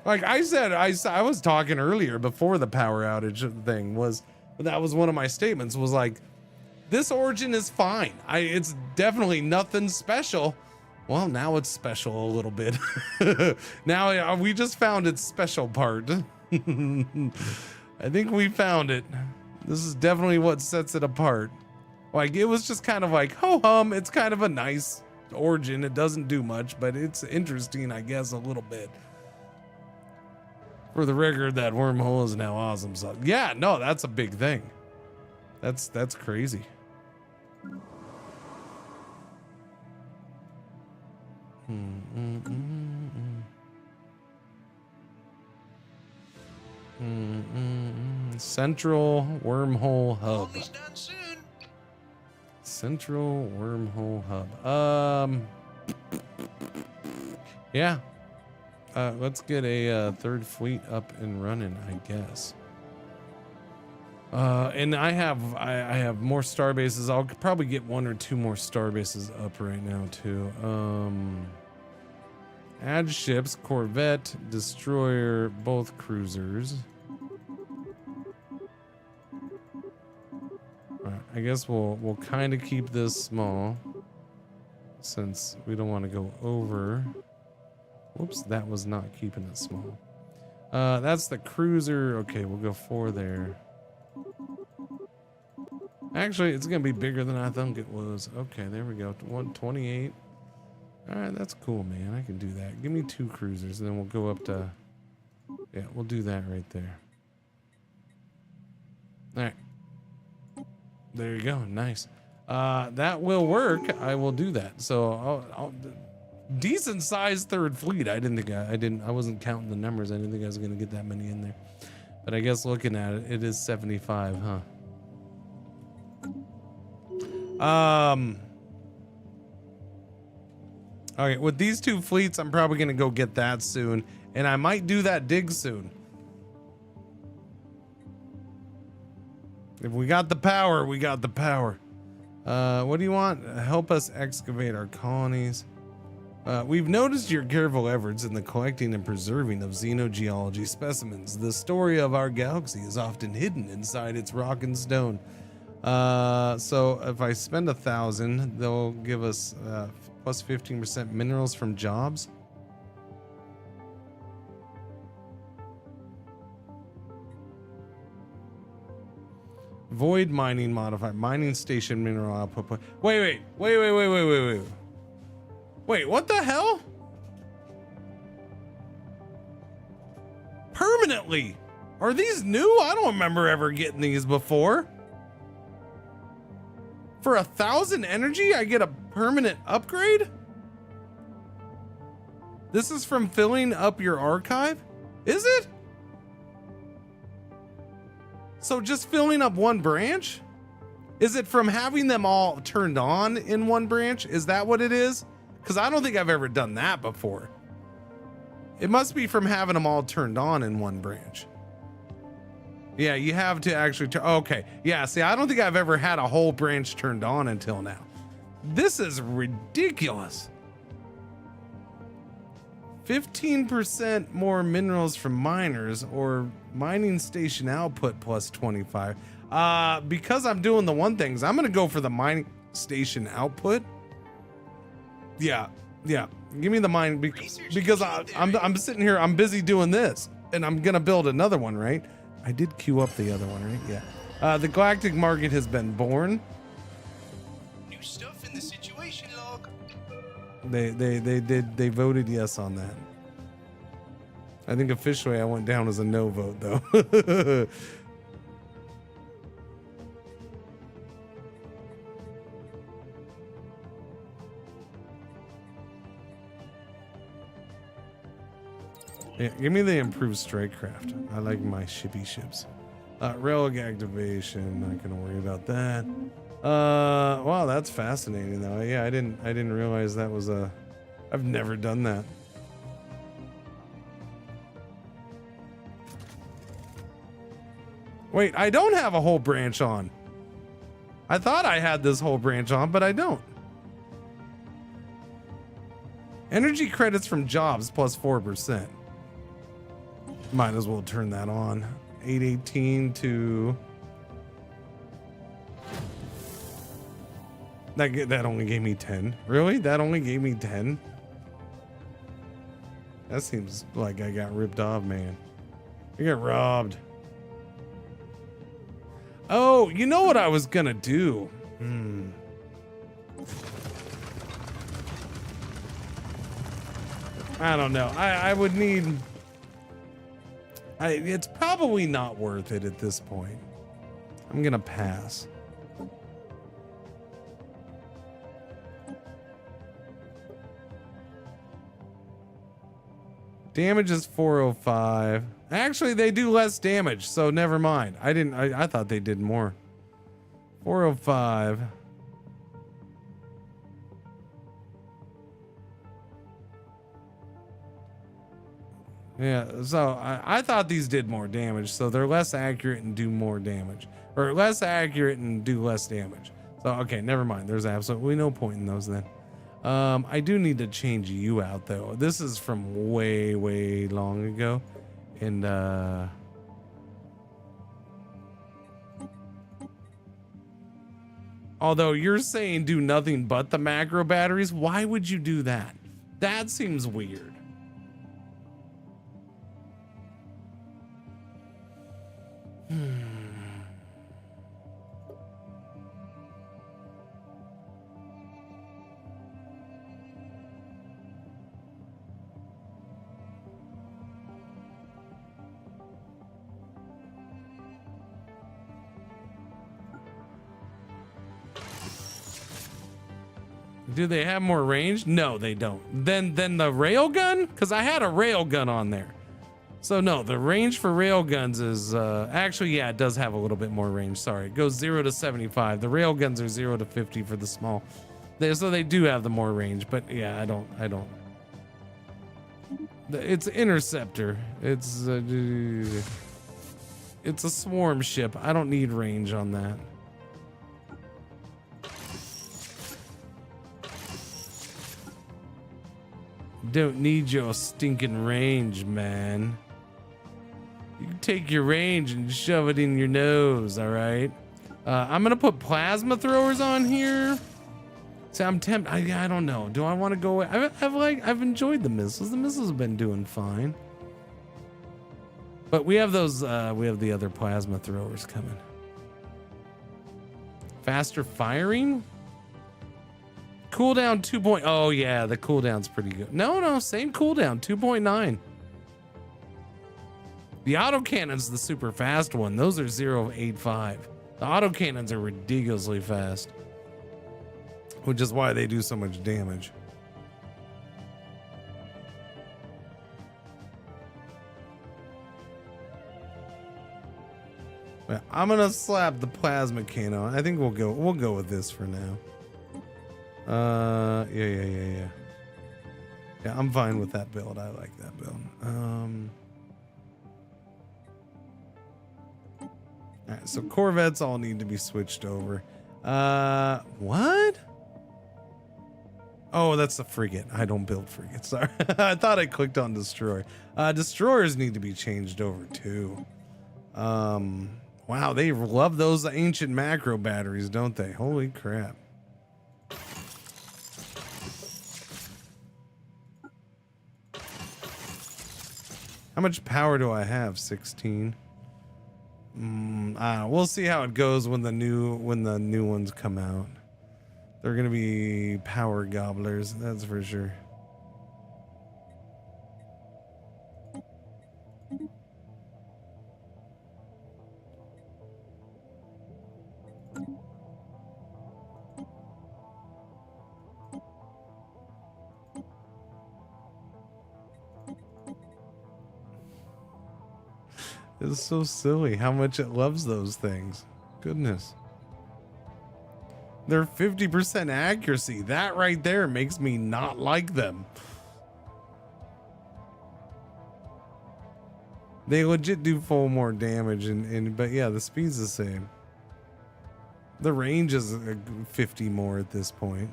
Like I said, I was talking earlier before the power outage thing that was one of my statements was like, this origin is fine. It's definitely nothing special. Well, now it's special a little bit. Now we just found its special part. I think we found it. This is definitely what sets it apart. Like it was just kind of like, ho hum, it's kind of a nice origin. It doesn't do much, but it's interesting, I guess, a little bit. For the record, that wormhole is now awesome. So yeah, no, that's a big thing. That's crazy. Central wormhole hub. Almost done soon. Central wormhole hub. Yeah. Let's get a third fleet up and running, I guess. And I have more star bases. I'll probably get 1 or 2 more star bases up right now too. Add ships, corvette, destroyer, both cruisers. All right, I guess we'll kind of keep this small since we don't want to go over. Whoops, that was not keeping it small. That's the cruiser. Okay, we'll go 4 there. Actually, it's gonna be bigger than I think it was. Okay, there we go. 128. All right, that's cool, man. I can do that. Give me 2 cruisers, and then we'll go up to... Yeah, we'll do that right there. All right. There you go. Nice. That will work. I will do that. So I'll decent sized third fleet. I wasn't counting the numbers. I didn't think I was going to get that many in there. But I guess looking at it, it is 75, huh? Okay, with these 2 fleets, I'm probably going to go get that soon. And I might do that dig soon. If we got the power, we got the power. What do you want? Help us excavate our colonies. We've noticed your careful efforts in the collecting and preserving of xenogeology specimens. The story of our galaxy is often hidden inside its rock and stone. So if I spend 1,000, they'll give us plus 15% minerals from jobs. Void mining modifier, mining station mineral output. Wait, what the hell? Permanently? Are these new? I don't remember ever getting these before. For 1,000 energy, I get a permanent upgrade? This is from filling up your archive? Is it? So just filling up one branch? Is it from having them all turned on in one branch? Is that what it is? Because I don't think I've ever done that before. It must be from having them all turned on in one branch. Yeah, you have to actually okay. Yeah, see, I don't think I've ever had a whole branch turned on until now. This is ridiculous. 15% more minerals from miners, or mining station output plus 25. Because I'm doing the one things, I'm gonna go for the mining station output. Yeah. Give me the mine because I'm sitting here. I'm busy doing this, and I'm gonna build another one, right? I did queue up the other one, right? Yeah. The galactic market has been born. New stuff in the situation log. They voted yes on that. I think officially I went down as a no vote though. Yeah, give me the improved strike craft. I like my shippy ships. Relic activation, not gonna worry about that. Wow, that's fascinating though. Yeah, I didn't realize that was I've never done that. Wait, I don't have a whole branch on. I thought I had this whole branch on, but I don't. Energy credits from jobs plus 4%. Might as well turn that on. 818 to... That only gave me 10. Really? That only gave me 10? That seems like I got ripped off, man. I got robbed. Oh, you know what I was gonna do? I don't know. I would need... it's probably not worth it at this point. I'm gonna pass. Damage is 405. Actually, they do less damage, so never mind. I thought they did more. 405. Yeah, so I thought these did more damage, so they're less accurate and do more damage. Or less accurate and do less damage. So, okay, never mind. There's absolutely no point in those then. I do need to change you out, though. This is from way, way long ago. And, although you're saying do nothing but the macro batteries, why would you do that? That seems weird. Do they have more range? No, they don't. Then the railgun? Because I had a railgun on there. So no, the range for railguns is actually, yeah, it does have a little bit more range. Sorry, it goes 0 to 75. The railguns are 0 to 50 for the small. So they do have the more range, but yeah, I don't. It's interceptor. It's a swarm ship. I don't need range on that. Don't need your stinking range, man. You can take your range and shove it in your nose, all right? I'm gonna put plasma throwers on here. See, I'm tempted. I don't know. Do I want to go? I've enjoyed the missiles. The missiles have been doing fine. But we have those. We have the other plasma throwers coming. Faster firing. Cooldown 2. Oh yeah, the cooldown's pretty good. No, same cooldown, 2.9. The autocannon's the super fast one. Those are 0.85. The autocannons are ridiculously fast, which is why they do so much damage. Well, I'm gonna slap the plasma cannon. I think we'll go with this for now. Yeah. Yeah, I'm fine with that build. I like that build. All right, so Corvettes all need to be switched over. What? Oh, that's the frigate. I don't build frigates. Sorry. I thought I clicked on destroy. Destroyers need to be changed over too. Wow, they love those ancient macro batteries, don't they? Holy crap. How much power do I have? 16. We'll see how it goes when the new ones come out. They're gonna be power gobblers, that's for sure. It's so silly how much it loves those things. Goodness. They're 50% accuracy. That right there makes me not like them. They legit do full more damage, but yeah, the speed's the same. The range is 50 more at this point.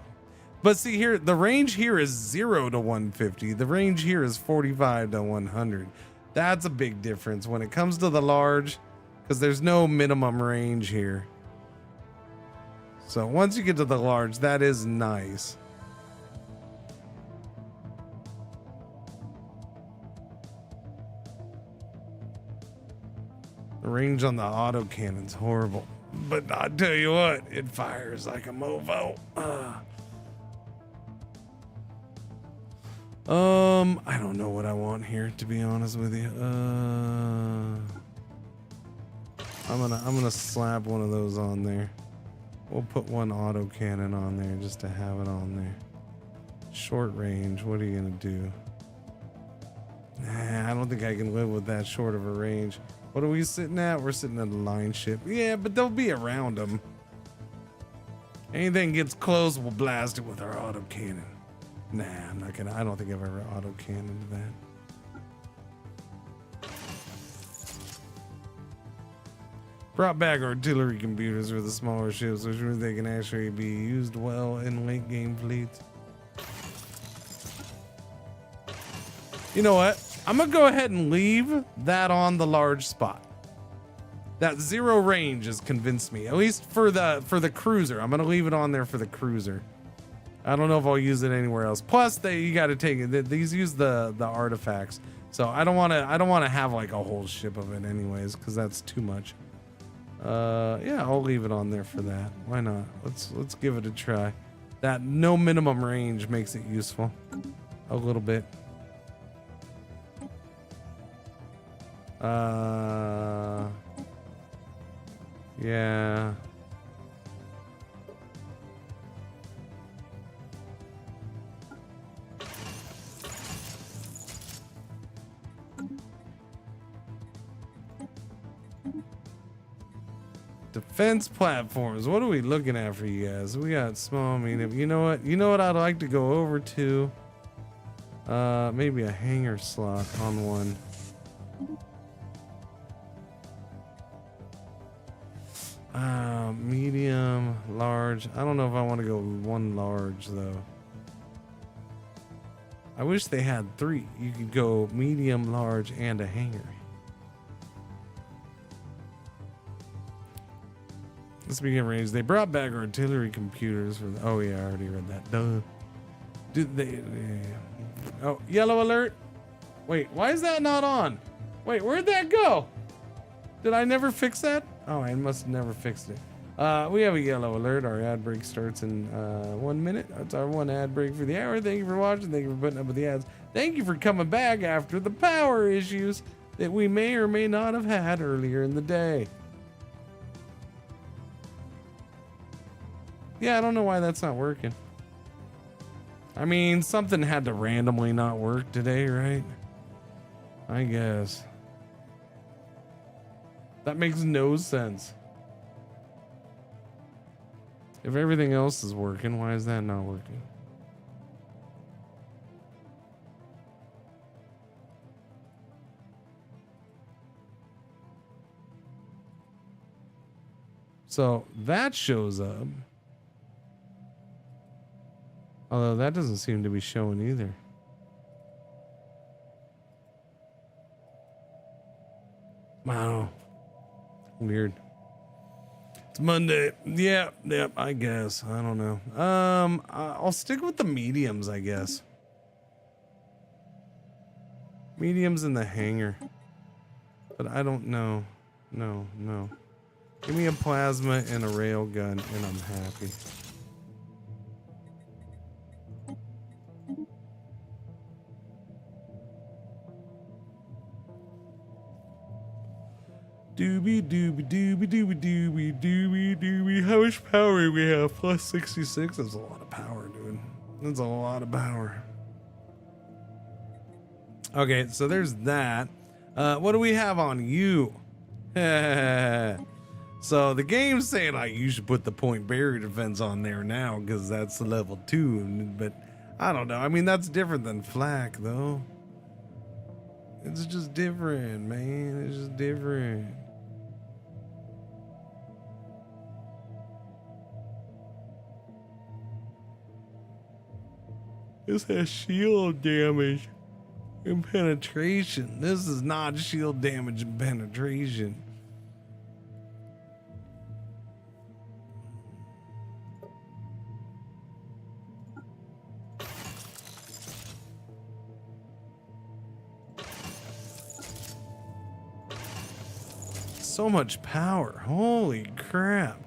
But see here, the range here is 0 to 150. The range here is 45 to 100. That's a big difference when it comes to the large, because there's no minimum range here. So once you get to the large, that is nice. The range on the autocannon's horrible, but I tell you what, it fires like a mofo. I don't know what I want here, to be honest with you. I'm gonna slap one of those on there. We'll put one autocannon on there just to have it on there. Short range, what are you gonna do? Nah, I don't think I can live with that short of a range. What are we sitting at? We're sitting at a line ship. Yeah, but they'll be around them. Anything gets close, we'll blast it with our autocannon. Nah, I'm not gonna. I don't think I've ever autocannoned that. Brought back artillery computers for the smaller ships, which means they can actually be used well in late game fleets. You know what? I'm gonna go ahead and leave that on the large spot. That 0 range has convinced me, at least for the cruiser. I'm gonna leave it on there for the cruiser. I don't know if I'll use it anywhere else. Plus, you got to take it. These use the artifacts, so I don't want to have like a whole ship of it anyways, because that's too much. Yeah, I'll leave it on there for that. Why not? Let's give it a try. That no minimum range makes it useful a little bit. Yeah. Fence platforms. What are we looking at for you guys? We got small, medium. You know what? You know what I'd like to go over to? Maybe a hanger slot on one. Medium, large. I don't know if I want to go one large though. I wish they had 3. You could go medium, large, and a hanger. Let's begin range. They brought back artillery computers for oh yeah, I already read that. Duh. Did they? Oh, yellow alert. Wait, why is that not on? Wait, where'd that go? Did I never fix that? Oh, I must have never fixed it. We have a yellow alert. Our ad break starts in 1 minute. That's our one ad break for the hour. Thank you for watching. Thank you for putting up with the ads. Thank you for coming back after the power issues that we may or may not have had earlier in the day. Yeah, I don't know why that's not working. I mean, something had to randomly not work today, right? I guess. That makes no sense. If everything else is working, why is that not working? So that shows up. Although that doesn't seem to be showing either. Wow. Weird. It's Monday. Yep, I guess. I don't know. I'll stick with the mediums, I guess. Mediums in the hangar. But I don't know. No. Give me a plasma and a rail gun and I'm happy. Doobie doobie doobie doobie doobie doobie doobie. How much power do we have? Plus 66? That's a lot of power, dude. That's a lot of power. Okay, so there's that. What do we have on you? So the game's saying like you should put the point barrier defense on there now because that's the level 2. But I don't know. I mean, that's different than flak, though. It's just different, man. It's just different. This has shield damage and penetration. This is not shield damage and penetration. So much power. Holy crap.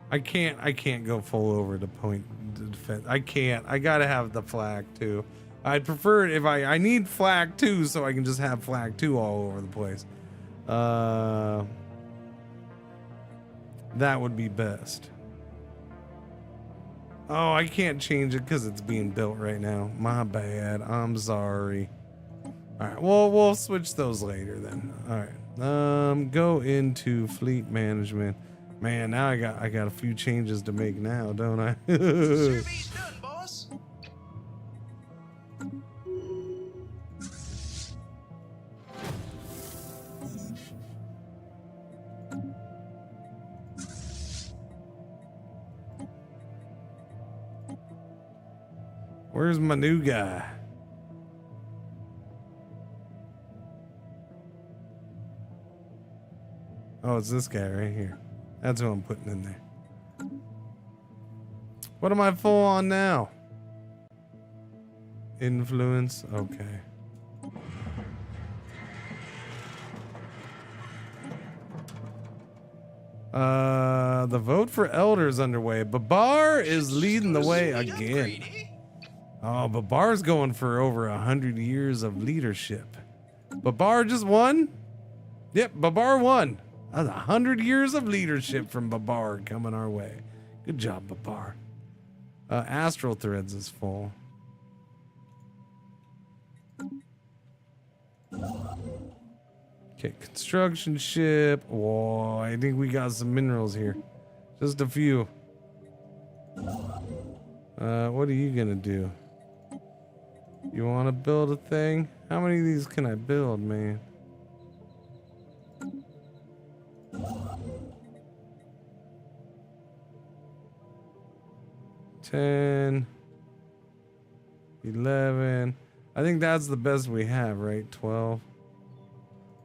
I can't go full over to point defense. I can't. I gotta have the flak too. I'd prefer it if I need flak too, so I can just have flak 2 all over the place. That would be best. Oh, I can't change it because it's being built right now. My bad. I'm sorry. All right. Well, we'll switch those later then. All right. Go into fleet management. Man, now I got a few changes to make now, don't I? Survey's done, boss. Where's my new guy? Oh, it's this guy right here. That's who I'm putting in there. What am I full on now? Influence. Okay. The vote for elder is underway. Babar is leading the way again. Oh, Babar's going for over 100 years of leadership. Babar just won? Yep, Babar won. That's 100 years of leadership from Babar coming our way. Good job, Babar. Astral Threads is full. Okay, construction ship. Whoa, I think we got some minerals here. Just a few. What are you gonna do? You wanna build a thing? How many of these can I build, man? $10, $11. I think that's the best we have, right? 12.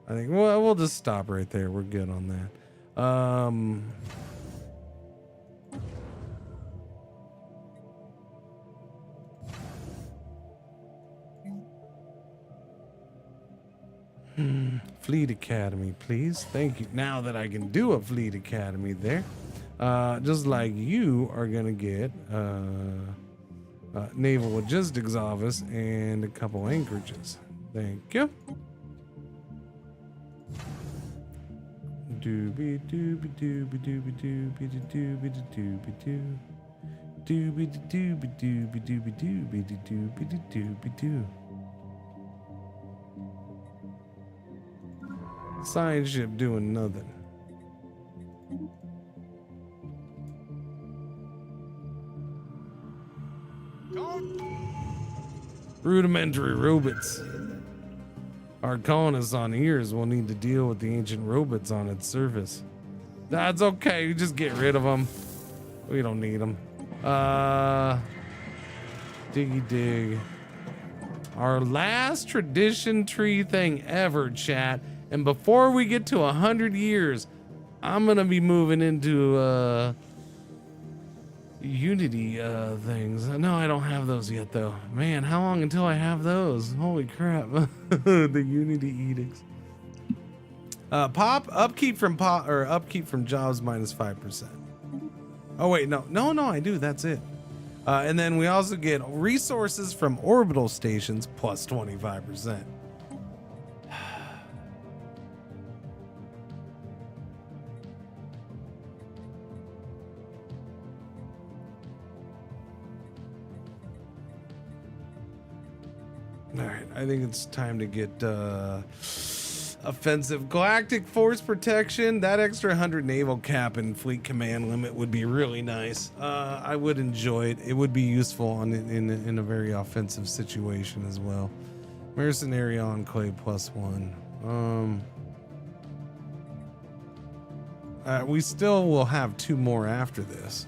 I think, well, we'll just stop right there. We're good on that. Fleet Academy, please. Thank you. Now that I can do a Fleet Academy there, just like you are gonna get Naval Logistics Office and a couple anchorages. Thank you. Doobie doobie doobie doobie doobie doobie doobie doo. Doobie doobie doobie doobie doobie doobie doobie doo. Science ship doing nothing. Rudimentary robots. Our colonists on Ears will need to deal with the ancient robots on its surface. That's okay, you just get rid of them. We don't need them. Diggy dig. Our last tradition tree thing ever, chat. And before we get to 100 years, I'm gonna be moving into Unity things. No, I don't have those yet though. Man, how long until I have those? Holy crap. The Unity edicts. Upkeep from jobs minus 5%. Oh wait, no, I do. That's it. And then we also get resources from orbital stations plus 25%. All right, I think it's time to get offensive galactic force protection. That extra 100 naval cap and fleet command limit would be really nice. I would enjoy it. It would be useful in a very offensive situation as well. Mercenary enclave +1. We still will have 2 more after this.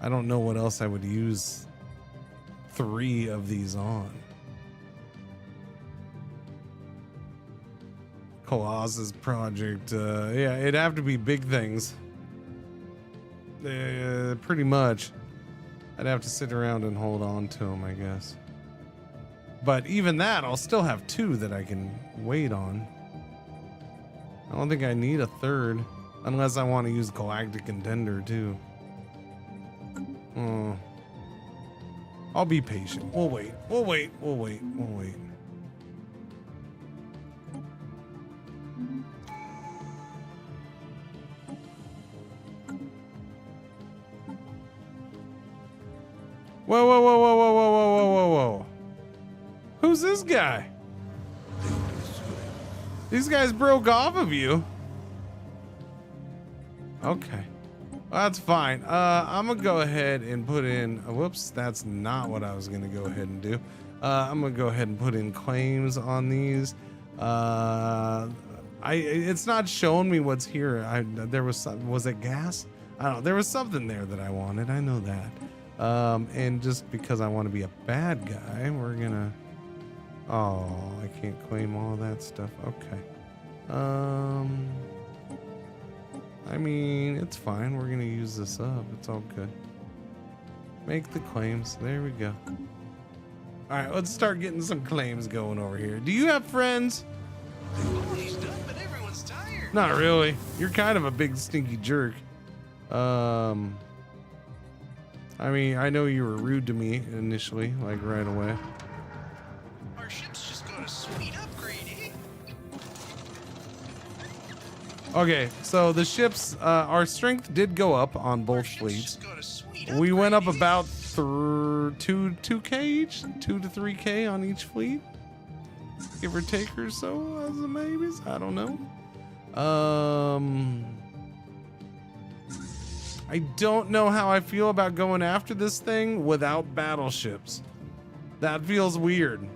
I don't know what else I would use 3 of these on. Colossus project. Yeah, it'd have to be big things. Pretty much. I'd have to sit around and hold on to them, I guess. But even that, I'll still have 2 that I can wait on. I don't think I need a 3rd. Unless I want to use Galactic Contender, too. I'll be patient. We'll wait. We'll wait. We'll wait. We'll wait. Whoa, whoa, whoa, whoa, whoa, whoa, whoa, whoa, whoa, whoa. Who's this guy? These guys broke off of you. Okay. Well, that's fine. I'm gonna go ahead and put in, whoops, that's not what I was gonna go ahead and do. I'm gonna go ahead and put in claims on these. It's not showing me what's here. There was some, was it gas? I don't know. There was something there that I wanted. I know that. And just because I want to be a bad guy, we're gonna, oh, I can't claim all that stuff. Okay. I mean, it's fine. We're gonna use this up. It's all good. Make the claims. There we go. All right, let's start getting some claims going over here. Do you have friends? He's done, but everyone's tired. Not really. You're kind of a big stinky jerk. I mean, I know you were rude to me initially, like right away. Our ship's just got a sweet upgrade, eh? Okay, so the ships, our strength did go up on Our both ships fleets. just got a sweet We went up upgrade, eh? about 2K each, 2 to 3K on each fleet, give or take or so as a maybes. I don't know. I don't know how I feel about going after this thing without battleships. That feels weird.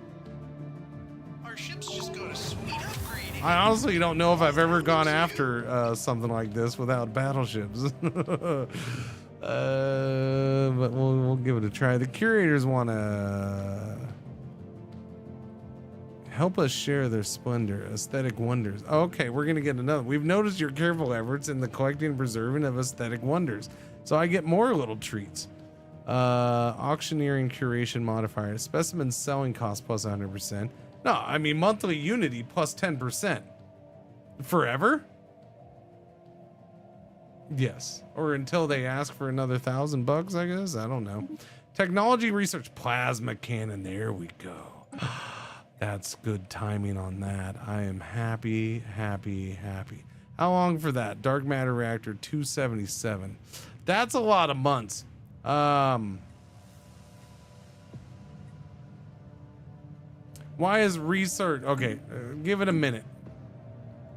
Our ships just got a sweet upgrade, eh? I honestly don't know if I've ever gone after something like this without battleships. But we'll give it a try. The curators want to help us share their splendor, aesthetic wonders. Oh, okay, we're gonna get another. We've noticed your careful efforts in the collecting and preserving of aesthetic wonders, so I get more little treats. Auctioneering curation modifier, specimen selling cost plus 100%. No, I mean monthly unity plus 10%. Forever? Yes, or until they ask for another $1,000, I guess. I don't know. Technology research, plasma cannon. There we go. That's good timing on that. I am happy. How long for that? Dark matter reactor 277. That's a lot of months. Why is research? Okay, give it a minute.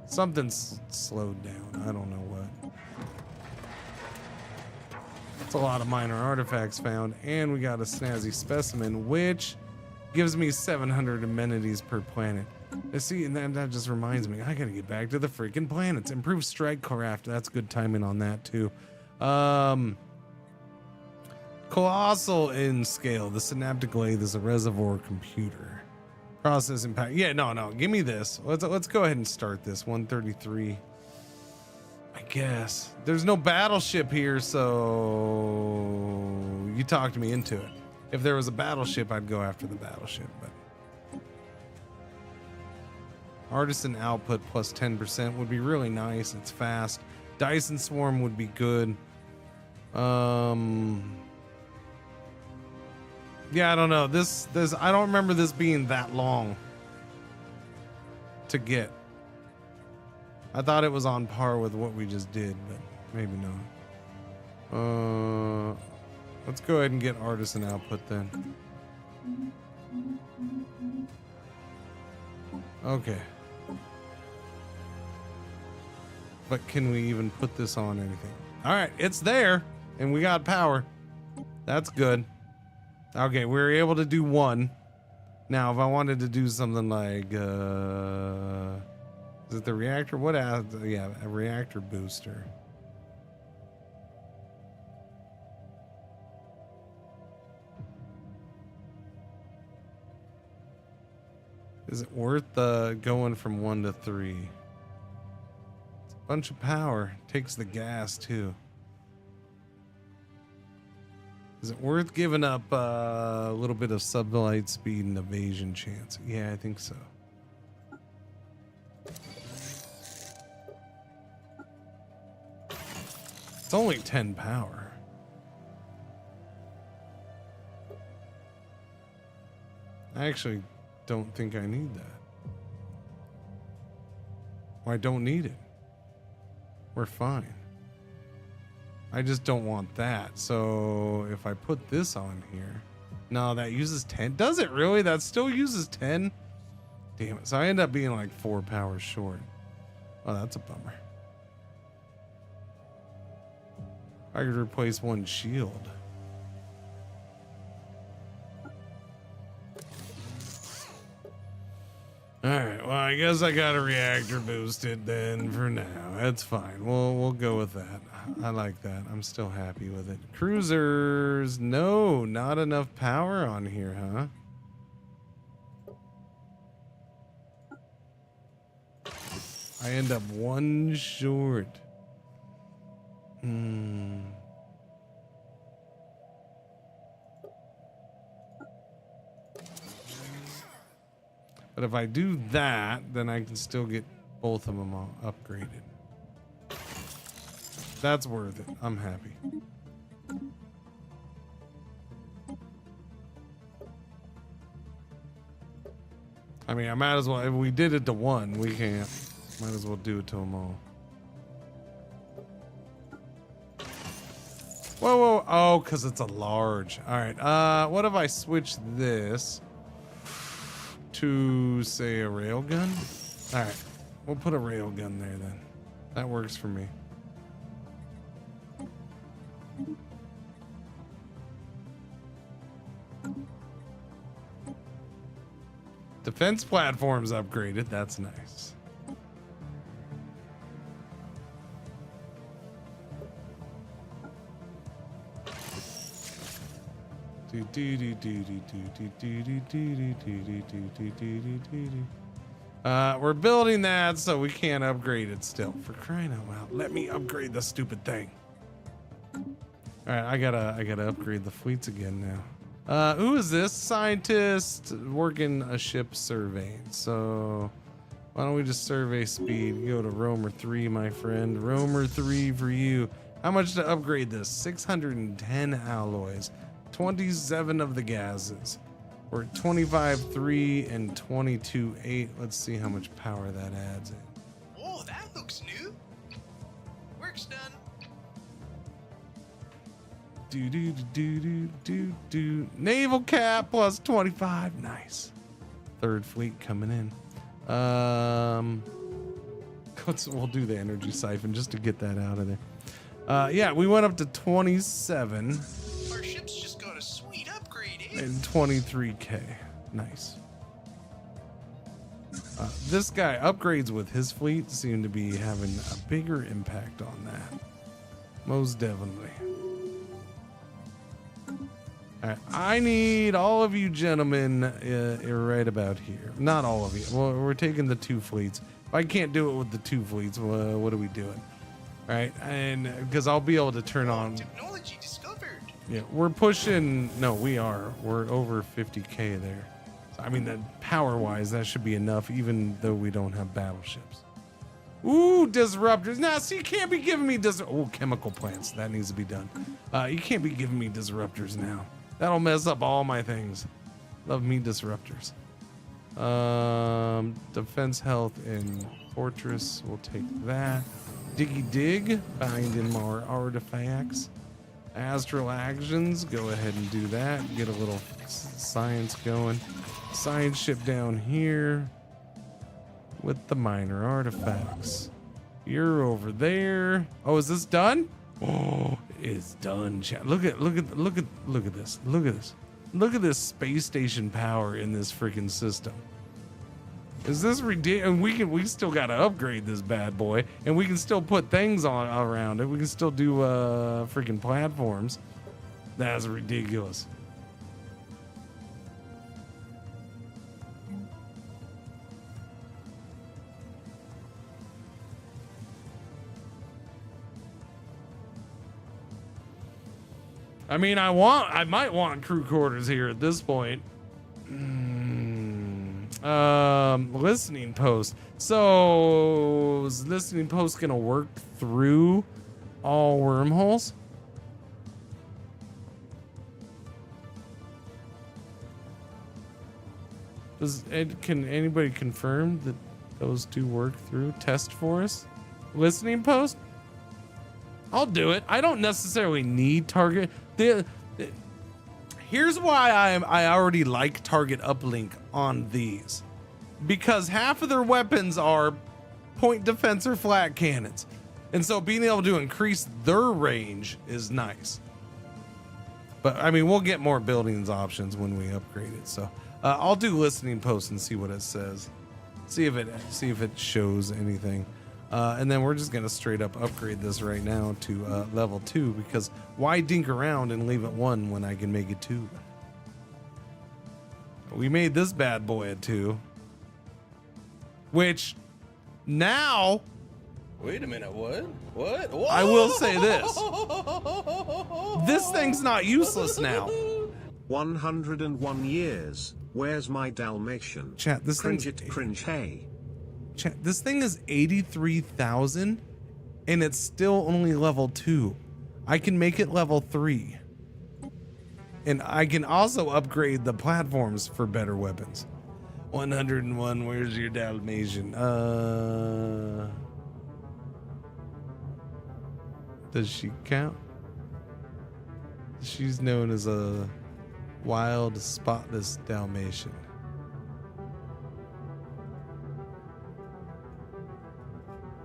Something's slowed down. I don't know what. That's a lot of minor artifacts found, and we got a snazzy specimen, which gives me 700 amenities per planet. See, and that just reminds me, I gotta get back to the freaking planets. Improve strike craft. That's good timing on that too. Colossal in scale. The synaptic lathe is a reservoir computer. Processing power. Yeah, no. Give me this. Let's go ahead and start this. 133. I guess there's no battleship here, so you talked me into it. If there was a battleship, I'd go after the battleship. But artisan output plus 10% would be really nice. It's fast. Dyson swarm would be good. Yeah, I don't know. This I don't remember this being that long to get. I thought it was on par with what we just did, but maybe not. Let's go ahead and get artisan output then. Okay. But can we even put this on anything? All right, it's there, and we got power. That's good. Okay, we were able to do one. Now, if I wanted to do something like, is it the reactor? What? Yeah, a reactor booster. Is it worth going from 1 to 3? It's a bunch of power. Takes the gas too. Is it worth giving up a little bit of sublight speed and evasion chance? Yeah, I think so. It's only 10 power. I actually don't think I need that. Well, I don't need it. We're fine. I just don't want that. So if I put this on here, no, that uses 10. Does it really? That still uses 10? Damn it. So I end up being like 4 powers short. Oh, that's a bummer. I could replace one shield. Alright, well, I guess I got a reactor boosted then for now. That's fine. We'll go with that. I like that. I'm still happy with it. Cruisers. No, not enough power on here, huh? I end up 1 short. But if I do that, then I can still get both of them all upgraded. That's worth it. I'm happy. I mean, I might as well, if we did it to 1, we can't. Might as well do it to them all. Oh, because it's a large. All right. What if I switch this to, say, a railgun? All right. We'll put a railgun there then. That works for me. Defense platform's upgraded. That's nice. We're building that, so we can't upgrade it still. For crying out loud, let me upgrade the stupid thing. All right, I gotta upgrade the fleets again now. Who is this scientist working a ship survey? So why don't we just survey speed? Go to Romer 3, my friend. Romer 3 for you. How much to upgrade this? 610 alloys, 27 of the gases. We're at 25.3 and 22.8. Let's see how much power that adds in. Oh, that looks new. Work's done. Do. Naval cap plus 25. Nice. Third fleet coming in. We'll do the energy siphon just to get that out of there. Yeah, we went up to 27. Our ship's just got a sweet upgrade, eh? And 23k. Nice. This guy upgrades with his fleet seem to be having a bigger impact on that. Most definitely. All right, I need all of you gentlemen right about here. Not all of you. Well, we're taking the 2 fleets. If I can't do it with the 2 fleets, what are we doing? All right, and because I'll be able to turn on. Technology discovered. Yeah, we're pushing. No, we are. We're over 50k there. So, I mean, that power-wise, that should be enough, even though we don't have battleships. Ooh, disruptors. Now, see, you can't be giving me chemical plants. That needs to be done. You can't be giving me disruptors now. That'll mess up all my things. Love me disruptors. Defense health and fortress. We'll take that. Diggy dig. Bind in more artifacts. Astral actions. Go ahead and do that. Get a little science going. Science ship down here with the minor artifacts. You're over there. Oh, is this done? Oh, it's done, chat. Look at this. Look at this. Look at this space station power in this freaking system. Is this ridiculous? We still got to upgrade this bad boy, and we can still put things on around it. We can still do freaking platforms. That's ridiculous. I mean, I might want crew quarters here at this point. Listening post. So is listening post gonna work through all wormholes? Can anybody confirm that those 2 work through? Test for us. Listening post. I'll do it. I don't necessarily need target. Here's why I already like target uplink on these, because half of their weapons are point defense or flat cannons, and so being able to increase their range is nice. But I mean, we'll get more buildings options when we upgrade it. So I'll do listening post and see what it says, see if it shows anything. And then we're just gonna straight up upgrade this right now to level 2, because why dink around and leave it 1 when I can make it 2? We made this bad boy at 2, which now. Wait a minute, what? What? Whoa! I will say this. This thing's not useless now. 101 years. Where's my Dalmatian? Chat, this Cringe thing's it, cringe hey. Chat, this thing is 83,000 and it's still only level 2. I can make it level 3. And I can also upgrade the platforms for better weapons. 101, where's your Dalmatian? Does she count? She's known as a wild, spotless Dalmatian.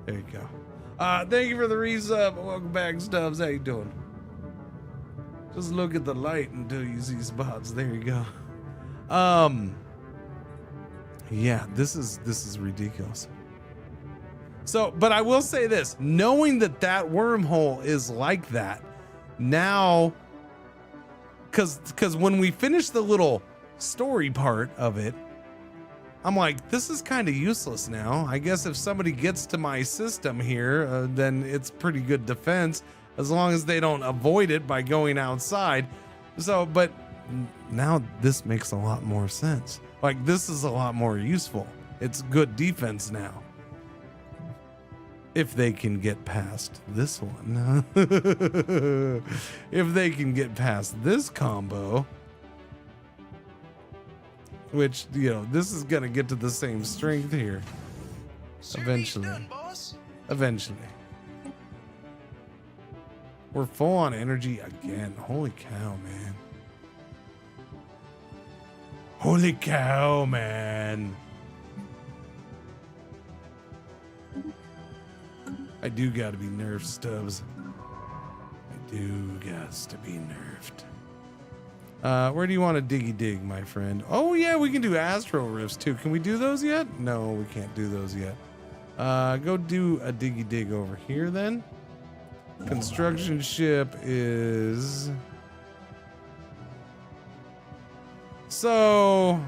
There you go. Thank you for the resub. Welcome back, Stubbs. How you doing? Just look at the light until you see spots. There you go. Yeah, this is ridiculous. So, but I will say this, knowing that that wormhole is like that now, because when we finish the little story part of it, I'm like, this is kind of useless now. I guess if somebody gets to my system here, then it's pretty good defense as long as they don't avoid it by going outside. So, but now this makes a lot more sense. Like, this is a lot more useful. It's good defense now. If they can get past this one. If they can get past this combo. Which, you know, this is going to get to the same strength here. Eventually. Done, boss. Eventually. We're full on energy again. Holy cow, man. Holy cow, man. I do gotta be nerfed, Stubbs. I do gots to be nerfed. Where do you want to diggy dig, my friend? Oh yeah, we can do astro rifts too. Can we do those yet? No, we can't do those yet. Go do a diggy dig over here then. Construction ship is... So...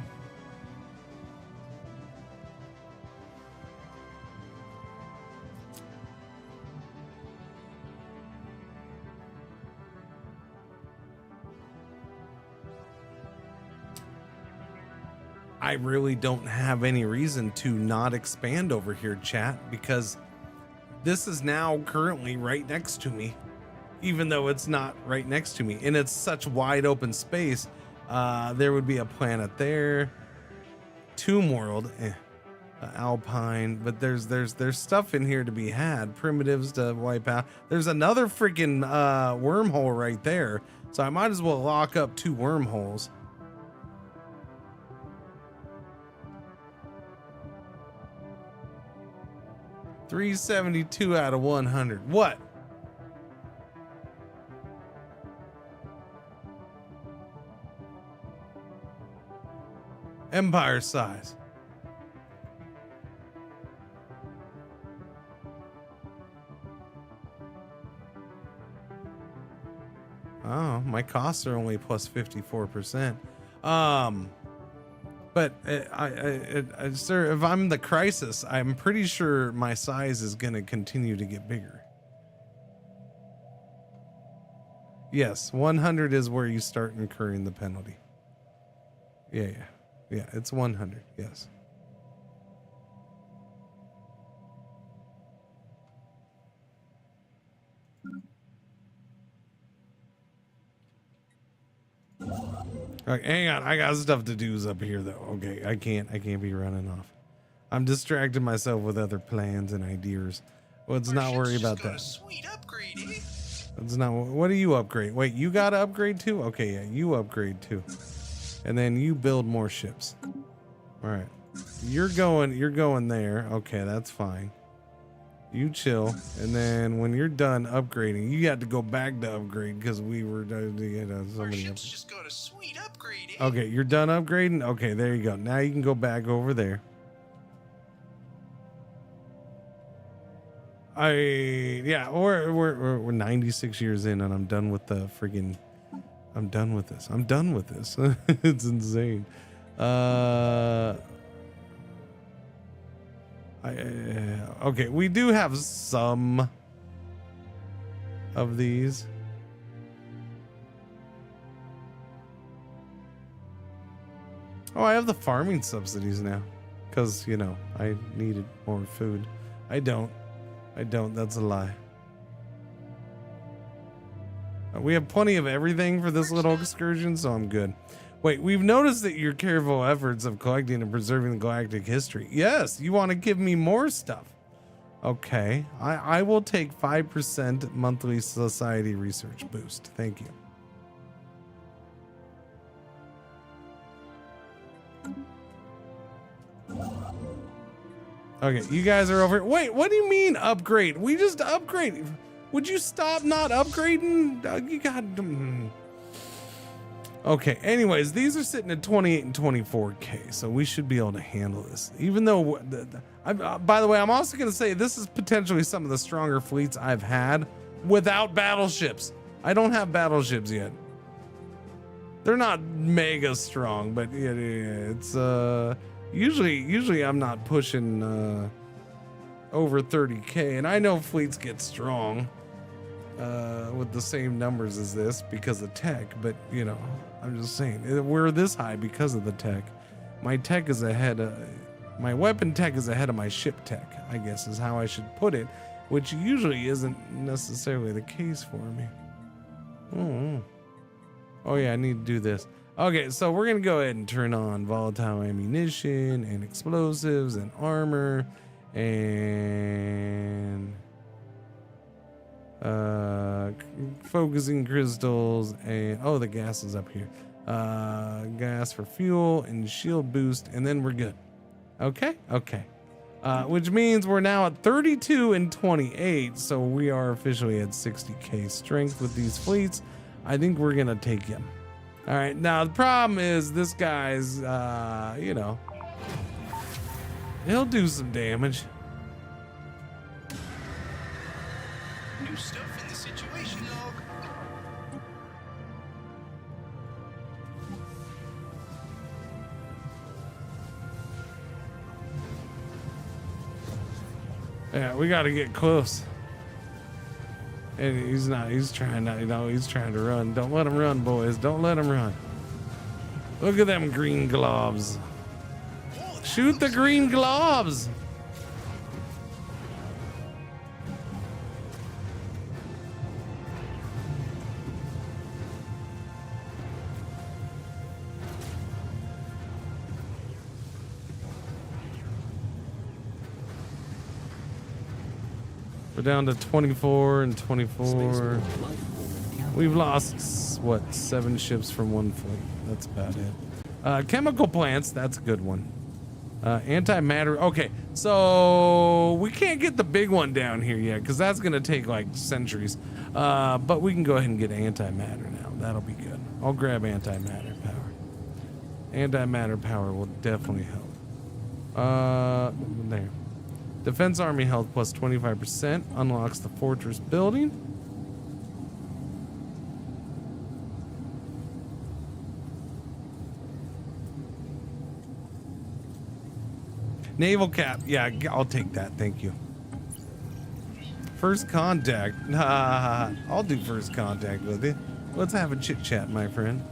I really don't have any reason to not expand over here, chat, because this is now currently right next to me, even though it's not right next to me, and it's such wide open space. There would be a planet there, Tomb World, Alpine, but there's stuff in here to be had, primitives to wipe out. There's another freaking wormhole right there, so I might as well lock up 2 wormholes. $372 out of 100. What? Empire size. Oh, my costs are only plus 54%. But sir, if I'm the crisis, I'm pretty sure my size is going to continue to get bigger. Yes, 100 is where you start incurring the penalty. Yeah, it's 100. Yes. Okay, hang on. I got stuff to do up here though. Okay, I can't be running off. I'm distracting myself with other plans and ideas. Let's not worry about that. Sweet upgrade, eh? That's not what do you upgrade? Wait, you got to upgrade too? Okay, yeah, you upgrade too. And then you build more ships. All right. You're going there. Okay, that's fine. You chill, and then when you're done upgrading, you got to go back to upgrade because we were so Our many ships upgrades. just got a sweet upgrade, eh? Okay, you're done upgrading. Okay, there you go. Now you can go back over there. We're 96 years in, and I'm done with the friggin'. I'm done with this. I'm done with this. It's insane. Okay, we do have some of these. Oh, I have the farming subsidies now because, you know, I needed more food. I don't. That's a lie. We have plenty of everything for this little excursion, so I'm good. Wait, we've noticed that your careful efforts of collecting and preserving the galactic history. Yes, you want to give me more stuff. Okay, I will take 5% monthly society research boost. Thank you. Okay, you guys are over. Wait, what do you mean upgrade? We just upgraded. Would you stop not upgrading? You got. Okay, anyways, these are sitting at 28 and 24K, so we should be able to handle this. Even though, by the way, I'm also going to say this is potentially some of the stronger fleets I've had without battleships. I don't have battleships yet. They're not mega strong, but yeah, it's usually I'm not pushing over 30K, and I know fleets get strong with the same numbers as this because of tech, but you know, I'm just saying we're this high because of the tech. My tech is ahead of my weapon tech is ahead of my ship tech, I guess is how I should put it, which usually isn't necessarily the case for me. Oh yeah, I need to do this. Okay, so we're gonna go ahead and turn on volatile ammunition and explosives and armor and focusing crystals and the gas is up here. Gas for fuel and shield boost, and then we're good. Okay. Which means we're now at 32 and 28, so we are officially at 60K strength with these fleets. I think we're gonna take him. All right, now the problem is this guy's, you know, he'll do some damage. New stuff in the situation log. Yeah, we got to get close. And he's trying to, he's trying to run. Don't let him run, boys. Don't let him run. Look at them green globs. Shoot the green globs. We're down to 24 and 24. We've lost, what, 7 ships from one fleet. That's about it. Chemical plants, that's a good one. Antimatter. Okay, so we can't get the big one down here yet because that's going to take like centuries. But we can go ahead and get antimatter now. That'll be good. I'll grab antimatter power. Antimatter power will definitely help. There. Defense Army health plus 25% unlocks the fortress building. Naval cap. Yeah, I'll take that. Thank you. First contact. I'll do first contact with you. Let's have a chit chat, my friend.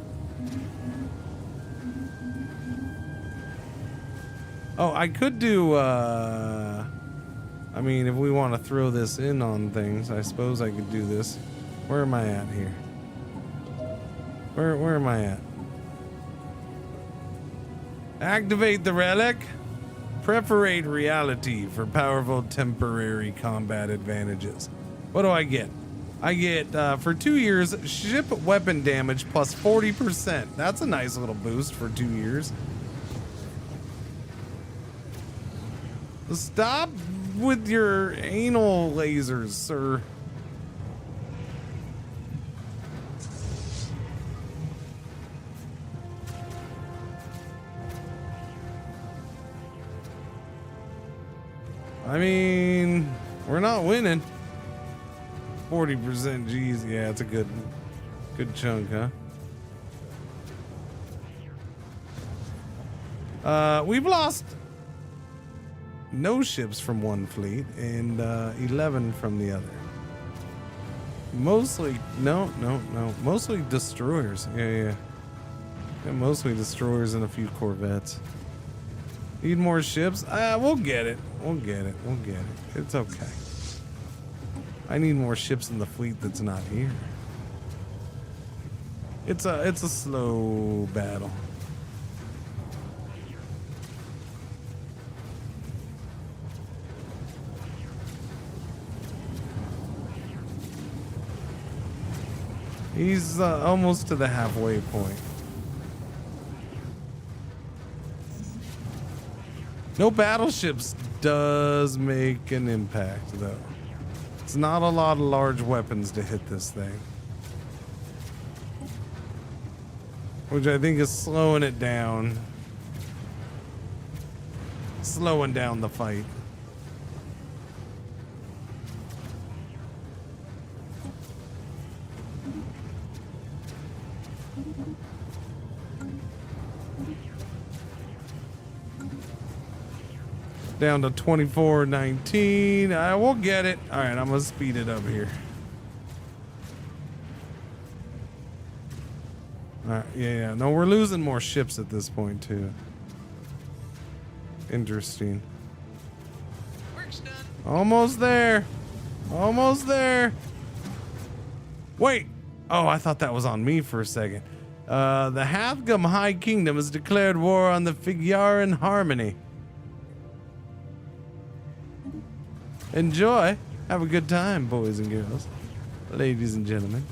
Oh, I could do, I mean, if we want to throw this in on things, I suppose I could do this. Where am I at here? Where am I at? Activate the relic. Preferate reality for powerful temporary combat advantages. What do I get? I get, for 2 years, ship weapon damage plus 40%. That's a nice little boost for 2 years. Stop with your anal lasers, sir. I mean, we're not winning. 40%, geez, yeah, it's a good chunk, huh? We've lost no ships from one fleet and 11 from the other. Mostly, no, mostly destroyers. Yeah, mostly destroyers and a few corvettes. Need more ships? We'll get it. We'll get it. It's okay. I need more ships in the fleet that's not here. It's a slow battle. He's almost to the halfway point. No battleships does make an impact, though. It's not a lot of large weapons to hit this thing. Which I think is slowing it down. Slowing down the fight. Down to 24:19. I will get it. All right, I'm gonna speed it up here. All right, yeah. No, we're losing more ships at this point too. Interesting. Work's done. Almost there. Almost there. Wait. Oh, I thought that was on me for a second. The Hathgum High Kingdom has declared war on the Figyaran Harmony. Enjoy. Have a good time, boys and girls. Ladies and gentlemen.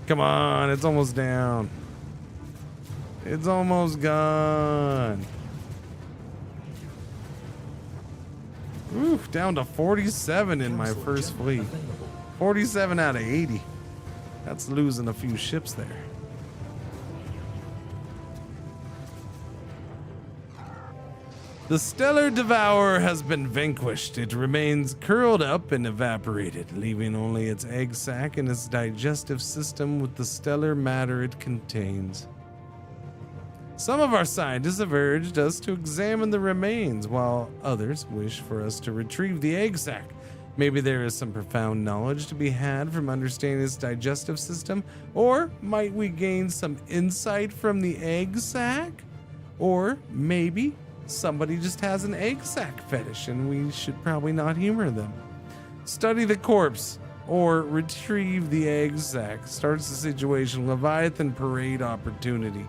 Come on, it's almost down. It's almost gone. Oof, down to 47 in my first fleet. 47 out of 80. That's losing a few ships there. The stellar devourer has been vanquished. It remains curled up and evaporated, leaving only its egg sac and its digestive system with the stellar matter it contains. Some of our scientists have urged us to examine the remains, while others wish for us to retrieve the egg sac. Maybe there is some profound knowledge to be had from understanding its digestive system, or might we gain some insight from the egg sac? Or maybe somebody just has an egg sac fetish and we should probably not humor them. Study the corpse or retrieve the egg sac. Starts the situation. Leviathan parade opportunity.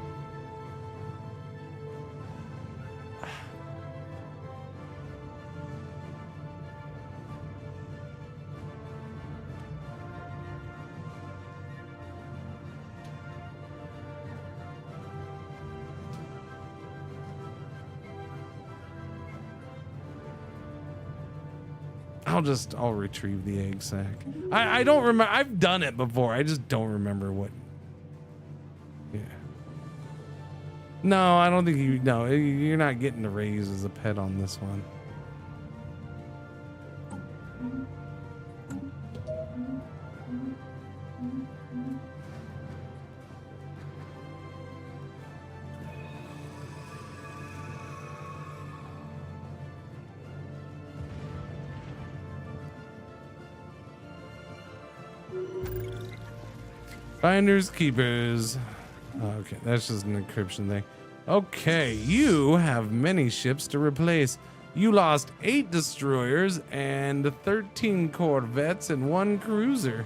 I'll retrieve the egg sac. I don't remember. I've done it before. I just don't remember what. Yeah. No, I don't think you. No, you're not getting a raise as a pet on this one. Finders, keepers. Okay, that's just an encryption thing. Okay, you have many ships to replace. You lost 8 destroyers and 13 corvettes and 1 cruiser.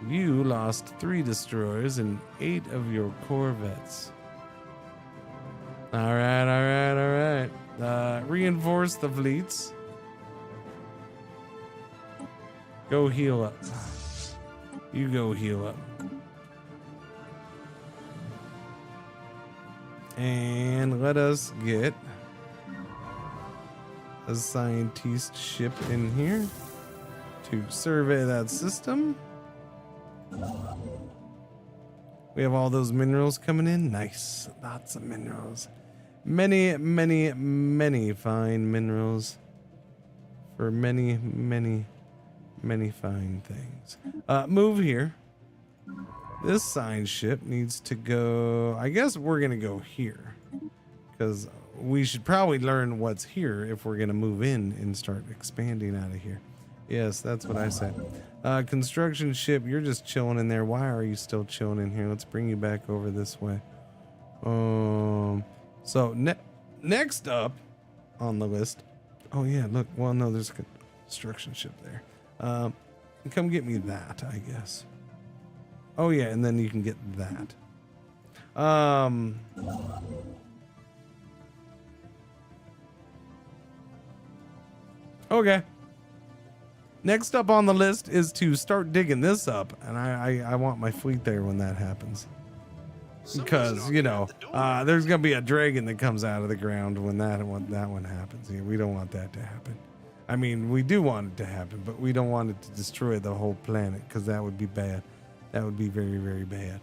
You lost 3 destroyers and 8 of your corvettes. All right. Reinforce the fleets. Go heal up. You go heal up. And let us get a scientist ship in here to survey that system. We have all those minerals coming in. Nice. Lots of minerals. Many fine minerals for many fine things. Move here. This sign ship needs to go. I guess we're gonna go here because we should probably learn what's here if we're gonna move in and start expanding out of here. Yes, that's what I said. Construction ship, you're just chilling in there. Why are you still chilling in here? Let's bring you back over this way. So next up on the list. Oh yeah, look. Well, no, there's a construction ship there. Come get me that, I guess. Oh yeah, and then you can get that. Okay. Next up on the list is to start digging this up, and I want my fleet there when that happens. because you know there's gonna be a dragon that comes out of the ground when that one happens. Yeah, we don't want that to happen. I mean, we do want it to happen, but we don't want it to destroy the whole planet because that would be bad. That would be very, very bad.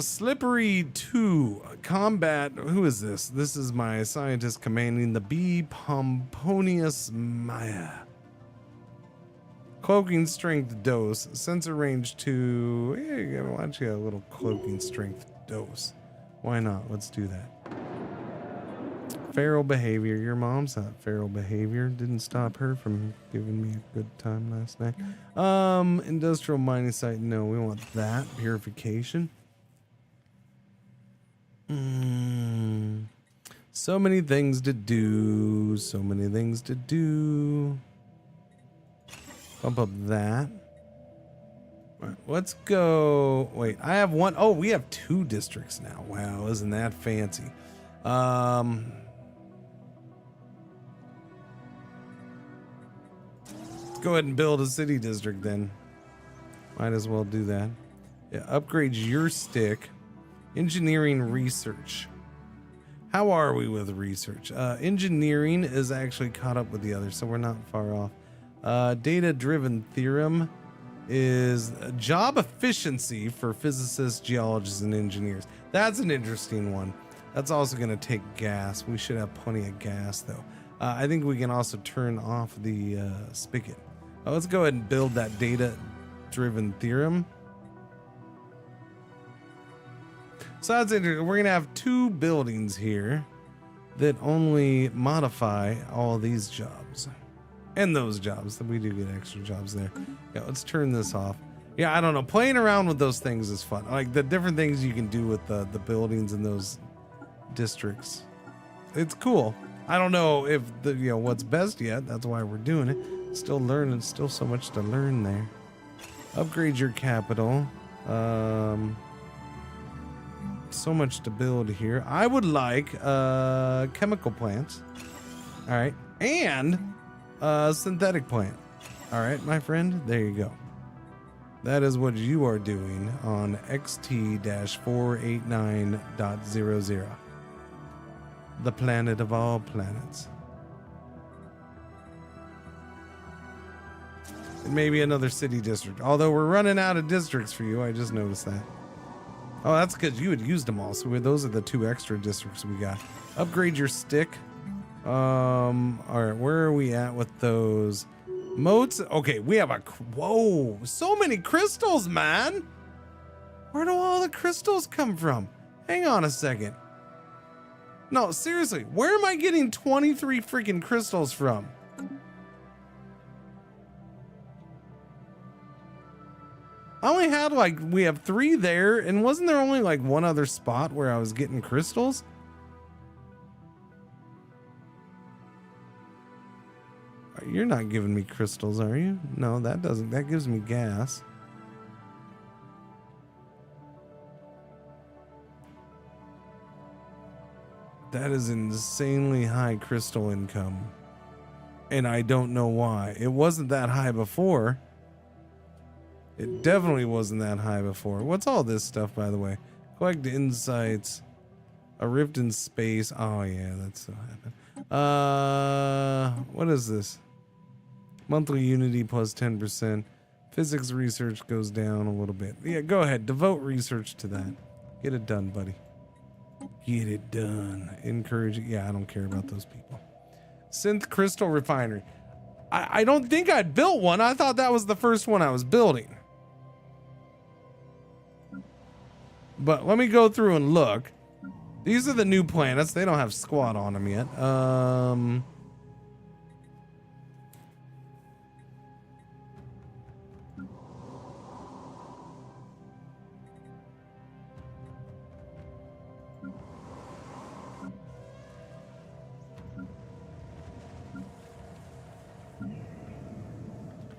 Slippery 2 combat. Who is this? This is my scientist commanding the B. Pomponius Maya. Cloaking strength dose. Sensor range 2. Yeah, why don't you get a little cloaking strength dose? Why not? Let's do that. Feral behavior. Your mom's not feral behavior. Didn't stop her from giving me a good time last night. Industrial mining site. No, we want that. Purification. So many things to do. So many things to do. Bump up that. All right, let's go. Wait, I have one. Oh, we have 2 districts now. Wow, isn't that fancy? Go ahead and build a city district then. Might as well do that. Yeah, upgrade your stick. Engineering research. How are we with research? Engineering is actually caught up with the others, so we're not far off. Data-driven theorem is job efficiency for physicists, geologists, and engineers. That's an interesting one. That's also going to take gas. We should have plenty of gas, though. I think we can also turn off the spigot. Let's go ahead and build that data-driven theorem. So that's interesting. We're going to have 2 buildings here that only modify all these jobs. And those jobs. We do get extra jobs there. Yeah, let's turn this off. Yeah, I don't know. Playing around with those things is fun. Like the different things you can do with the buildings in those districts. It's cool. I don't know if what's best yet. That's why we're doing it. Still learning. Still so much to learn there. Upgrade your capital. So much to build here. I would like chemical plants. All right. And synthetic plant. All right, my friend. There you go. That is what you are doing on XT-489.00. The planet of all planets. And maybe another city district. Although we're running out of districts for you. I just noticed that. Oh, that's because you had used them all. So those are the 2 extra districts we got. Upgrade your stick. All right, where are we at with those moats? Okay, we have whoa, so many crystals, man. Where do all the crystals come from? Hang on a second. No, seriously, where am I getting 23 freaking crystals from? I only had we have 3 there, and wasn't there only one other spot where I was getting crystals? You're not giving me crystals, are you? No, that doesn't. That gives me gas. That is insanely high crystal income. And I don't know why. It wasn't that high before. It definitely wasn't that high before. What's all this stuff, by the way? Collect insights. A rift in space. Oh, yeah, that's so happened. What is this? Monthly unity plus 10%. Physics research goes down a little bit. Yeah, go ahead. Devote research to that. Get it done, buddy. Get it done. Encourage it. Yeah, I don't care about those people. Synth crystal refinery. I don't think I'd built one. I thought that was the first one I was building. But let me go through and look. These are the new planets. They don't have squat on them yet.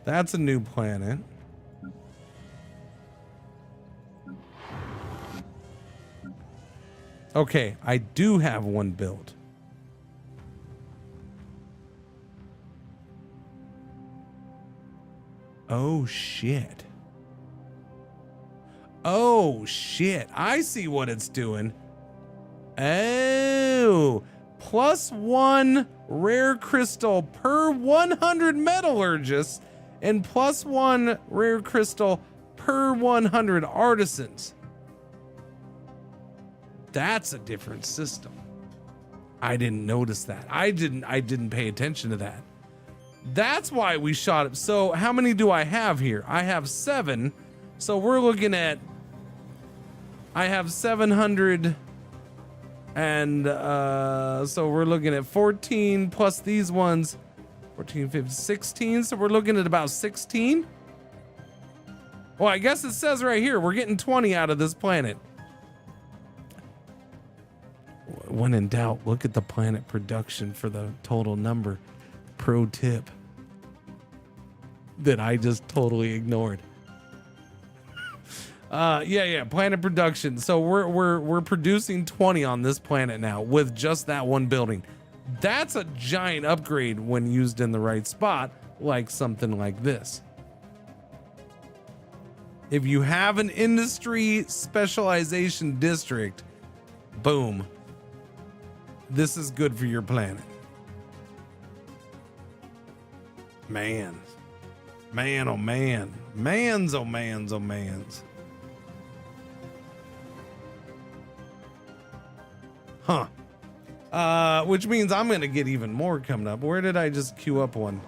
That's a new planet. Okay, I do have one built. Oh shit. Oh shit, I see what it's doing. Oh, +1 rare crystal per 100 metallurgists and +1 rare crystal per 100 artisans. That's a different system. I didn't notice that. I didn't pay attention to that. That's why we shot it. So how many do I have here? I have 7. So we're looking at, I have 700 and so we're looking at 14 plus these ones, 14, 15, 16. So we're looking at about 16. Well, I guess it says right here, we're getting 20 out of this planet. When in doubt, look at the planet production for the total number. Pro tip that I just totally ignored. Yeah, planet production. So we're producing 20 on this planet now with just that one building. That's a giant upgrade when used in the right spot, like something like this. If you have an industry specialization district, boom. This is good for your planet. Man, oh man. Mans, oh mans, oh mans. Huh. Which means I'm gonna get even more coming up. Where did I just queue up one?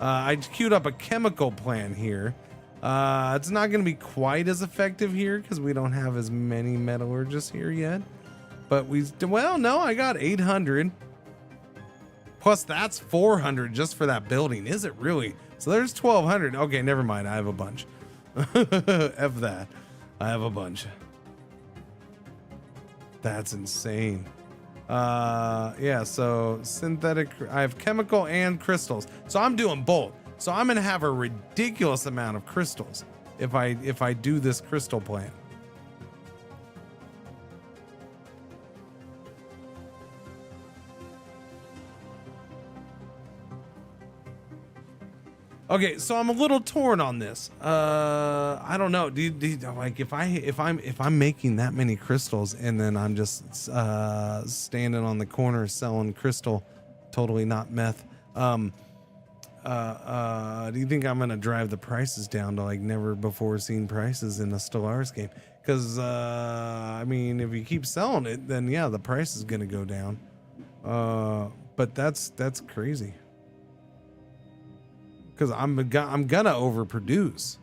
I queued up a chemical plant here. It's not gonna be quite as effective here because we don't have as many metallurgists here yet. But well, no, I got 800. Plus that's 400 just for that building. Is it really? So there's 1200. Okay, never mind. I have a bunch. F that. I have a bunch. That's insane. Yeah, so synthetic, I have chemical and crystals. So I'm doing both. So I'm gonna have a ridiculous amount of crystals if I do this crystal plant. Okay, so I'm a little torn on this. I don't know. Like if I'm making that many crystals and then I'm just standing on the corner selling crystal, totally not meth. Do you think I'm gonna drive the prices down to like never before seen prices in a Stellaris game? Because I mean, if you keep selling it, then yeah, the price is gonna go down. But that's crazy. Because I'm gonna overproduce.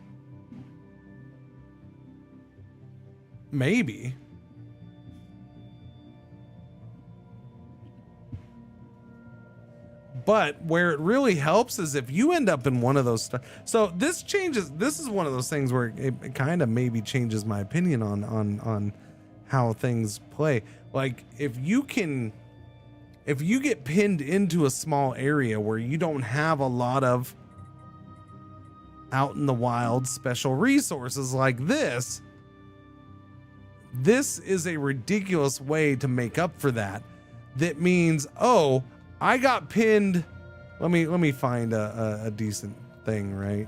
Maybe. But where it really helps is if you end up in one of those. So this changes. This is one of those things where it kind of maybe changes my opinion on how things play. Like if you get pinned into a small area where you don't have a lot of out in the wild special resources like this is a ridiculous way to make up for that. That means, oh, I got pinned. Let me find a decent thing, right?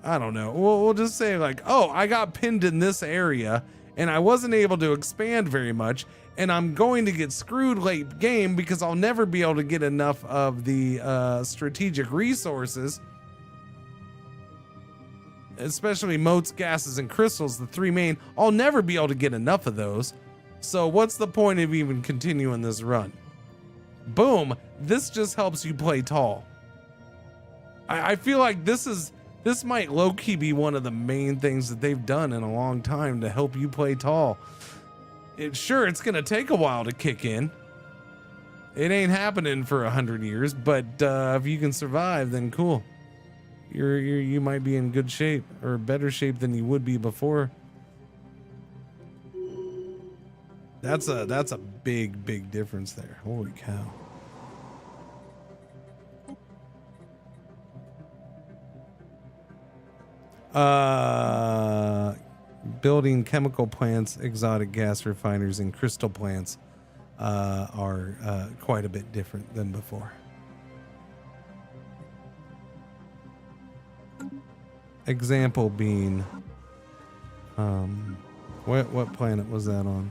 I don't know. We'll just say like, oh, I got pinned in this area and I wasn't able to expand very much, and I'm going to get screwed late game because I'll never be able to get enough of the strategic resources, especially motes, gases, and crystals, the 3 main. I'll never be able to get enough of those. So what's the point of even continuing this run? Boom. This just helps you play tall. I feel like this might low-key be one of the main things that they've done in a long time to help you play tall. It's going to take a while to kick in. It ain't happening for 100 years, but if you can survive, then cool. You might be in good shape, or better shape than you would be before. That's a big difference there. Holy cow. Building chemical plants, exotic gas refiners, and crystal plants are quite a bit different than before. example being, what planet was that on?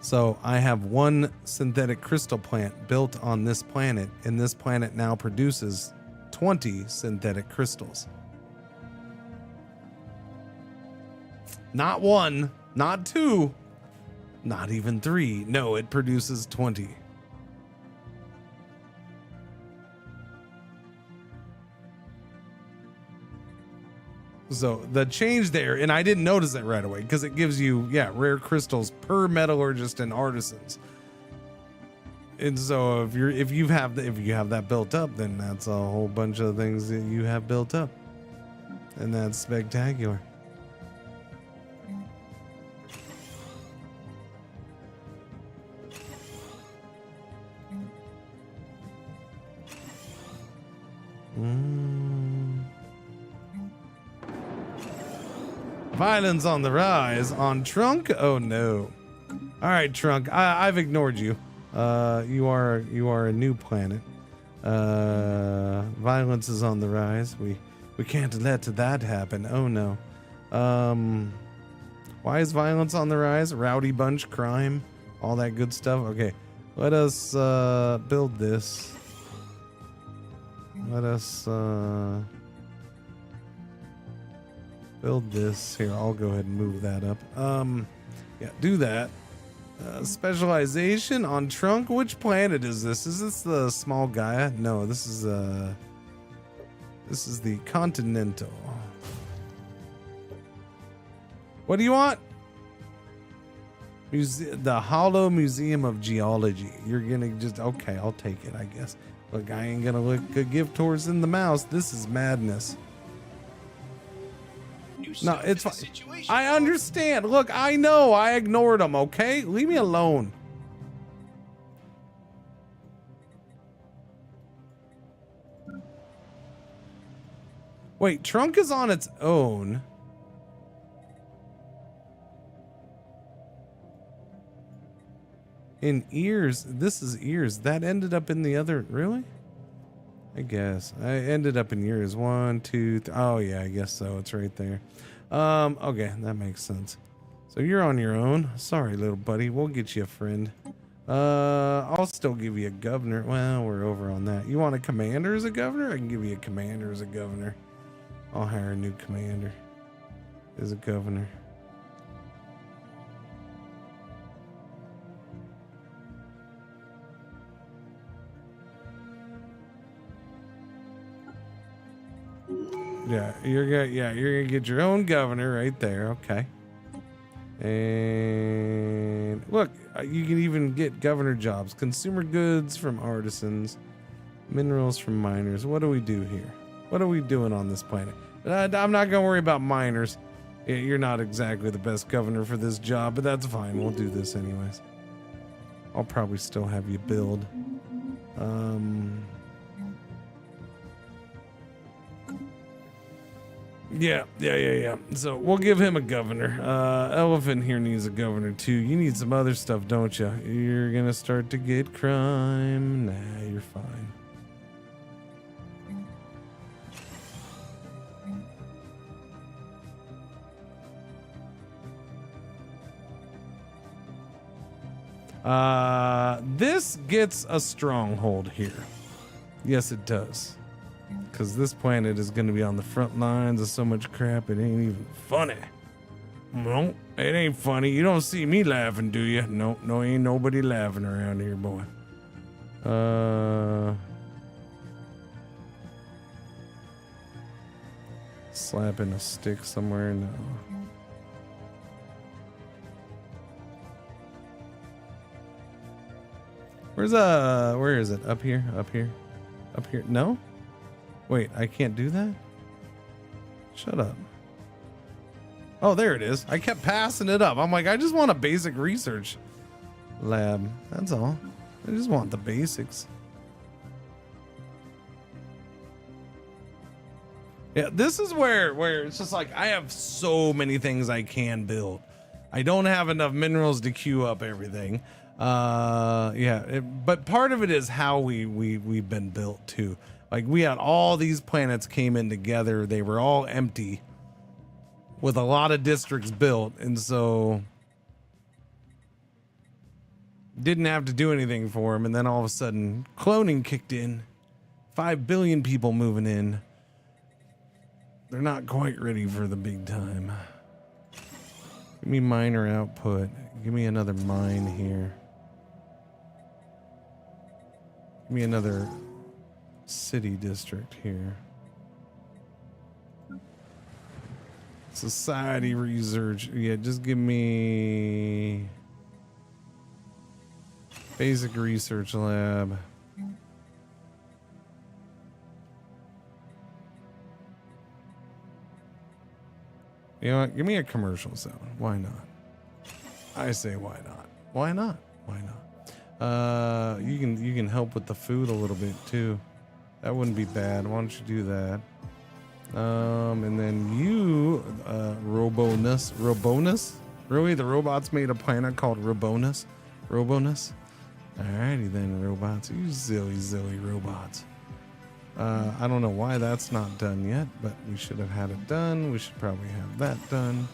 So I have one synthetic crystal plant built on this planet, and this planet now produces 20 synthetic crystals. Not one, not two, not even three. No, it produces 20. So the change there, and I didn't notice it right away because it gives you, rare crystals per metallurgist and artisans. And so if you have that built up, then that's a whole bunch of things that you have built up, and that's spectacular. Violence on the rise on Trunk. Oh no! All right, Trunk. I've ignored you. You are a new planet. Violence is on the rise. We can't let that happen. Oh no. Why is violence on the rise? Rowdy bunch, crime, all that good stuff. Okay, let us build this. Let us build this. Here, I'll go ahead and move that up. Do that. Specialization on Trunk. Which planet is this? Is this the small Gaia? No, this is the Continental. What do you want? The Hollow Museum of Geology. You're gonna just, okay, I'll take it, I guess. Look, I ain't gonna give towards in the mouse. This is madness. No, it's fine. I understand. Look, I know. I ignored them, okay? Leave me alone. Wait, Trunk is on its own. In ears, this is ears. That ended up in the other, really? I guess. I ended up in ears. 1, 2, 3. Oh yeah, I guess so. It's right there. Okay, that makes sense. So you're on your own. Sorry, little buddy. We'll get you a friend. I'll still give you a governor. Well, we're over on that. You want a commander as a governor? I can give you a commander as a governor. I'll hire a new commander as a governor. Yeah, you're gonna get your own governor right there. Okay. And look, you can even get governor jobs. Consumer goods from artisans, minerals from miners. What do we do here? What are we doing on this planet? I'm not gonna worry about miners. You're not exactly the best governor for this job, but that's fine. We'll do this anyways. I'll probably still have you build. Yeah. So we'll give him a governor. Elephant here needs a governor too. You need some other stuff, don't you? You're gonna start to get crime. Nah, you're fine. This gets a stronghold here. Yes, it does. Because this planet is going to be on the front lines of so much crap, it ain't even funny. No, it ain't funny. You don't see me laughing, do you? No, ain't nobody laughing around here, boy. Slapping a stick somewhere? No. Where is it? Up here? Up here? Up here? No? Wait, I can't do that? Shut up. Oh, there it is. I kept passing it up. I'm like, I just want a basic research lab. That's all. I just want the basics. Yeah, this is where it's just like, I have so many things I can build. I don't have enough minerals to queue up everything. But part of it is how we've been built too. Like we had all these planets came in together. They were all empty with a lot of districts built. And so didn't have to do anything for them. And then all of a sudden cloning kicked in. 5 billion people moving in. They're not quite ready for the big time. Give me miner output. Give me another mine here. Give me another city district here. Society research. Yeah, just give me basic research lab. You know what? Give me a commercial zone. Why not? I say why not? Why not? Why not? You can help with the food a little bit too. That wouldn't be bad. Why don't you do that? And then you, Robonus? Really? The robots made a planet called Robonus? Alrighty then, robots. You silly robots. I don't know why that's not done yet, but we should have had it done. We should probably have that done.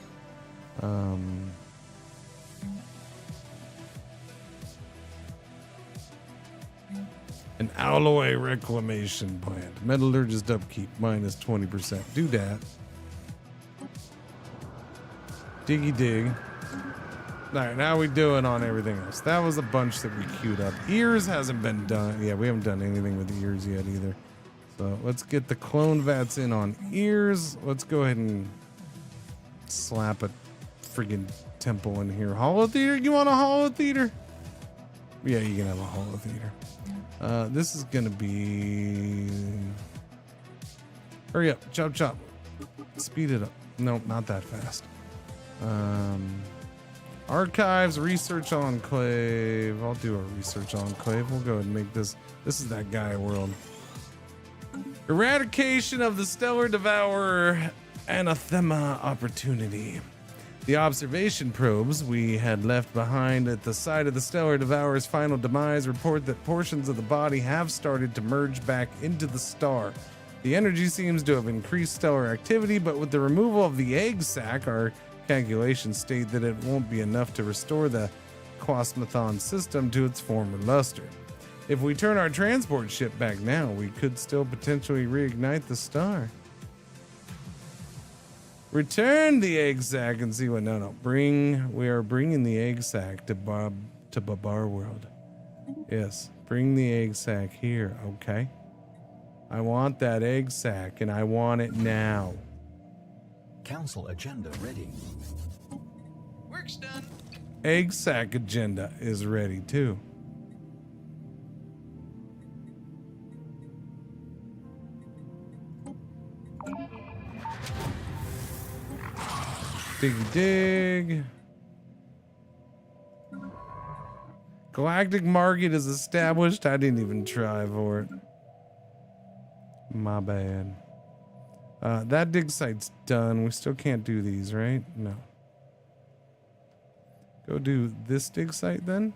An alloy reclamation plant. Metallurgist upkeep minus 20%. Do that. Diggy dig. Alright, now we doing on everything else. That was a bunch that we queued up. Ears hasn't been done. Yeah, we haven't done anything with the ears yet either. So let's get the clone vats in on ears. Let's go ahead and slap a friggin' temple in here. Holo theater? You want a holo theater? Yeah, you can have a holo theater. This is gonna be... Hurry up, chop. Speed it up. Nope, not that fast. Archives, research enclave. I'll do a research enclave. We'll go ahead and make this. This is that Gaia world. Eradication of the Stellar Devourer Anathema opportunity. The observation probes we had left behind at the site of the Stellar Devourer's final demise report that portions of the body have started to merge back into the star. The energy seems to have increased stellar activity, but with the removal of the egg sac, our calculations state that it won't be enough to restore the Quasmathon system to its former luster. If we turn our transport ship back now, we could still potentially reignite the star. Return the egg sac and see what. No. We are bringing the egg sac to Babar World. Yes, bring the egg sac here, okay? I want that egg sac and I want it now. Council agenda ready. Work's done. Egg sac agenda is ready too. Dig. Galactic market is established. I didn't even try for it. My bad. That dig site's done. We still can't do these, right? No. Go do this dig site then.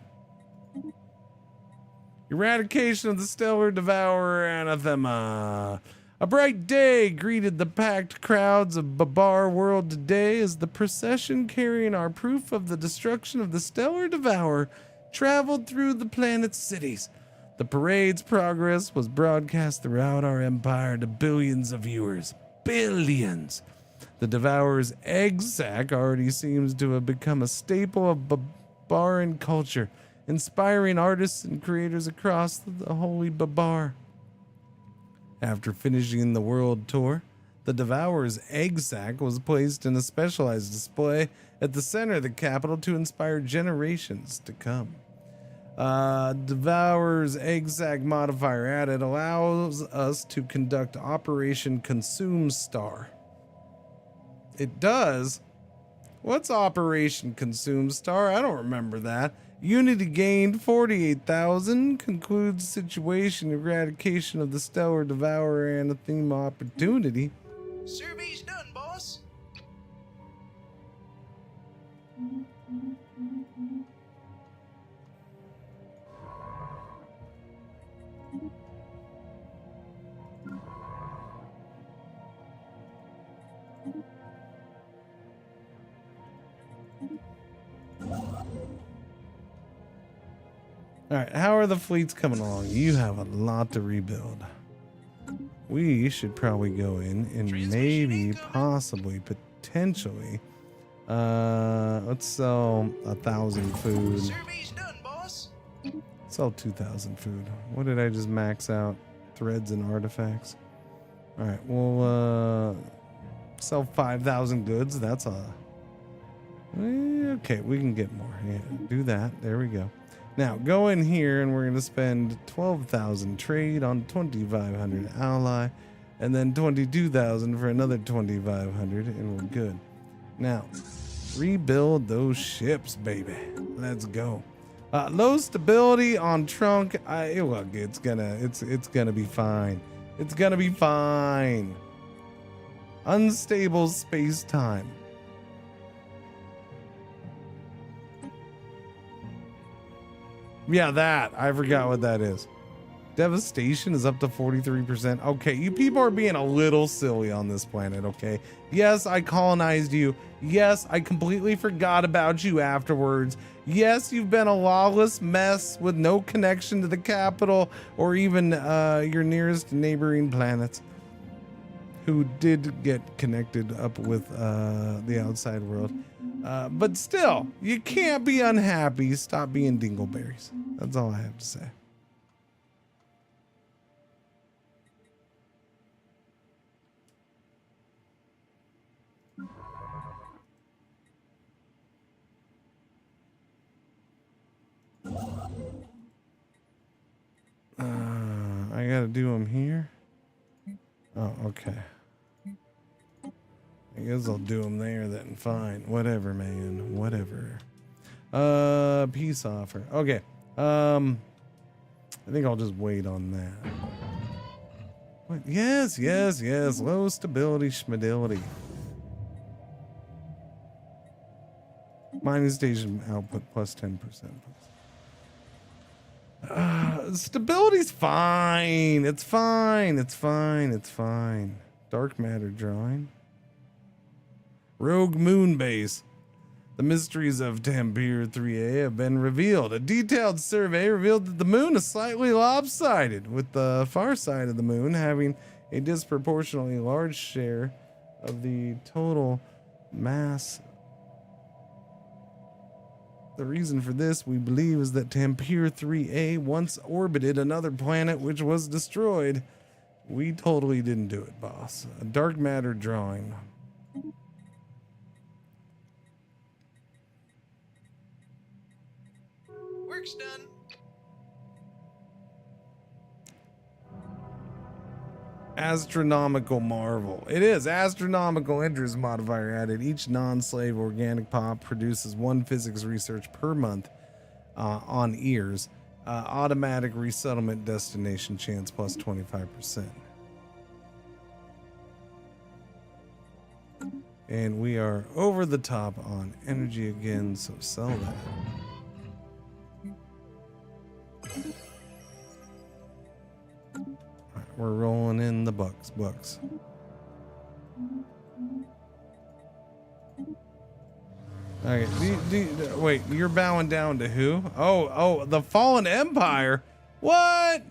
Eradication of the Stellar Devourer Anathema. A bright day greeted the packed crowds of Babar World today as the procession carrying our proof of the destruction of the Stellar Devourer traveled through the planet's cities. The parade's progress was broadcast throughout our empire to billions of viewers. Billions! The Devourer's egg sac already seems to have become a staple of Babaran culture, inspiring artists and creators across the holy Babar. After finishing the world tour, the Devourer's egg sac was placed in a specialized display at the center of the capital to inspire generations to come. Devourer's egg sac modifier added allows us to conduct Operation Consume Star. It does? What's Operation Consume Star? I don't remember that. Unity gained 48,000. Concludes situation eradication of the Stellar Devourer Anathema opportunity. Survey's done, boss. All right, how are the fleets coming along? You have a lot to rebuild. We should probably go in and maybe, possibly, potentially, let's sell 1,000 food. Survey's done, boss. Sell 2,000 food. What did I just max out? Threads and artifacts. All right, we'll sell 5,000 goods. That's okay. We can get more. Yeah, do that. There we go. Now go in here and we're going to spend 12,000 trade on 2,500 ally, and then 22,000 for another 2,500, and we're good. Now rebuild those ships, baby. Let's go. Low stability on trunk. Look, it's gonna be fine. It's gonna be fine. Unstable space time. Yeah, that. I forgot what that is. Devastation is up to 43%. Okay, you people are being a little silly on this planet, okay? Yes, I colonized you. Yes, I completely forgot about you afterwards. Yes, you've been a lawless mess with no connection to the capital or even your nearest neighboring planets, who did get connected up with the outside world. But still, you can't be unhappy. Stop being dingleberries. That's all I have to say. I gotta do them here. Oh, okay. I guess I'll do them there then. Fine. Whatever, man. Whatever. Peace offer. Okay. I think I'll just wait on that. What? Yes. Low stability, schmidility. Mining station output plus 10%. Stability's fine. It's fine. Dark matter drawing. Rogue moon base. The mysteries of Tampere 3A have been revealed. A detailed survey revealed that the moon is slightly lopsided, with the far side of the moon having a disproportionately large share of the total mass. The reason for this, we believe, is that Tampere 3A once orbited another planet which was destroyed. We totally didn't do it, boss. A dark matter drawing. Work's done. Astronomical marvel. It is astronomical interest modifier added. Each non-slave organic pop produces 1 physics research per month on ears. Automatic resettlement destination chance plus 25%. And we are over the top on energy again, so sell that. We're rolling in the bucks. Okay, wait, you're bowing down to who? Oh, the Fallen Empire? What?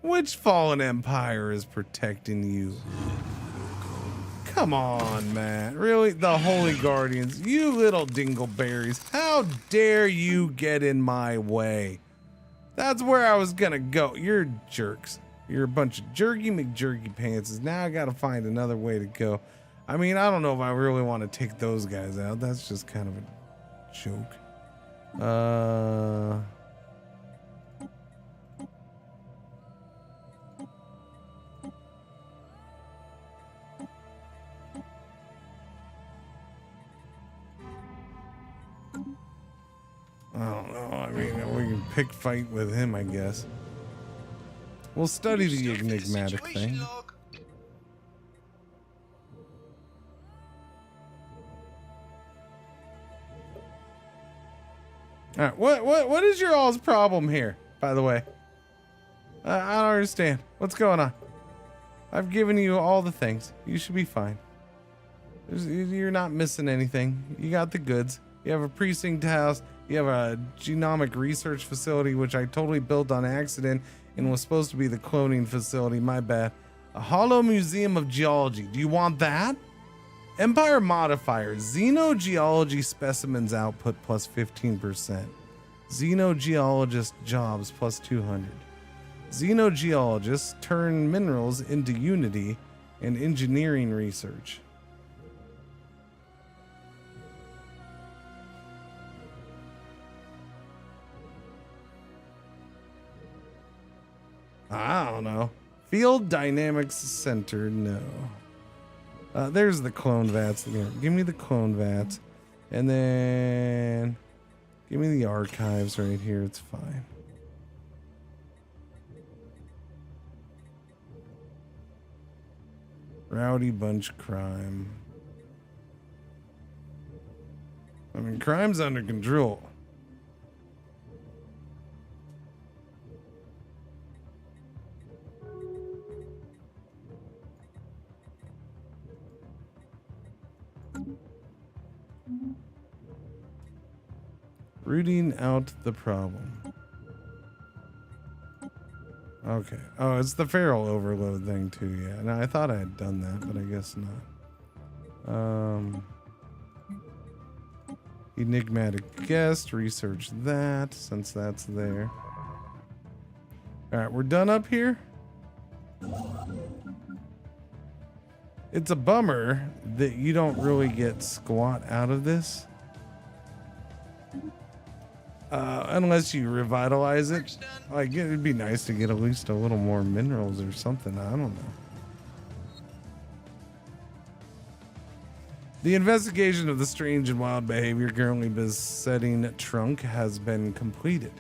Which Fallen Empire is protecting you? Come on, man. Really? The Holy Guardians? You little dingleberries. How dare you get in my way? That's where I was gonna go. You're jerks. You're a bunch of jerky McJerky pantses. Now I gotta find another way to go. I mean, I don't know if I really want to take those guys out. That's just kind of a joke. I don't know. I mean, we can pick fight with him, I guess. We'll study the enigmatic thing. All right, what is your all's problem here, by the way? I don't understand. What's going on? I've given you all the things. You should be fine. You're not missing anything. You got the goods. You have a precinct house. You have a genomic research facility, which I totally built on accident and was supposed to be the cloning facility. My bad. A hollow museum of geology. Do you want that? Empire modifier. Xenogeology specimens output plus 15%. Xenogeologist jobs plus 200. Xenogeologists turn minerals into unity and engineering research. I don't know. Field Dynamics Center, no. There's the clone vats. Give me the clone vats. And then give me the archives right here. It's fine. Rowdy Bunch crime. I mean, crime's under control. Rooting out the problem. Okay. Oh, it's the feral overload thing too. Yeah. No, I thought I had done that, but I guess not. Enigmatic guest. Research that since that's there. All right, we're done up here. It's a bummer that you don't really get squat out of this. Unless you revitalize it. Like, it'd be nice to get at least a little more minerals or something. I don't know. The investigation of the strange and wild behavior currently besetting Trunk has been completed.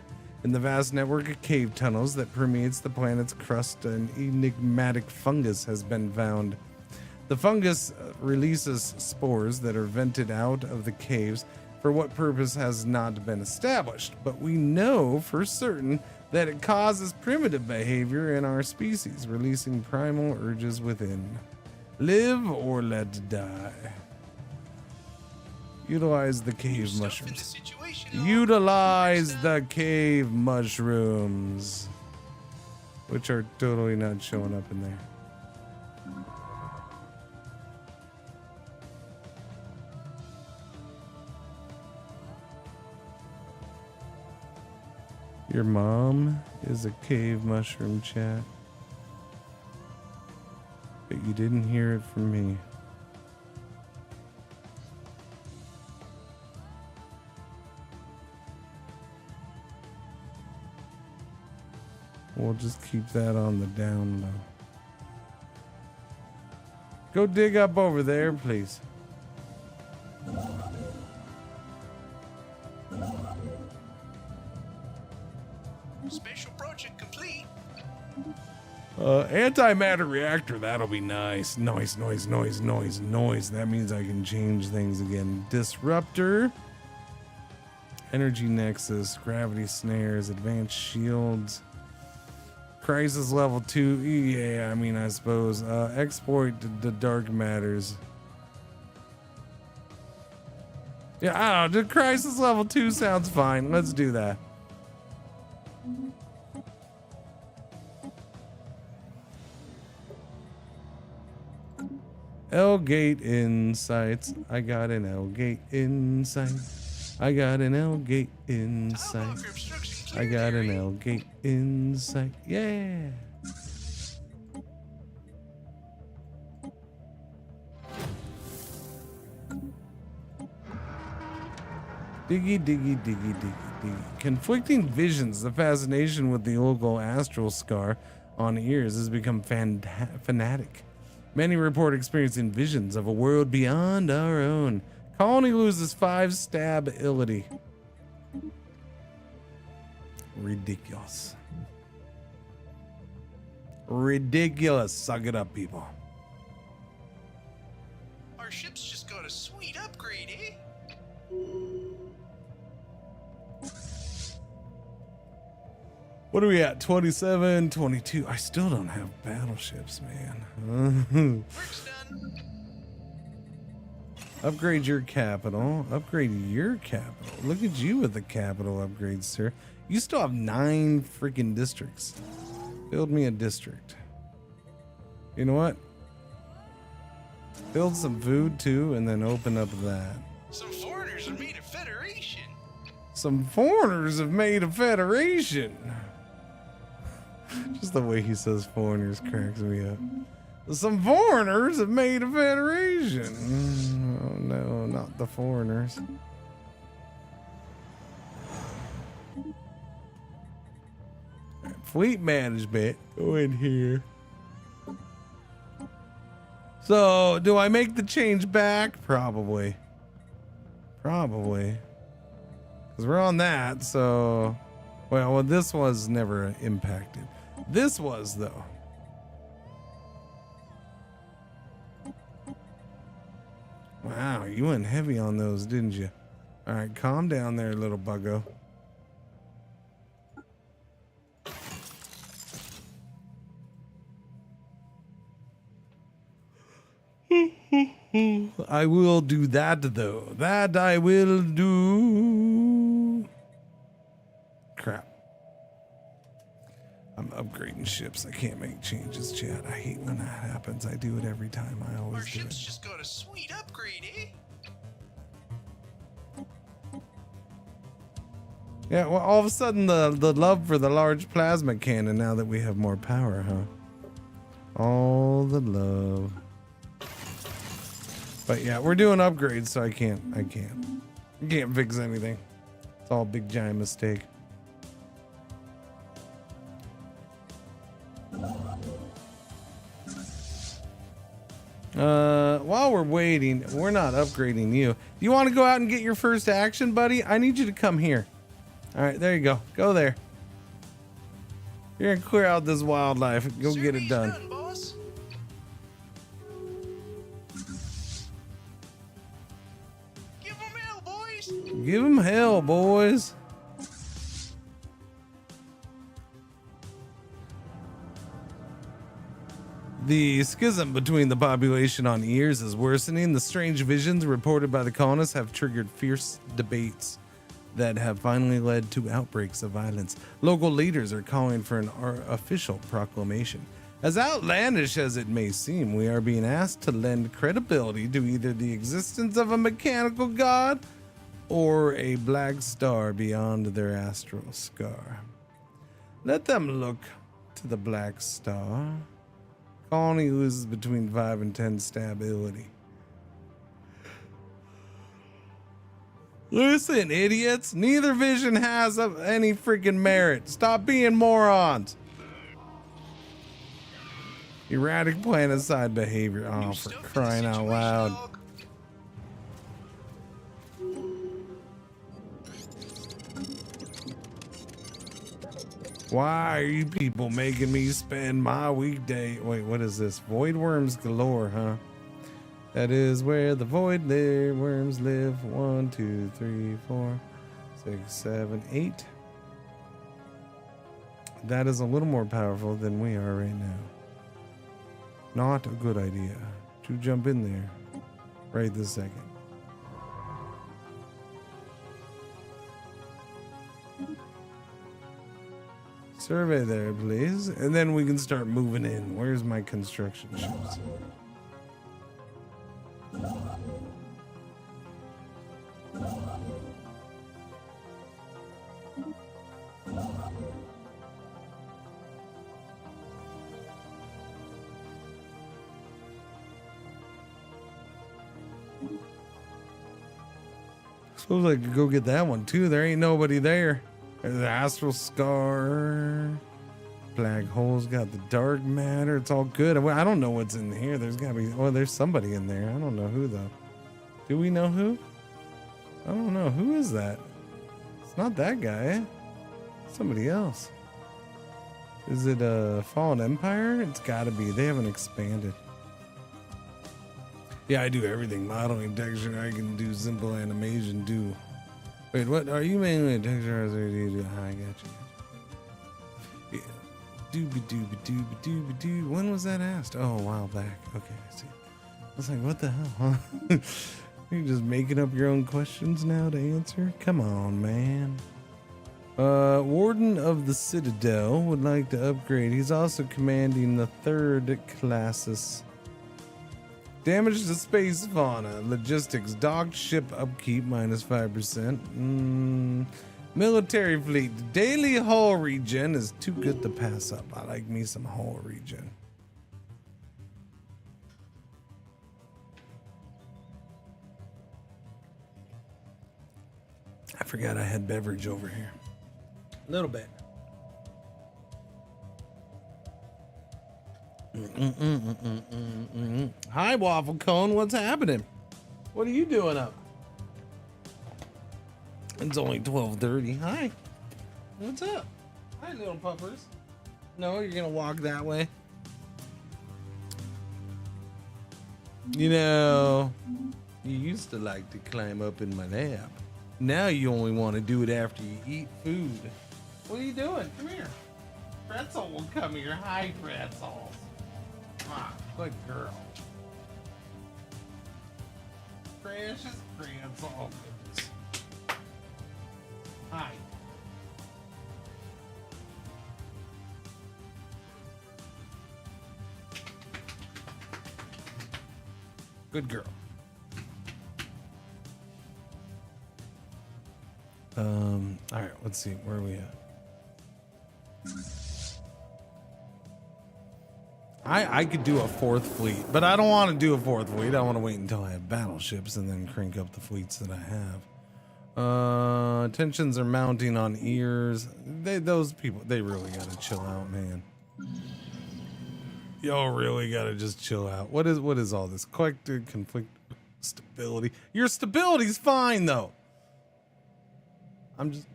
In the vast network of cave tunnels that permeates the planet's crust, an enigmatic fungus has been found. The fungus releases spores that are vented out of the caves. For what purpose has not been established, but we know for certain that it causes primitive behavior in our species, releasing primal urges within. Live or let die. Utilize the cave mushrooms. Utilize the cave mushrooms, which are totally not showing up in there. Your mom is a cave mushroom, chat. But you didn't hear it from me. We'll just keep that on the down low. Go dig up over there, please. Special project complete. Antimatter reactor, that'll be nice. Noise. That means I can change things again. Disruptor. Energy nexus. Gravity snares. Advanced shields. Crisis level 2. Yeah, I mean, I suppose. Exploit the dark matters. Yeah, I don't know. The crisis level 2 sounds fine. Let's do that. L-gate insights. I got an L-gate insight. I got an L-gate insight. I got an L-gate insight. Yeah. Diggy. Conflicting visions. The fascination with the local astral scar on ears has become fanatic. Many report experiencing visions of a world beyond our own. Colony loses 5 stab ability. Ridiculous. Suck it up, people. Our ship's just got a sweet upgrade, eh? What are we at? 27, 22. I still don't have battleships, man. Work's done. Upgrade your capital. Upgrade your capital. Look at you with the capital upgrades, sir. You still have 9 freaking districts. Build me a district. You know what? Build some food too, and then open up that. Some foreigners have made a federation. Some foreigners have made a federation. Just the way he says foreigners cracks me up. Some foreigners have made a federation. Oh no, not the foreigners. Fleet management. Go in here. So, do I make the change back? Probably. Probably. Because we're on that, so... Well, this was never impacted. This was, though. Wow, you went heavy on those, didn't you? All right, calm down there, little buggo. I will do that, though. That I will do. Crap. I'm upgrading ships. I can't make changes, Chad. I hate when that happens. I do it every time. I Our always do ship's it. just got a sweet upgrade, eh? Yeah, well, all of a sudden, the love for the large plasma cannon now that we have more power, huh? All the love. But yeah, we're doing upgrades, so I can't fix anything. It's all a big giant mistake. While we're waiting, we're not upgrading you. Do you want to go out and get your first action, buddy? I need you to come here. All right, there you go. Go there. You're gonna clear out this wildlife. Go get it Survey's done. boss. Give 'em hell, boys. Give him hell, boys. The schism between the population on Ears is worsening. The strange visions reported by the colonists have triggered fierce debates that have finally led to outbreaks of violence. Local leaders are calling for an official proclamation. As outlandish as it may seem, we are being asked to lend credibility to either the existence of a mechanical god or a black star beyond their astral scar. Let them look to the black star. Colony loses between 5 and 10 stability. Listen, idiots. Neither vision has any freaking merit. Stop being morons. Erratic planet-side behavior. Oh, New for stuff in the crying out situation loud. log. Why are you people making me spend my weekday? Wait, what is this? Void worms galore, huh? That is where the void worms live. 1, 2, 3, 4, 6, 7, 8. That is a little more powerful than we are right now. Not a good idea to jump in there right this second. Survey there, please. And then we can start moving in. Where's my construction ships? Suppose I could go get that one too. There ain't nobody there. There's the astral scar. Black hole's got the dark matter. It's all good. I don't know what's in here. There's gotta be. Oh, there's somebody in there. I don't know who though. Do we know who? I don't know. Who is that? It's not that guy. Somebody else. Is it a Fallen Empire? It's gotta be. They haven't expanded. Yeah, I do everything. Modeling, texture. I can do simple animation. Do. Wait, what? Are you mainly a texture? I got you. Dooby. When was that asked? Oh, a while back. Okay, I see. I was like, what the hell? Huh? You're just making up your own questions now to answer? Come on, man. Warden of the Citadel would like to upgrade. He's also commanding the 3rd classes. Damage to space fauna. Logistics. Docked ship upkeep minus 5%. Military fleet. Daily hull regen is too good to pass up. I like me some hull regen. I forgot I had beverage over here. A little bit. Hi, Waffle Cone. What's happening? What are you doing up? It's only 12:30. Hi. What's up? Hi, little puppers. No, you're gonna walk that way. You know, you used to like to climb up in my lap. Now you only want to do it after you eat food. What are you doing? Come here. Pretzel will come here. Hi, Pretzels. Ah, good girl. Precious Pretzel. Hi. Good girl. All right, let's see. Where are we at? I could do a 4th fleet, but I don't want to do a 4th fleet. I want to wait until I have battleships and then crank up the fleets that I have. Tensions are mounting on ears. Those people, they really got to chill out, man. Y'all really got to just chill out. What is all this? Collected conflict stability. Your stability's fine, though. I'm just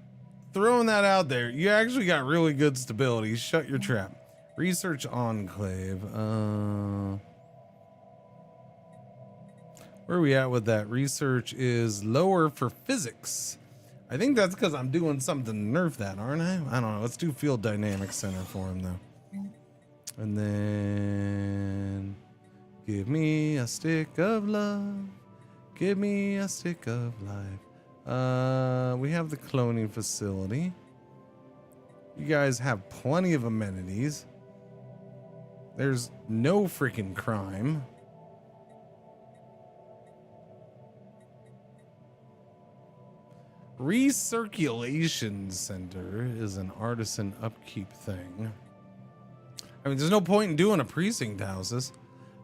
throwing that out there. You actually got really good stability. Shut your trap. Research Enclave. Where are we at with that? Research is lower for physics. I think that's because I'm doing something to nerf that, aren't I? I don't know. Let's do Field Dynamics Center for him, though. And then give me a stick of love. Give me a stick of life. We have the cloning facility. You guys have plenty of amenities. There's no freaking crime. Recirculation Center is an artisan upkeep thing. I mean, there's no point in doing a precinct houses.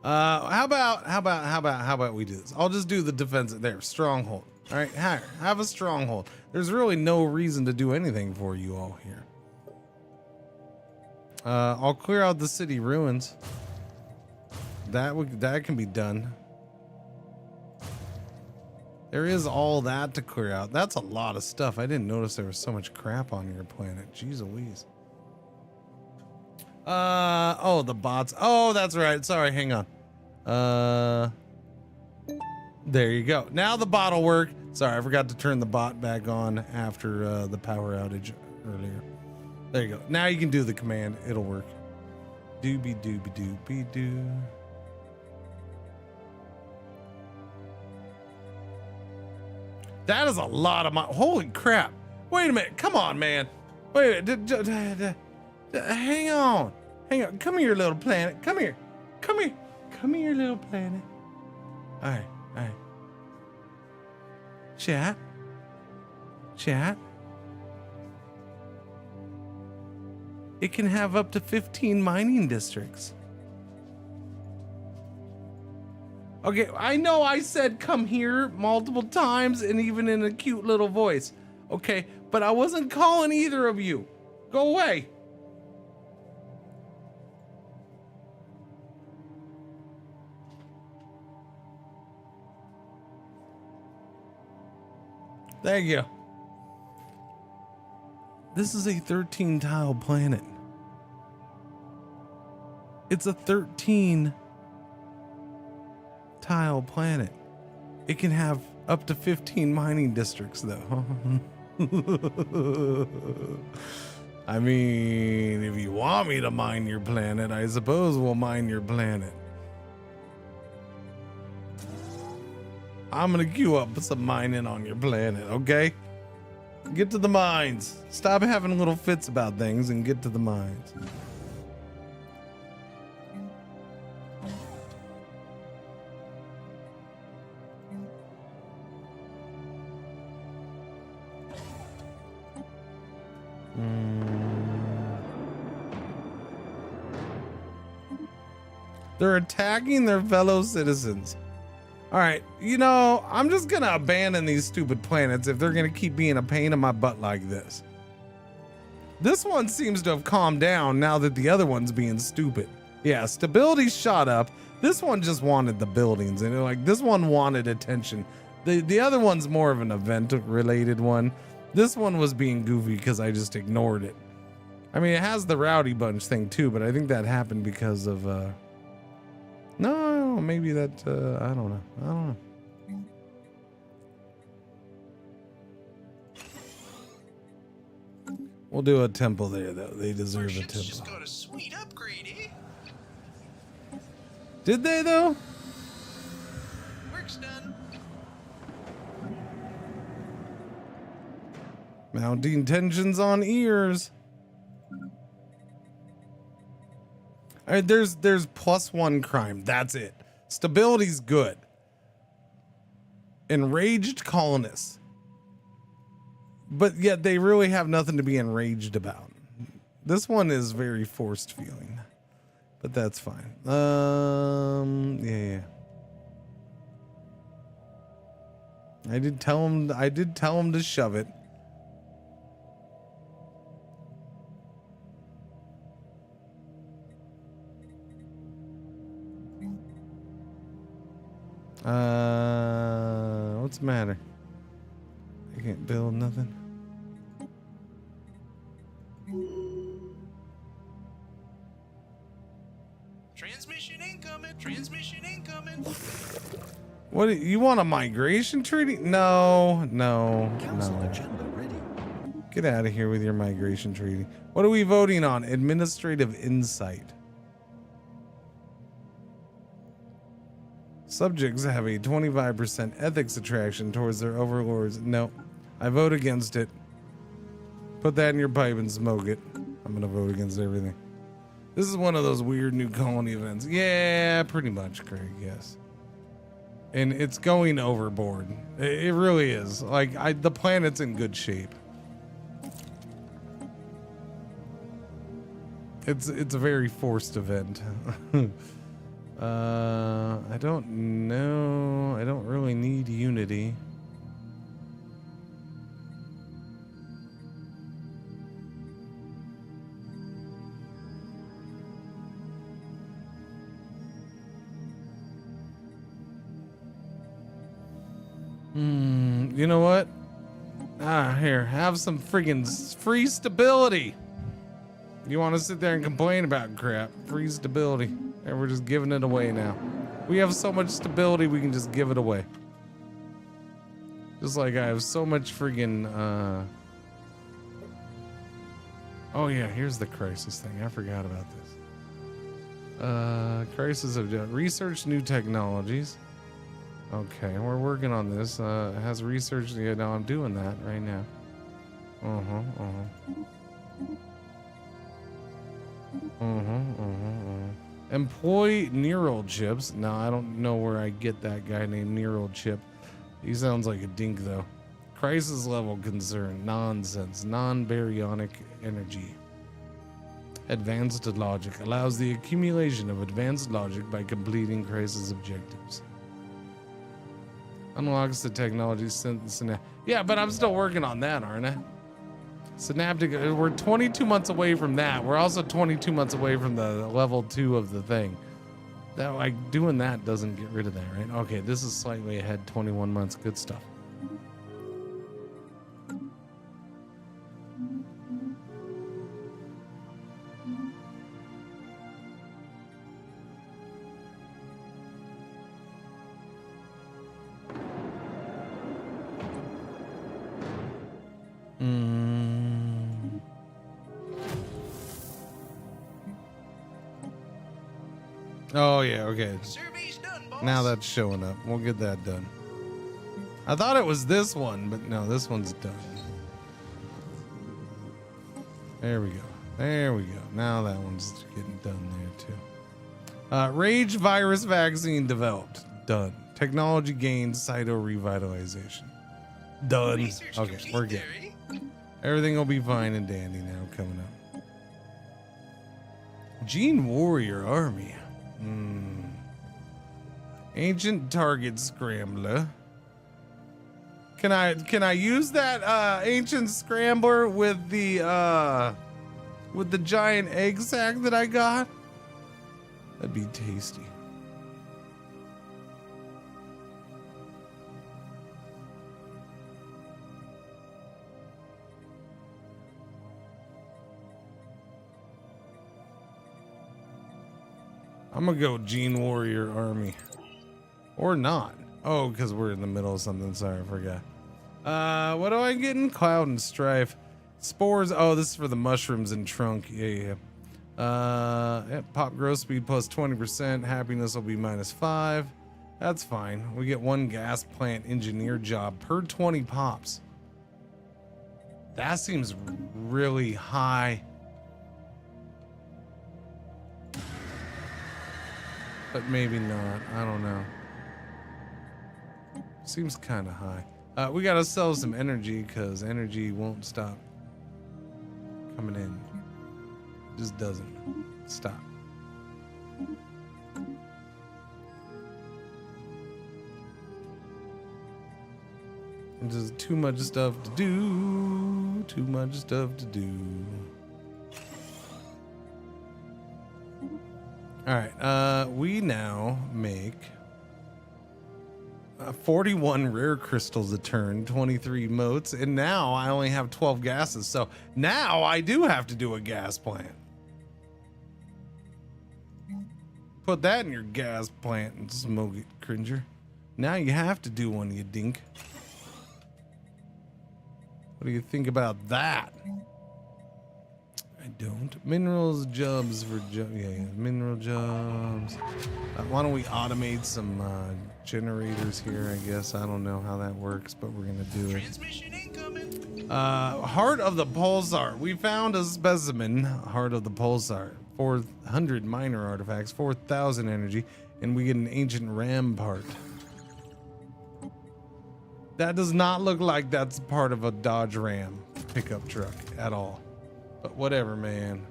How about we do this? I'll just do the defense there. Stronghold. All right, have a stronghold. There's really no reason to do anything for you all here. I'll clear out the city ruins. That can be done. There is all that to clear out. That's a lot of stuff. I didn't notice there was so much crap on your planet. Jeez Louise. Oh, the bots. Oh, that's right. Sorry, hang on. There you go. Now the bot will work. Sorry, I forgot to turn the bot back on after the power outage earlier. There you go. Now you can do the command. It'll work. Doobie doobie doobie doo. That is a lot of my. Holy crap. Wait a minute. Come on, man. Wait a minute. Hang on. Hang on. Come here, little planet. Come here. Come here. Come here, little planet. All right. All right. Chat. Chat. It can have up to 15 mining districts. Okay, I know I said come here multiple times and even in a cute little voice. Okay, but I wasn't calling either of you. Go away. There you go. This is a 13 tile planet. It's a 13 tile planet. It can have up to 15 mining districts though. I mean, if you want me to mine your planet, I suppose we'll mine your planet. I'm gonna queue up some mining on your planet, okay? Get to the mines. Stop having little fits about things and get to the mines. They're attacking their fellow citizens. All right, you know, I'm just gonna abandon these stupid planets if they're gonna keep being a pain in my butt like this. This one seems to have calmed down now that the other one's being stupid. Yeah, stability shot up. This one just wanted the buildings, and like this one wanted attention. The other one's more of an event-related one. This one was being goofy because I just ignored it. I mean, it has the Rowdy Bunch thing too, but I think that happened because of no, maybe that I don't know. We'll do a temple there, though. They deserve a temple. Just got a sweet upgrade, eh? Did they, though? Work's done. Mounting tensions on ears. All right, there's +1 crime. That's it. Stability's good. Enraged colonists. But yet they really have nothing to be enraged about. This one is very forced feeling. But that's fine. Yeah. I did tell him to shove it. What's the matter? I can't build nothing. Transmission incoming. Transmission incoming. What, you want a migration treaty? No. Council agenda ready. Get out of here with your migration treaty. What are we voting on? Administrative insight. Subjects have a 25% ethics attraction towards their overlords. No, I vote against it. Put that in your pipe and smoke it. I'm gonna vote against everything. This is one of those weird new colony events. Yeah, pretty much, Craig, yes. And it's going overboard. It really is. Like, the planet's in good shape. It's a very forced event. I don't know. I don't really need unity. You know what? Here, have some friggin' free stability. You want to sit there and complain about crap? Free stability. And we're just giving it away now. We have so much stability, we can just give it away. Just like I have so much friggin', oh yeah, here's the crisis thing. I forgot about this. Crisis of research new technologies. Okay, we're working on this. It has research. Yeah, no, I'm doing that right now. Employ neural chips. No, I don't know where I get that guy named Neural Chip. He sounds like a dink, though. Crisis level concern. Nonsense. Non-baryonic energy. Advanced logic. Allows the accumulation of advanced logic by completing crisis objectives. Unlocks the technology synaptic. Yeah, but I'm still working on that, aren't I? Synaptic. We're 22 months away from that. We're also 22 months away from the level 2 of the thing. That, like, doing that doesn't get rid of that, right? Okay, this is slightly ahead. 21 months. Good stuff. Oh yeah, okay. Survey's done, boss. Now that's showing up. We'll get that done. I thought it was this one, but no, this one's done. There we go. There we go. Now that one's getting done there too. Rage virus vaccine developed. Done. Technology gains cyto revitalization. Done. Research Okay, complete we're good. there, eh? Everything will be fine and dandy now coming up. Gene Warrior Army. Ancient Target Scrambler. Can I use that ancient scrambler with the giant egg sack that I got? That'd be tasty. I'm gonna go Gene Warrior Army. Or not. Oh, because we're in the middle of something. Sorry, I forgot. What do I get in Cloud and Strife? Spores. Oh, this is for the mushrooms and trunk. Yeah. Yeah, pop growth speed plus 20%. Happiness will be -5. That's fine. We get 1 gas plant engineer job per 20 pops. That seems really high. But maybe not. I don't know. Seems kind of high. We gotta sell some energy because energy won't stop coming in. Just doesn't stop. There's just too much stuff to do. Too much stuff to do. All right. We now make 41 rare crystals a turn, 23 motes, and now I only have 12 gases. So now I do have to do a gas plant. Put that in your gas plant and smoke it, Cringer. Now you have to do one, you dink. What do you think about that? I don't. Minerals jobs for mineral jobs. Why don't we automate some generators here? I guess I don't know how that works, but we're gonna do it. Transmission incoming. Heart of the Pulsar. We found a specimen. Heart of the Pulsar. 400 minor artifacts, 4,000 energy, and we get an ancient ram part. That does not look like that's part of a Dodge Ram pickup truck at all. But whatever, man.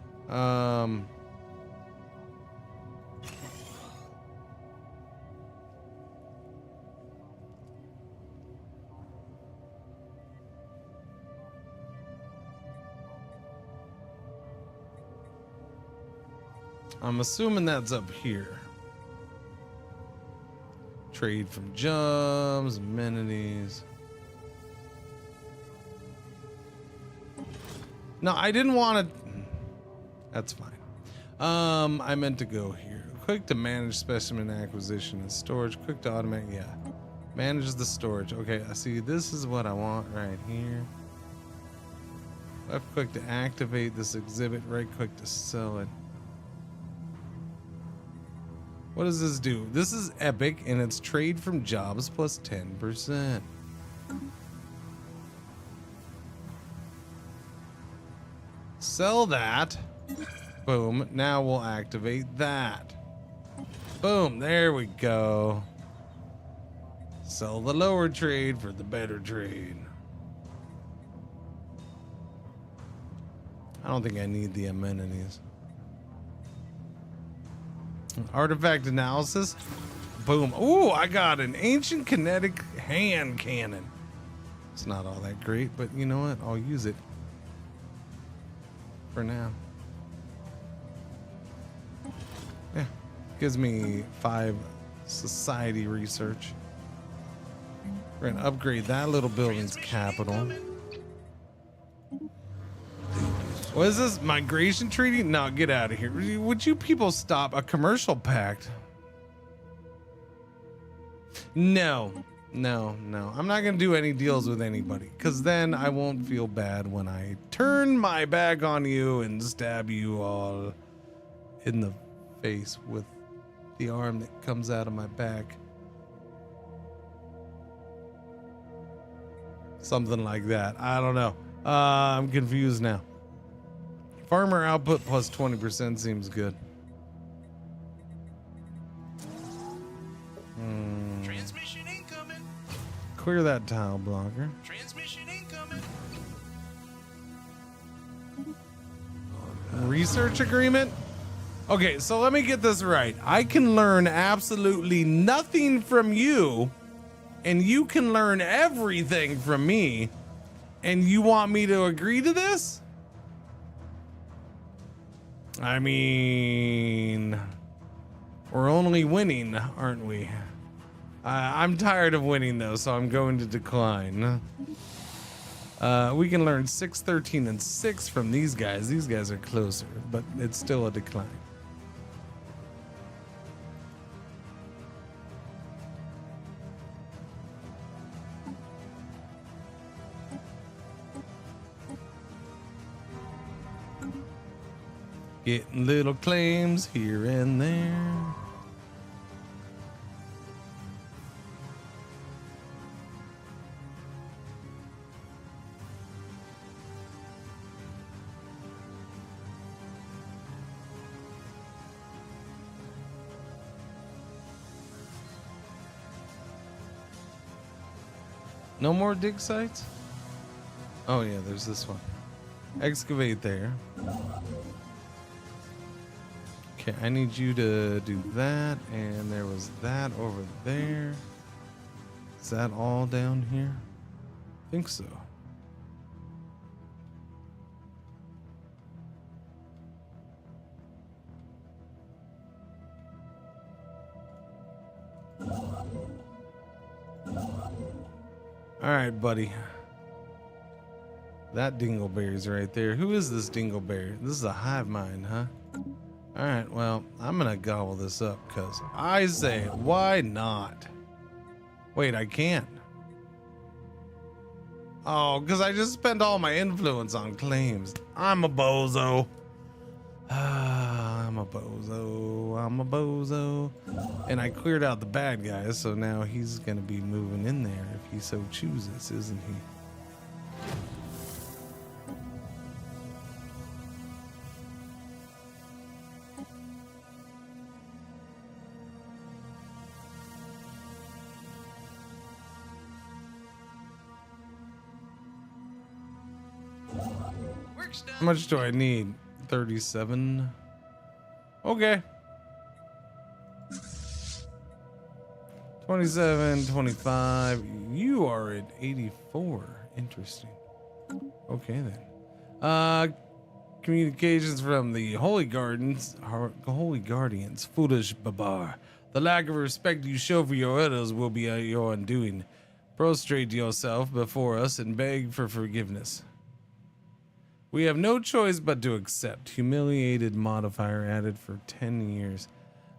I'm assuming that's up here. Trade from jobs, amenities. No, I didn't want to. That's fine. I meant to go here. Quick to manage specimen acquisition and storage. Quick to automate. Yeah. Manage the storage. Okay, I see. This is what I want right here. Left click to activate this exhibit. Right click to sell it. What does this do? This is epic, and it's trade from jobs plus 10%. Sell that. Boom. Now we'll activate that. Boom. There we go. Sell the lower trade for the better trade. I don't think I need the amenities. Artifact analysis. Boom. Ooh, I got an ancient kinetic hand cannon. It's not all that great, but you know what? I'll use it for now. Yeah. Gives me 5 society research. We're gonna upgrade that little building's capital. What is this? Migration treaty? No, get out of here. Would you people stop? A commercial pact? No. I'm not going to do any deals with anybody, because then I won't feel bad when I turn my back on you and stab you all in the face with the arm that comes out of my back. Something like that. I don't know. I'm confused now. Farmer output plus 20% seems good. Transmission incoming. Clear that tile blocker. Transmission incoming. Research agreement? Okay, so let me get this right. I can learn absolutely nothing from you, and you can learn everything from me, and you want me to agree to this? I mean, we're only winning, aren't we? I'm tired of winning though, so I'm going to decline. We can learn 6, 13, and 6 from these guys. These guys are closer, but it's still a decline. Getting little claims here and there. No more dig sites? Oh yeah, there's this one. Excavate there. Okay, I need you to do that, and there was that over there. Is that all down here? I think so. All right, buddy. That dingleberry's right there. Who is this dingleberry? This is a hive mind, huh? All right, well, I'm gonna gobble this up because I say, why not? Wait, I can't. Oh, because I just spent all my influence on claims. I'm a bozo. I'm a bozo. I'm a bozo. And I cleared out the bad guys, so now he's gonna be moving in there if he so chooses, isn't he? Work's done. How much do I need? 37. Okay. 27, 25. You are at 84. Interesting. Okay then. Communications from the Holy Guardians. Foolish Babar. The lack of respect you show for your elders will be your undoing. Prostrate yourself before us and beg for forgiveness. We have no choice but to accept. Humiliated modifier added for 10 years.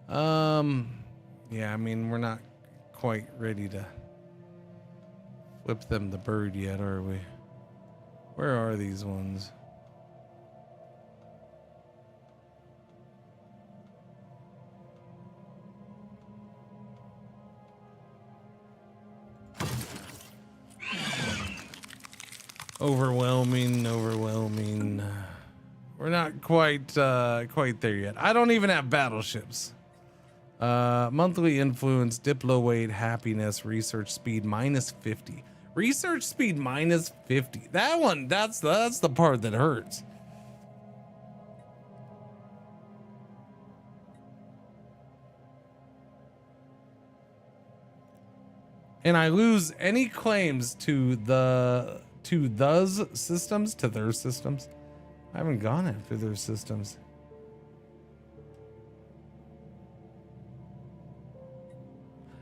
Yeah, I mean, we're not quite ready to flip them the bird yet, are we? Where are these ones? Overwhelming. We're not quite there yet. I don't even have battleships. Monthly influence, diplo weight, happiness, research speed -50. Research speed -50. That one, that's the part that hurts. And I lose any claims to those systems, to their systems. I haven't gone after their systems.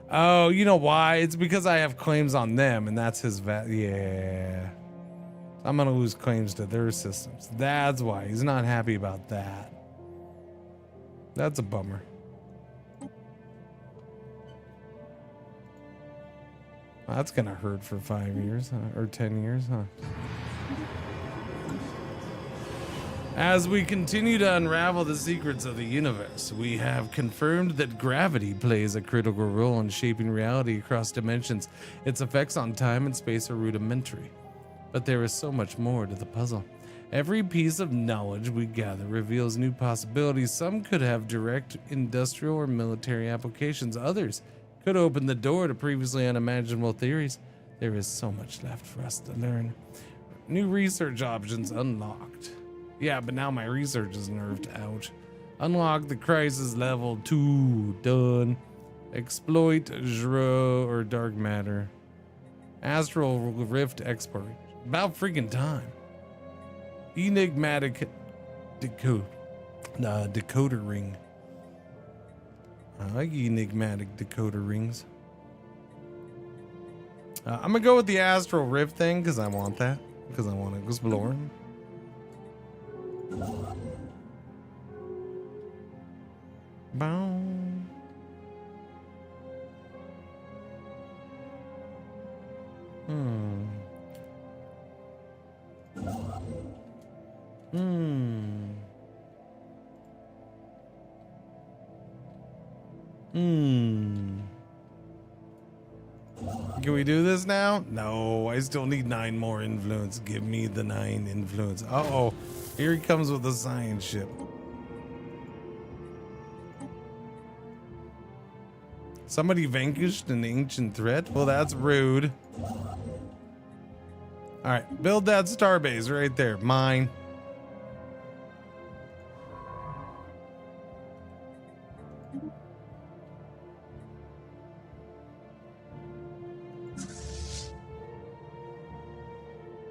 Oh, you know why? It's because I have claims on them, and that's his yeah. I'm gonna lose claims to their systems. That's why he's not happy about that. That's a bummer. Well, that's gonna hurt for 5 years, huh? Or 10 years, huh? As we continue to unravel the secrets of the universe, we have confirmed that gravity plays a critical role in shaping reality across dimensions. Its effects on time and space are rudimentary, but there is so much more to the puzzle. Every piece of knowledge we gather reveals new possibilities. Some could have direct industrial or military applications. Others could open the door to previously unimaginable theories. There is so much left for us to learn. New research options unlocked. Yeah, but now my research is nerfed. Ouch. Unlock the crisis level 2. Done. Exploit Jro or dark matter. Astral rift export. About freaking time. Enigmatic decoder ring. I like enigmatic decoder rings. I'm gonna go with the astral rift thing because I want that. Because I want to explore. Bow. Hmm. Can we do this now? No, I still need 9 more influence. Give me the 9 influence. Uh-oh. Here he comes with the science ship. Somebody vanquished an ancient threat? Well, that's rude. Alright, build that starbase right there. Mine.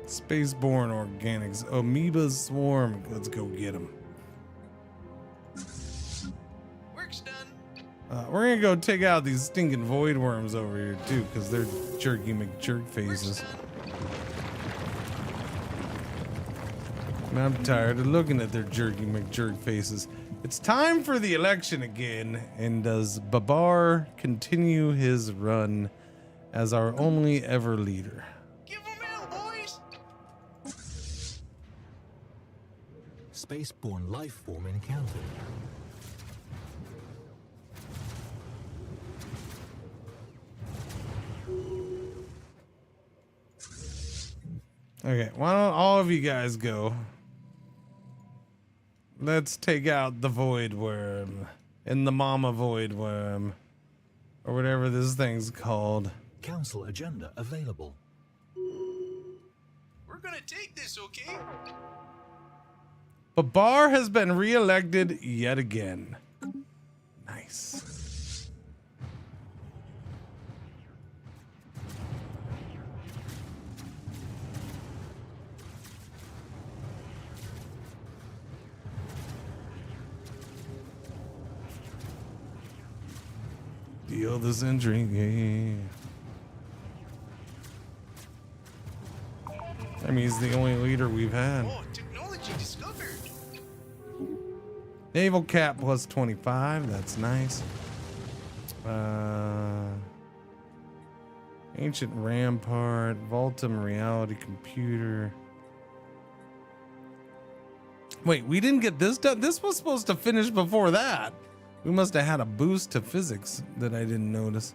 Spaceborne organics. Amoeba swarm. Let's go get them. Work's done. We're gonna go take out these stinking void worms over here too, because they're jerky McJerk faces. And I'm tired of looking at their jerky McJerk faces. It's time for the election again. And does Babar continue his run as our only ever leader? Give 'em hell, boys. Spaceborne life form encountered. Okay, why don't all of you guys go? Let's take out the void worm and the mama void worm, or whatever this thing's called. Council agenda available. We're gonna take this, okay? Babar has been re-elected yet again. Nice. Deal this injury. Yeah. I mean, he's the only leader we've had. Oh, technology discovered. Naval cap plus 25. That's nice. Ancient rampart. Voltum reality computer. Wait, we didn't get this done? This was supposed to finish before that. We must have had a boost to physics that I didn't notice.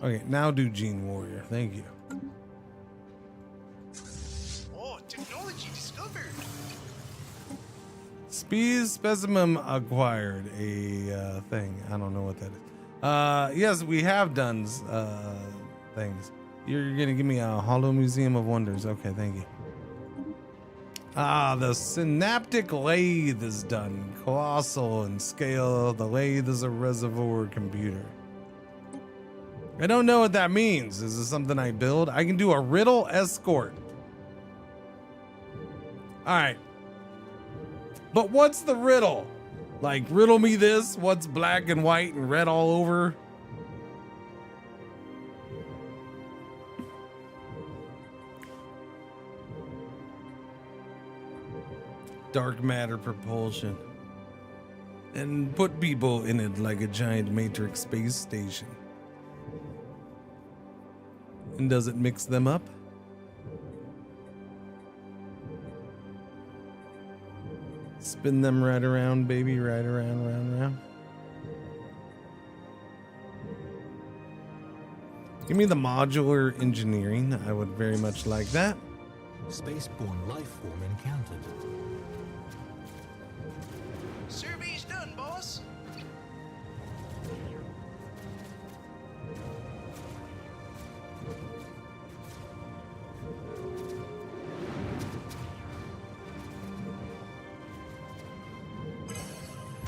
Okay, now do Gene Warrior. Thank you. Oh, technology discovered. Speed specimen acquired. A thing. I don't know what that is. Yes, we have done things. You're gonna give me a Hollow Museum of Wonders. Okay, thank you. The synaptic lathe is done. Colossal in scale. The lathe is a reservoir computer. I don't know what that means. Is this something I build? I can do a riddle escort. All right. But what's the riddle? Like, riddle me this. What's black and white and red all over? Dark matter propulsion. And put people in it like a giant matrix space station. And does it mix them up? Spin them right around, baby, right around, round. Give me the modular engineering. I would very much like that. Spaceborne life form encountered. Survey's done, boss.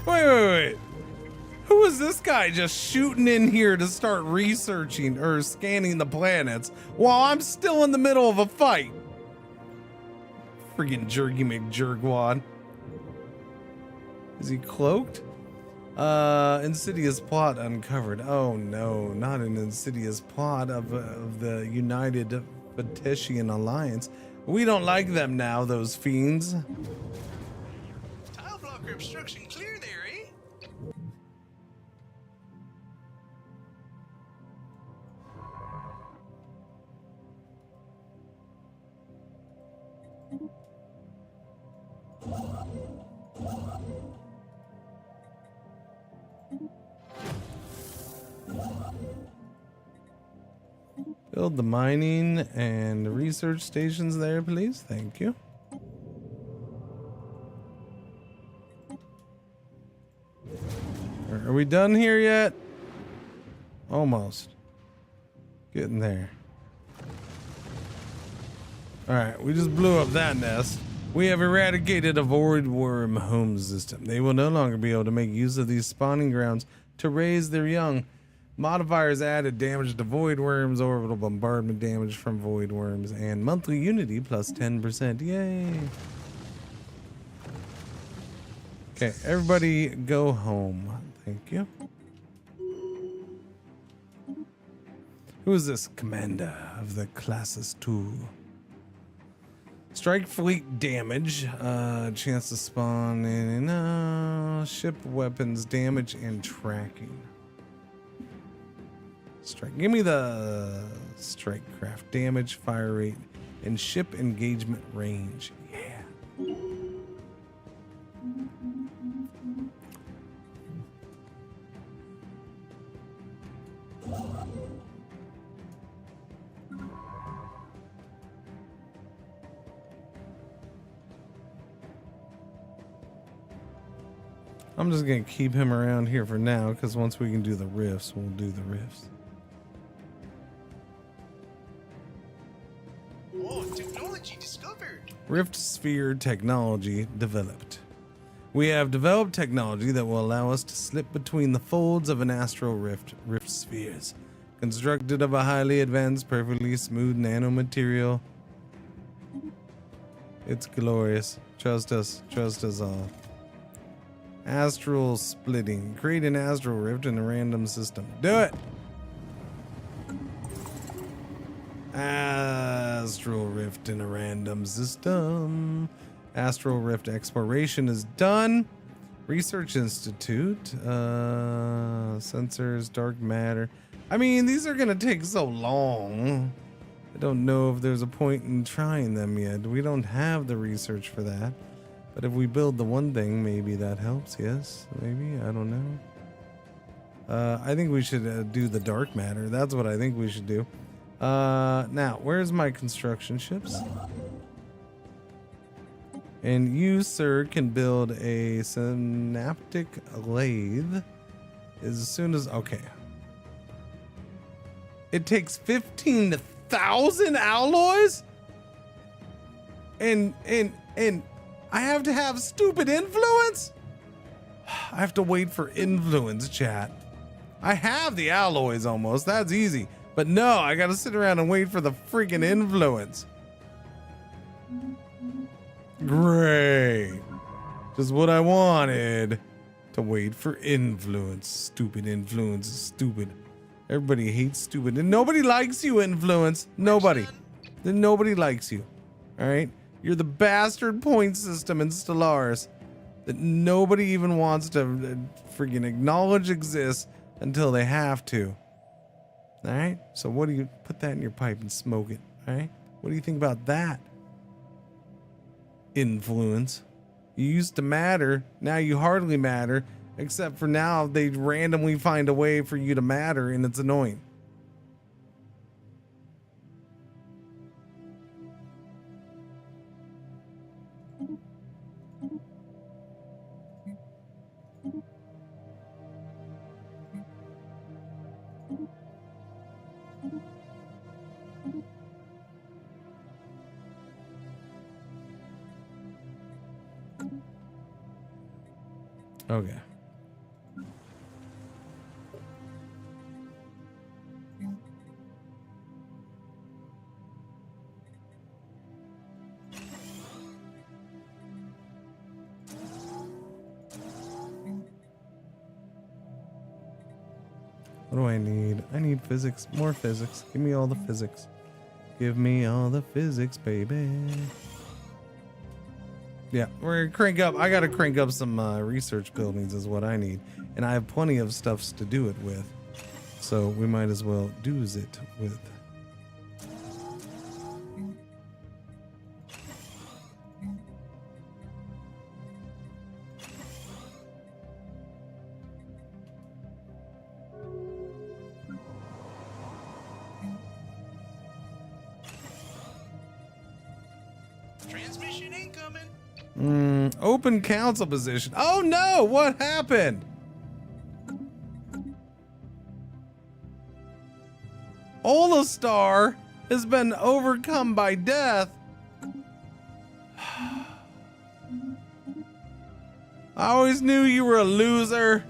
Wait. Who is this guy just shooting in here to start researching or scanning the planets while I'm still in the middle of a fight? Friggin' Jerky McJergwad. Is he cloaked? Insidious plot uncovered. Oh no, not an insidious plot of the United Fetishian Alliance. We don't like them now, those fiends. Tile blocker obstruction clear there, eh? Build the mining and research stations there, please. Thank you. Are we done here yet? Almost. Getting there. Alright, we just blew up that nest. We have eradicated a void worm home system. They will no longer be able to make use of these spawning grounds to raise their young. Modifiers added damage to void worms, orbital bombardment damage from void worms, and monthly unity plus 10%. Yay! Okay, everybody go home. Thank you. Who is this commander of the classes 2? Strike fleet damage, chance to spawn in, ship weapons damage and tracking. Strike. Give me the strike craft damage, fire rate, and ship engagement range. Yeah. I'm just gonna keep him around here for now, because once we can do the rifts, we'll do the rifts. Oh, technology discovered. Rift sphere technology developed. We have developed technology that will allow us to slip between the folds of an astral rift spheres, constructed of a highly advanced, perfectly smooth nanomaterial. It's glorious. Trust us all. Astral splitting. Create an astral rift in a random system. Do it! Astral rift in a random system. Astral rift exploration is done. Research Institute. Sensors, dark matter. I mean, these are gonna take so long. I don't know if there's a point in trying them yet. We don't have the research for that. But if we build the one thing, maybe that helps. Yes, maybe. I don't know. I think we should do the dark matter. That's what I think we should do. Now, where's my construction ships? And you, sir, can build a synaptic lathe as soon as... Okay. It takes 15,000 alloys? And I have to have stupid influence? I have to wait for influence, chat. I have the alloys almost. That's easy. But no, I gotta sit around and wait for the freaking influence. Great. Just what I wanted. To wait for influence. Stupid influence is stupid. Everybody hates stupid. And nobody likes you, influence. Nobody. Then nobody likes you. Alright? You're the bastard point system in Stellaris that nobody even wants to freaking acknowledge exists until they have to. Alright? So what do you put that in your pipe and smoke it? Alright? What do you think about that? Influence. You used to matter. Now you hardly matter. Except for now, they randomly find a way for you to matter, and it's annoying. Okay. What do I need? I need physics. More physics. Give me all the physics. Give me all the physics, baby. Yeah, we're gonna crank up. I gotta crank up some research buildings is what I need. And I have plenty of stuffs to do it with. So we might as well do it with. Transmission incoming. Open council position. Oh no, what happened? Olastar has been overcome by death. I always knew you were a loser.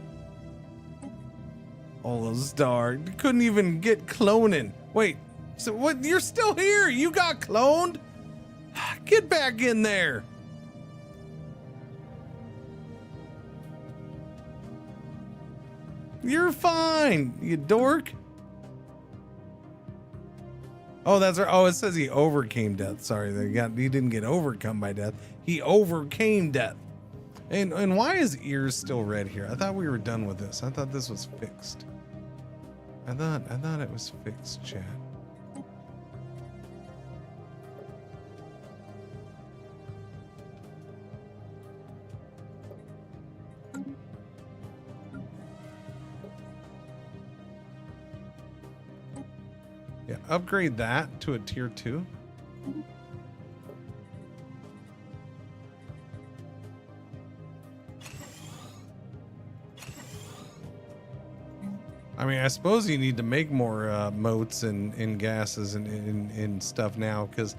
Olastar, you couldn't even get cloning. Wait, so what? You're still here? You got cloned? Get back in there. You're fine, you dork. Oh, that's right. Oh, it says he overcame death. Sorry, he didn't get overcome by death. He overcame death. And why is ears still red here? I thought we were done with this. I thought this was fixed. I thought it was fixed, chat. Yeah, upgrade that to a tier 2. I mean, I suppose you need to make more moats and gases and stuff now, because,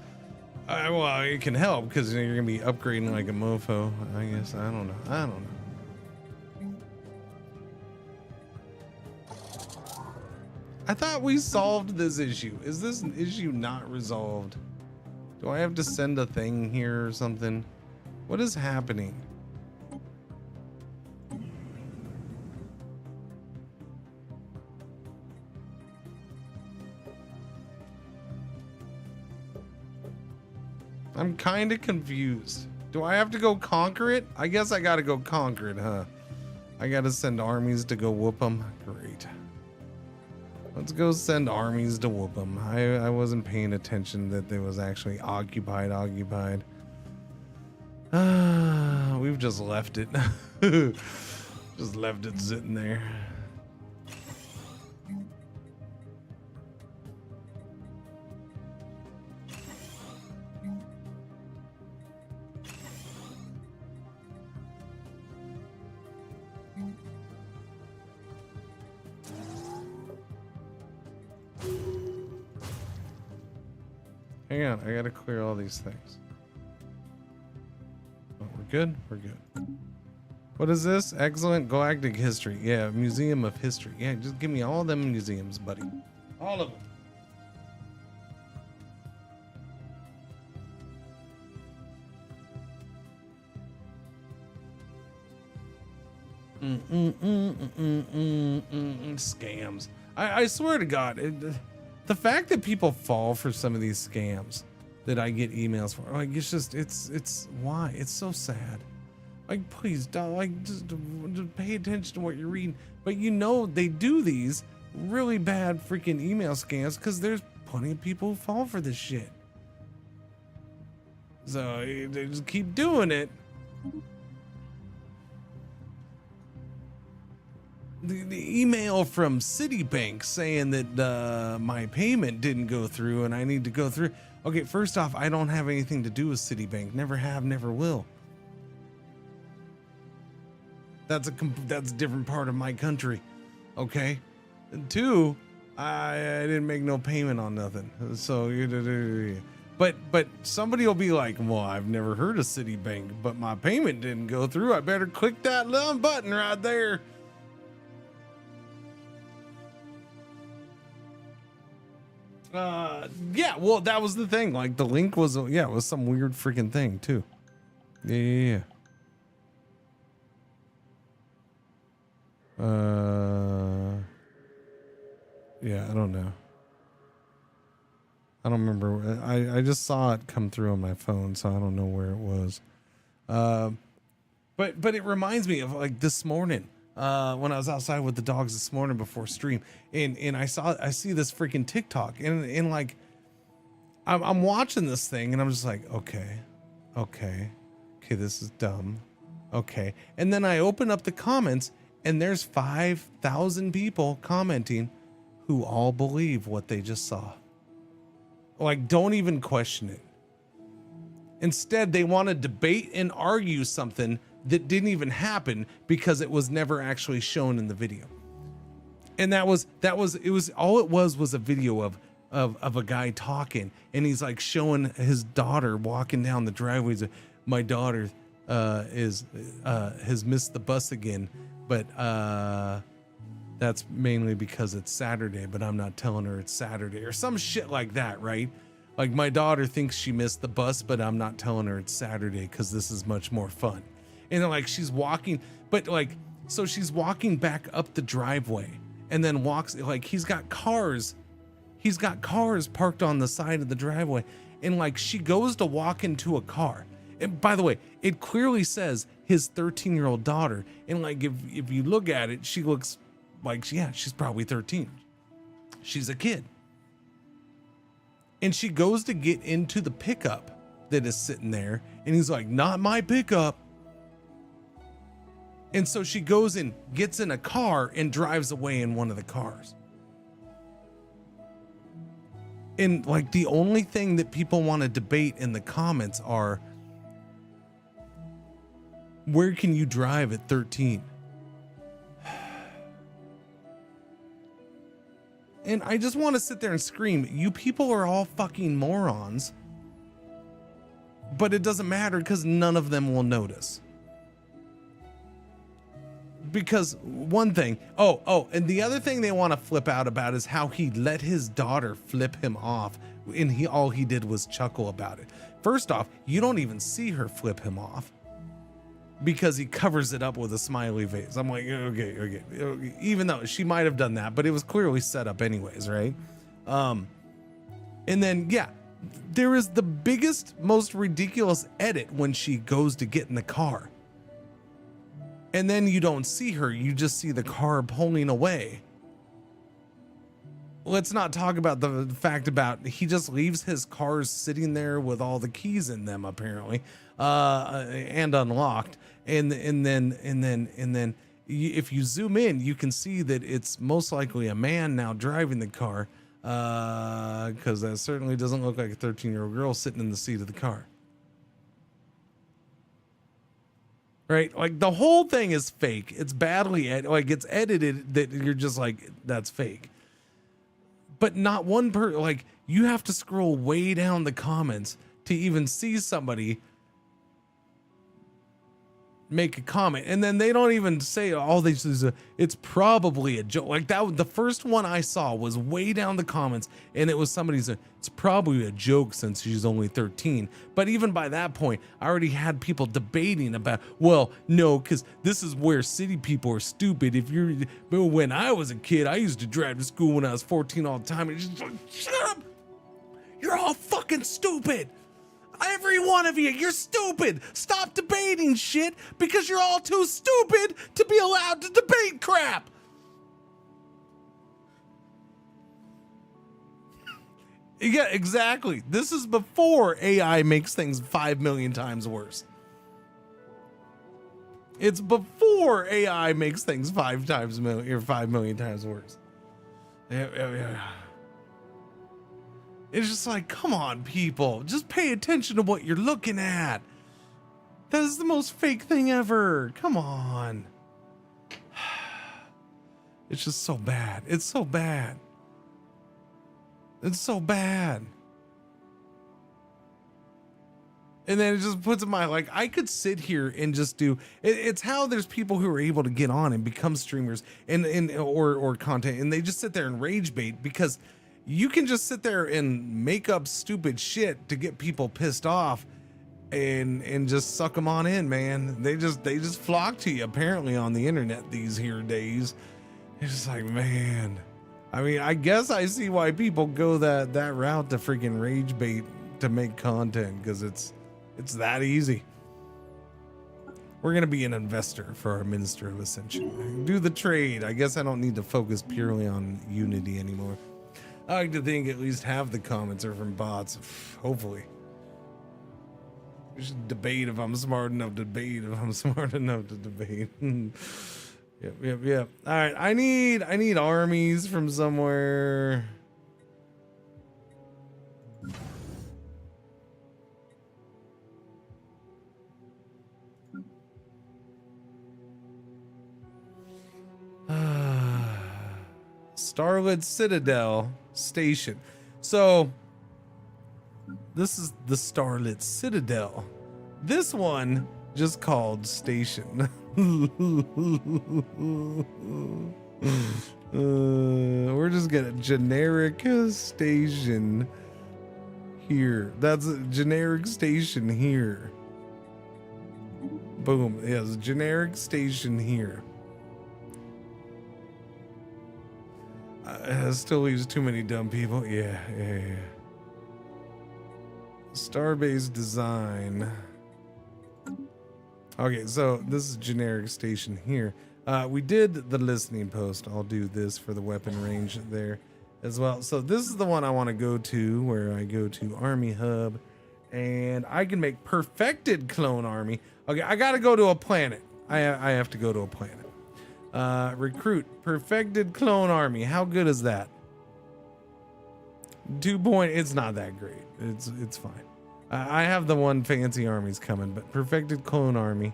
well, it can help because you're gonna be upgrading like a mofo. I guess I don't know. I thought we solved this issue. Is this an issue not resolved? Do I have to send a thing here or something? What is happening? I'm kind of confused. Do I have to go conquer it? I guess I gotta go conquer it, huh? I gotta send armies to go whoop them. Great. Let's go send armies to whoop them. I wasn't paying attention that they was actually occupied. We've just left it. Just left it sitting there. Hang on, I gotta clear all these things. Oh, we're good? We're good. What is this? Excellent galactic history. Yeah, Museum of History. Yeah, just give me all them museums, buddy. All of them. Scams. I swear to God, the fact that people fall for some of these scams that I get emails for, like, it's just, it's why? It's so sad. Like, please don't, like, just pay attention to what you're reading. But you know, they do these really bad freaking email scams because there's plenty of people who fall for this shit. So they just keep doing it. the email from Citibank saying that my payment didn't go through and I need to go through. Okay, first off, I don't have anything to do with Citibank. Never have, never will. That's a different part of my country. Okay. And two, I didn't make no payment on nothing. So but somebody will be like, well, I've never heard of Citibank, but my payment didn't go through. I better click that little button right there. Yeah, well, that was the thing. Like the link was, it was some weird freaking thing too. Yeah. Yeah, I don't know. I don't remember. I just saw it come through on my phone, so I don't know where it was. But it reminds me of like this morning. When I was outside with the dogs this morning before stream, and I see this freaking TikTok, and like I'm watching this thing, and I'm just like, okay, this is dumb, okay. And then I open up the comments, and there's 5,000 people commenting who all believe what they just saw. Like, don't even question it. Instead, they want to debate and argue something that didn't even happen because it was never actually shown in the video. And it was a video of a guy talking, and he's like showing his daughter walking down the driveway. He's like, my daughter has missed the bus again, but that's mainly because it's Saturday, but I'm not telling her it's Saturday, or some shit like that, right? Like, my daughter thinks she missed the bus, but I'm not telling her it's Saturday because this is much more fun. And then, like, she's walking, but like, so she's walking back up the driveway, and then walks, like, he's got cars parked on the side of the driveway, and like, she goes to walk into a car. And by the way, it clearly says his 13-year-old daughter, and like, if you look at it, she looks like, she's probably 13. She's a kid. And she goes to get into the pickup that is sitting there, and he's like, not my pickup. And so she goes and gets in a car and drives away in one of the cars. And like, the only thing that people want to debate in the comments are, where can you drive at 13? And I just want to sit there and scream, you people are all fucking morons. But it doesn't matter because none of them will notice. Because one thing, and the other thing they want to flip out about is how he let his daughter flip him off, and all he did was chuckle about it. First off, you don't even see her flip him off because he covers it up with a smiley face. I'm like, okay. Even though she might have done that, but it was clearly set up anyways, right? And then, there is the biggest, most ridiculous edit when she goes to get in the car. And then you don't see her, you just see the car pulling away. Let's not talk about the fact about he just leaves his cars sitting there with all the keys in them, apparently, and unlocked. And then if you zoom in, you can see that it's most likely a man now driving the car, because that certainly doesn't look like a 13-year-old girl sitting in the seat of the car. Right? Like, the whole thing is fake. It's badly it's edited that you're just like, that's fake. But not one like, you have to scroll way down the comments to even see somebody make a comment, and then they don't even say all they say. It's probably a joke. Like, that, the first one I saw was way down the comments, and it was somebody saying it's probably a joke since she's only 13. But even by that point, I already had people debating about, well, no, because this is where city people are stupid. But when I was a kid, I used to drive to school when I was 14 all the time, and just like, shut up, you're all fucking stupid. Every one of you're stupid. Stop debating shit because you're all too stupid to be allowed to debate crap. Yeah, exactly. This is before AI makes things 5 million times worse. It's before AI makes things 5 million times worse. Yeah. It's just like, come on, people. Just pay attention to what you're looking at. That is the most fake thing ever. Come on. It's just so bad. It's so bad. It's so bad. And then it just puts in my, like, I could sit here and just do it's how there's people who are able to get on and become streamers or content, and they just sit there and rage bait, because you can just sit there and make up stupid shit to get people pissed off and just suck them on in, man. They just flock to you apparently on the internet these here days. It's just like, man. I mean, I guess I see why people go that route to freaking rage bait to make content, because it's that easy. We're gonna be an investor for our Minister of Ascension. Do the trade. I guess I don't need to focus purely on Unity anymore. I like to think at least half the comments are from bots. Hopefully. We should debate if I'm smart enough to debate. Yep. All right, I need armies from somewhere. Starlit Citadel Station. So this is the Starlit Citadel. This one just called Station. We're just gonna generic station here. That's a generic station here. Boom. Yes, generic station here. Still leaves too many dumb people. Yeah. Starbase design. Okay, so this is generic station here. We did the listening post. I'll do this for the weapon range there as well. So this is the one I want to go to, where I go to Army Hub, and I can make perfected clone army. Okay, I got to go to a planet. I have to go to a planet. Recruit perfected clone army. How good is that? 2 point. It's not that great. It's fine. I have the one fancy armies coming, but perfected clone army.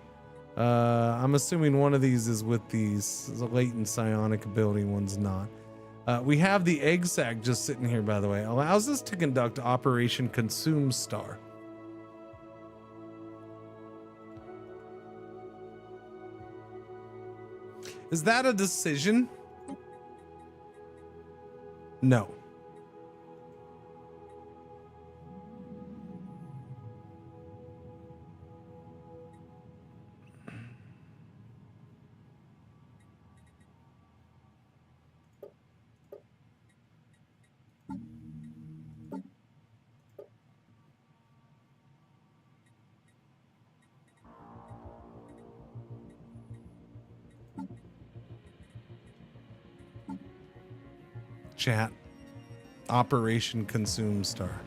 I'm assuming one of these is with these latent psionic ability, one's not. We have the egg sac just sitting here, by the way. Allows us to conduct Operation Consume Star. Is that a decision? No. Chat. Operation Consume Star.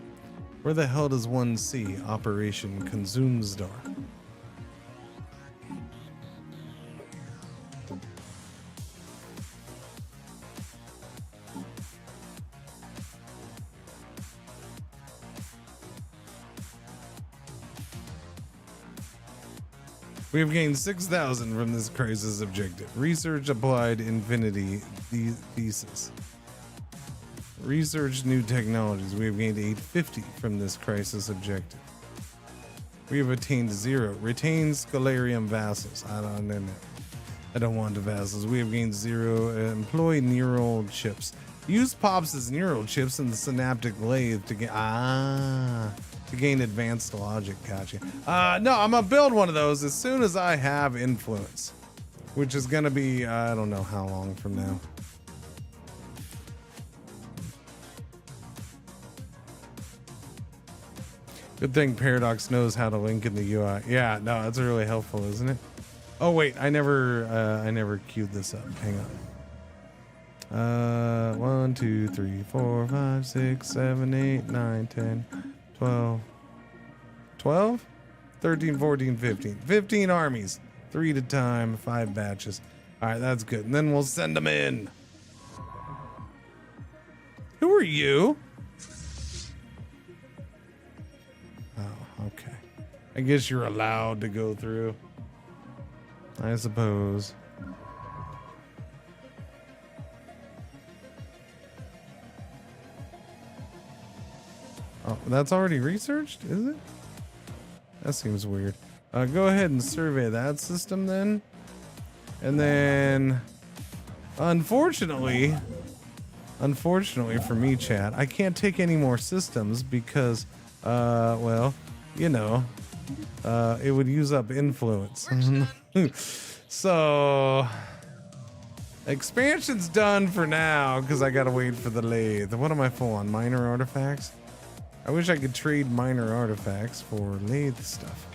Where the hell does one see Operation Consume Star? We have gained 6,000 from this crisis objective. Research applied infinity thesis. Research new technologies. We have gained 850 from this crisis objective. We have attained 0. Retain Scalarium vassals. I don't want the vassals. We have gained 0. Employ neural chips. Use Pops' neural chips in the synaptic lathe to gain advanced logic. Gotcha. No, I'm gonna build one of those as soon as I have influence, which is gonna be I don't know how long from now. Good thing Paradox knows how to link in the UI. Yeah, no, that's really helpful, isn't it? Oh wait, I never queued this up. Hang on. 1, 2, 3, 4, 5, 6, 7, 8, 9, 10, 12, 13, 14, 15. 15 armies. 3 at a time, 5 batches. All right, that's good. And then we'll send them in. Who are you? Oh, okay. I guess you're allowed to go through. I suppose. Oh, that's already researched, is it? That seems weird. Go ahead and survey that system then. And then, unfortunately for me, chat, I can't take any more systems because, well, you know, it would use up influence. So, expansion's done for now because I gotta wait for the lathe. What am I full on? Minor artifacts? I wish I could trade minor artifacts for lathe stuff.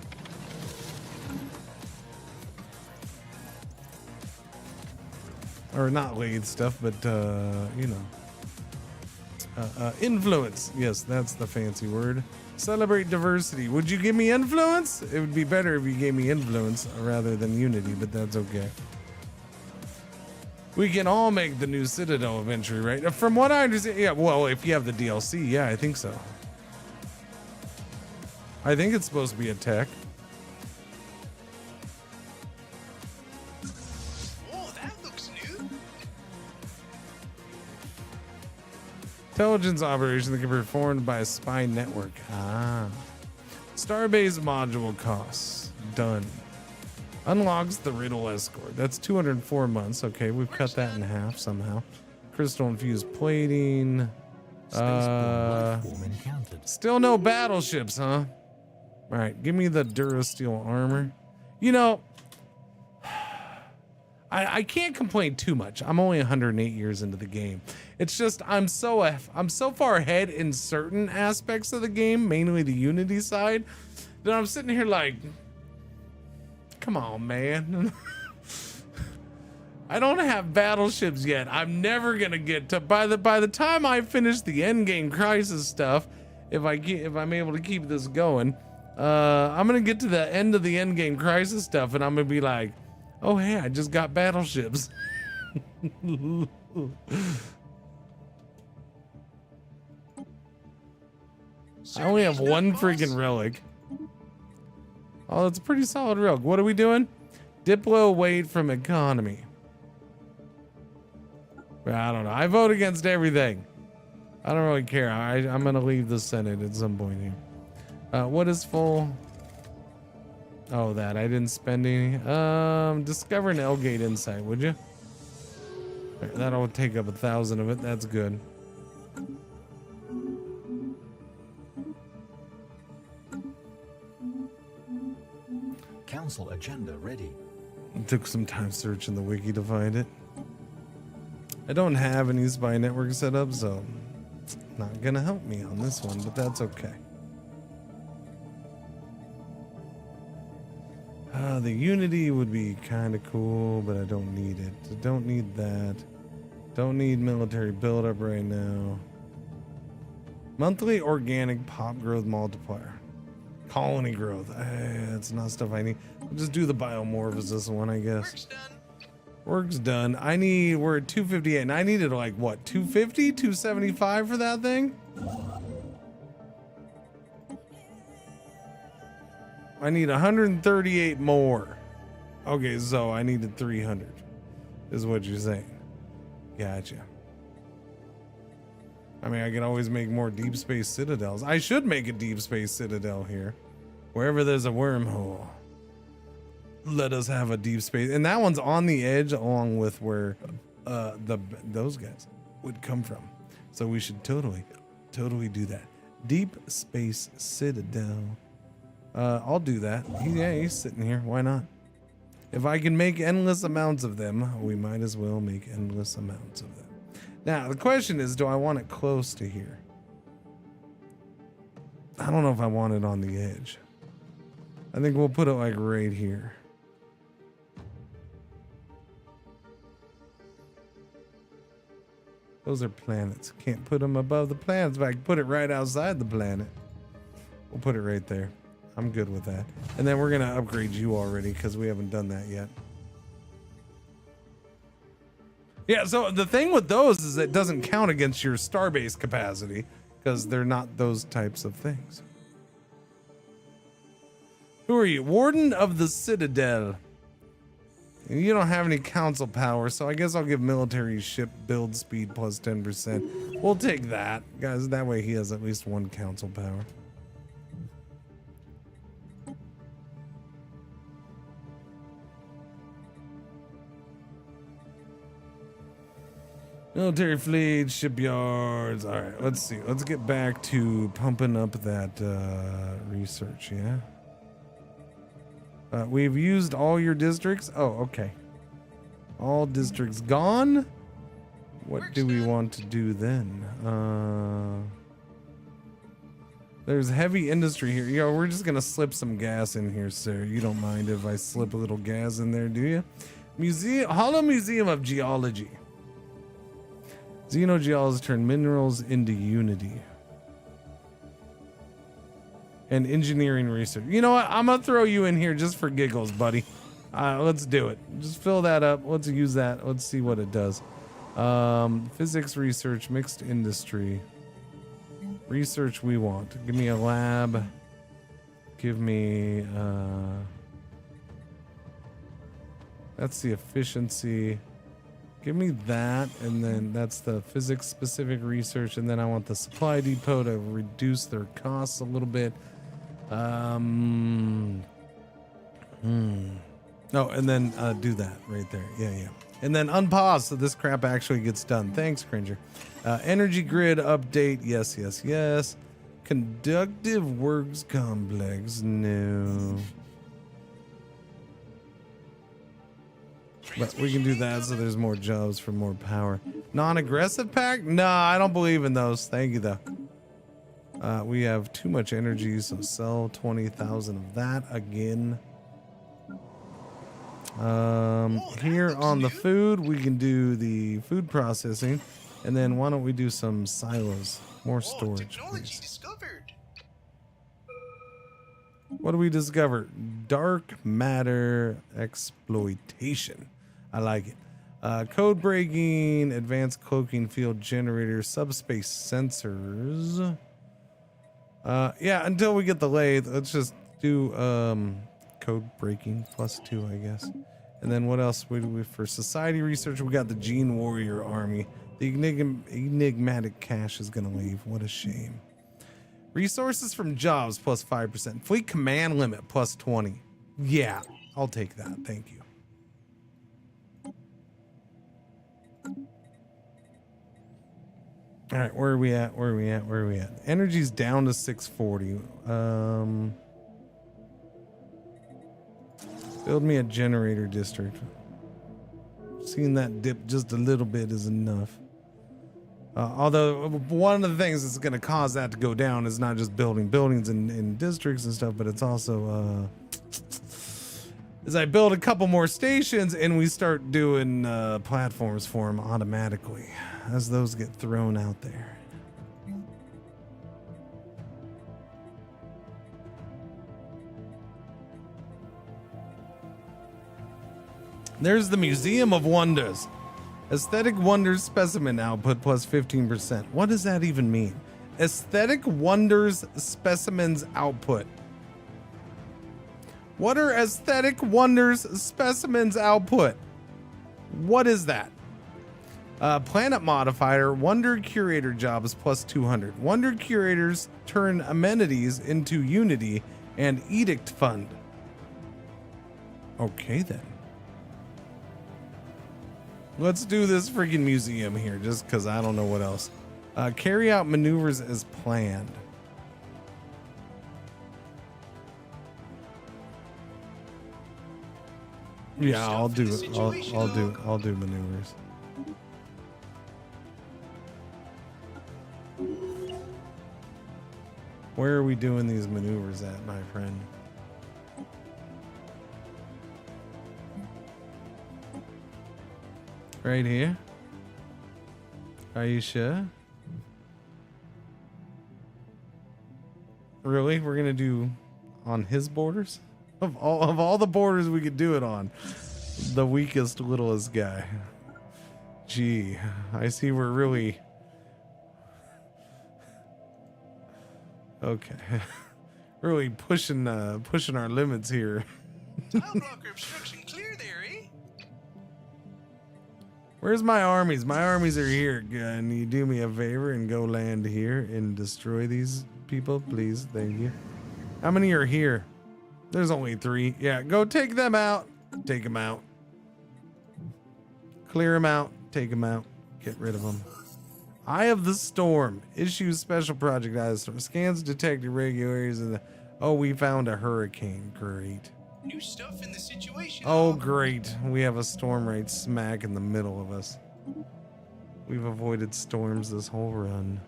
Or not lathe stuff, but, you know. Influence. Yes, that's the fancy word. Celebrate diversity. Would you give me influence? It would be better if you gave me influence rather than unity, but that's okay. We can all make the new Citadel eventually, right? From what I understand, yeah, well, if you have the DLC, yeah, I think so. I think it's supposed to be a tech. Oh, that looks new. Intelligence operation that can be performed by a spy network. Ah. Starbase module costs. Done. Unlocks the Riddle Escort. That's 204 months. Okay, we've cut that in half somehow. Crystal infused plating. Spaceborne life form encountered. Still no battleships, huh? All right, give me the Durasteel armor. You know, I can't complain too much. I'm only 108 years into the game. It's just I'm so far ahead in certain aspects of the game, mainly the Unity side, that I'm sitting here like, come on, man. I don't have battleships yet. I'm never gonna get to by the time I finish the endgame crisis stuff. If I'm able to keep this going, I'm gonna get to the end of the endgame crisis stuff, and I'm gonna be like, oh hey, I just got battleships. I only have one freaking relic. Oh, that's a pretty solid relic. What are we doing? Diplo weight from economy. I don't know. I vote against everything. I don't really care. I'm gonna leave the Senate at some point here. What is full? Oh, that I didn't spend any. Discover an L-gate insight, would you? That'll take up 1,000 of it. That's good. Council agenda ready. It took some time searching the wiki to find it. I don't have any spy network set up, so it's not gonna help me on this one, but that's okay. The Unity would be kind of cool, but I don't need it. I don't need that. Don't need military buildup right now. Monthly organic pop growth multiplier. Colony growth. That's not stuff I need. I'll just do the biomorphosis one, I guess. Work's done. Work's done. we're at 258, and I needed like what, 250, 275 for that thing? I need 138 more. Okay, so I needed 300, is what you're saying. Gotcha. I mean, I can always make more deep space citadels. I should make a deep space citadel here. Wherever there's a wormhole, let us have a deep space. And that one's on the edge along with where those guys would come from. So we should totally do that. Deep space citadel. I'll do that. He's sitting here. Why not? If I can make endless amounts of them, we might as well make endless amounts of them. Now, the question is, do I want it close to here? I don't know if I want it on the edge. I think we'll put it like right here. Those are planets. Can't put them above the planets, but I can put it right outside the planet. We'll put it right there. I'm good with that. And then we're going to upgrade you already because we haven't done that yet. Yeah, so the thing with those is it doesn't count against your starbase capacity because they're not those types of things. Who are you? Warden of the Citadel. You don't have any council power, so I guess I'll give military ship build speed plus 10%. We'll take that, guys. That way he has at least one council power. Military fleet, shipyards. All right, let's see. Let's get back to pumping up that research, yeah? We've used all your districts. Oh, okay. All districts gone. What do we want to do then? There's heavy industry here. Yo, we're just gonna slip some gas in here, sir. You don't mind if I slip a little gas in there, do you? Hollow Museum of Geology. Xenogeologists turn minerals into unity. And engineering research. You know what? I'm gonna throw you in here just for giggles, buddy. Let's do it. Just fill that up. Let's use that. Let's see what it does. Physics research, mixed industry. Research we want. Give me a lab. Give me that's the efficiency. Give me that, and then that's the physics specific research, and then I want the supply depot to reduce their costs a little bit. Oh, and then do that right there. Yeah. And then unpause so this crap actually gets done. Thanks, Cringer. Energy grid update. Yes. Conductive works complex. No. But we can do that so there's more jobs for more power. Non-aggressive pack? Nah, I don't believe in those. Thank you, though. We have too much energy, so sell 20,000 of that again. Here on the food, we can do the food processing. And then why don't we do some silos? More storage, Technology please. discovered. What do we discover? Dark matter exploitation. I like it. Code breaking, advanced cloaking field generator, subspace sensors. Yeah, until we get the lathe, let's just do code breaking +2, I guess. And then what else we do for society research? We got the Gene Warrior Army. The enigmatic cache is gonna leave. What a shame. Resources from jobs +5%. Fleet command limit +20. Yeah, I'll take that. Thank you. All right, where are we at? Energy's down to 640. Build me a generator district. Seeing that dip just a little bit is enough. Although one of the things that's going to cause that to go down is not just building buildings in districts and stuff, but it's also as I build a couple more stations and we start doing platforms for them automatically as those get thrown out there. There's the Museum of Wonders. Aesthetic Wonders specimen output +15%. What does that even mean? Aesthetic Wonders specimens output. What are Aesthetic Wonders specimens output? What is that? Planet modifier, Wonder Curator jobs +200. Wonder Curators turn amenities into Unity and Edict Fund. Okay then. Let's do this freaking museum here just because I don't know what else. Carry out maneuvers as planned. Yeah, I'll do it. I'll do maneuvers. Where are we doing these maneuvers at, my friend? Right here? Are you sure? Really? We're gonna do on his borders. Of all the borders we could do it on, the weakest, littlest guy. Gee, I see we're really okay. Really pushing our limits here. Tile blocker obstruction clear there, eh? Where's my armies? My armies are here. Can you do me a favor and go land here and destroy these people, please? Thank you. How many are here? There's only 3. Yeah, go take them out. Take them out. Clear them out. Take them out. Get rid of them. Eye of the Storm. Issues special project Eye of the Storm. Scans detect irregular areas in the... Oh, we found a hurricane. Great. New stuff in the situation. Oh, great. We have a storm right smack in the middle of us. We've avoided storms this whole run.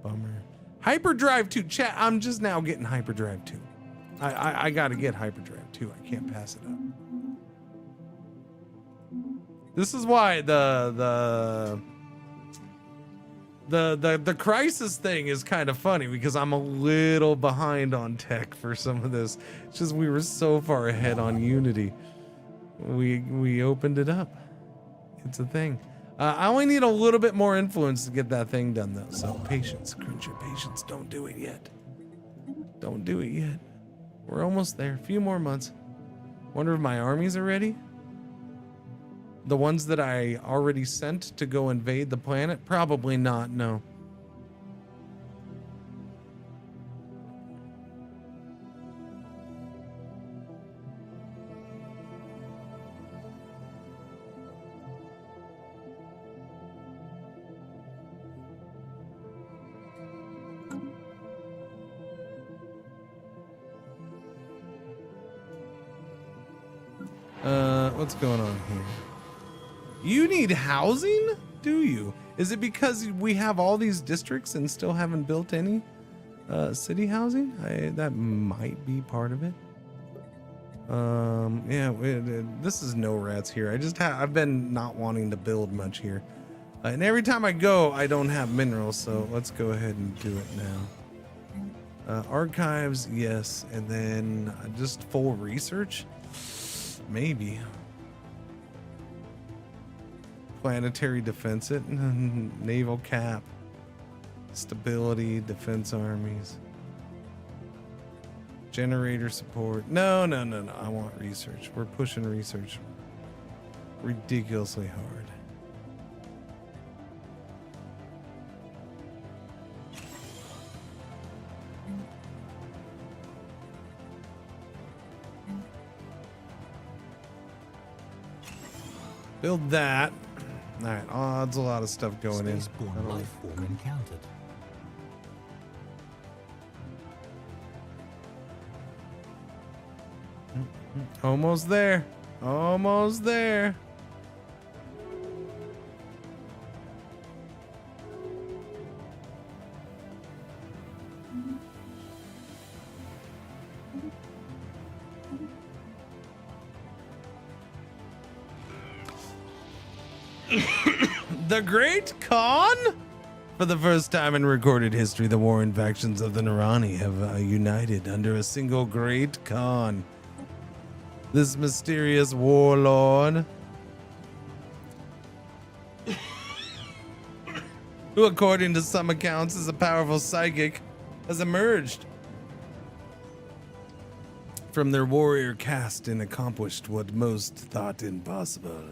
Bummer. Hyperdrive 2. Chat, I'm just now getting Hyperdrive 2. I gotta get Hyperdrive 2. I can't pass it up. This is why the crisis thing is kind of funny, because I'm a little behind on tech for some of this. It's just we were so far ahead on Unity. We opened it up. It's a thing. I only need a little bit more influence to get that thing done, though. So patience, Cringer, patience. Don't do it yet. Don't do it yet. We're almost there. A few more months. Wonder if my armies are ready? The ones that I already sent to go invade the planet? Probably not, no. What's going on here? You need housing? Do you? Is it because we have all these districts and still haven't built any city housing? That might be part of it. Yeah, this is no rats here. I've been not wanting to build much here. And every time I go, I don't have minerals, so let's go ahead and do it now. Archives, yes. And then just full research? Maybe. Planetary defense it. Naval cap. Stability, defense armies. Generator support. No. I want research. We're pushing research ridiculously hard. Build that. All right, that's a lot of stuff going in. Spaceborne life form encountered. Almost there. Almost there. The Great Khan? For the first time in recorded history, the warring factions of the Narani have united under a single Great Khan. This mysterious warlord, who according to some accounts is a powerful psychic, has emerged from their warrior caste and accomplished what most thought impossible.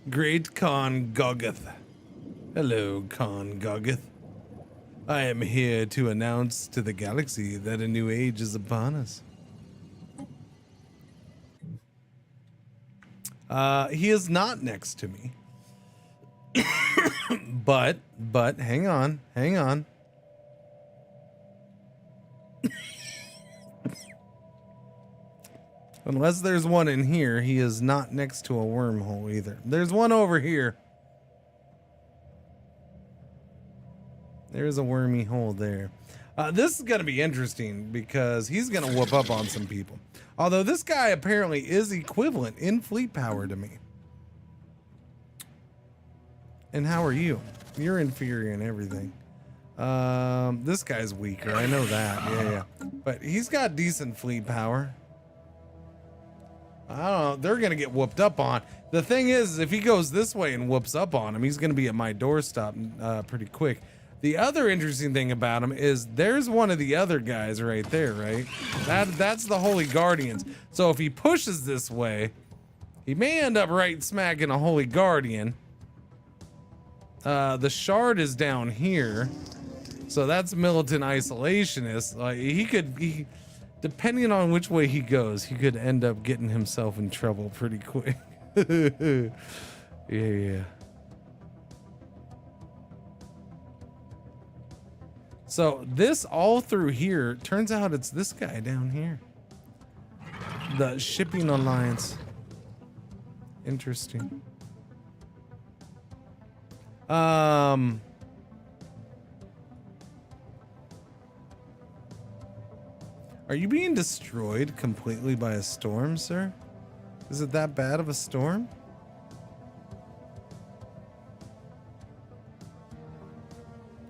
Great Khan Goggeth. Hello, Khan Goggeth. I am here to announce to the galaxy that a new age is upon us. He is not next to me. but hang on. Unless there's one in here, he is not next to a wormhole either. There's one over here. There's a wormy hole there. This is going to be interesting because he's going to whoop up on some people. Although this guy apparently is equivalent in fleet power to me. And how are you? You're inferior in everything. This guy's weaker. I know that. Yeah. But he's got decent fleet power. I don't know. They're going to get whooped up on. The thing is, if he goes this way and whoops up on him, he's going to be at my doorstep pretty quick. The other interesting thing about him is there's one of the other guys right there, right? That's the Holy Guardians. So if he pushes this way, he may end up right smack in a Holy Guardian. The shard is down here. So that's militant isolationist. Like he depending on which way he goes, he could end up getting himself in trouble pretty quick. Yeah. So this all through here, turns out it's this guy down here. The Shipping Alliance. Interesting. Are you being destroyed completely by a storm, sir? Is it that bad of a storm?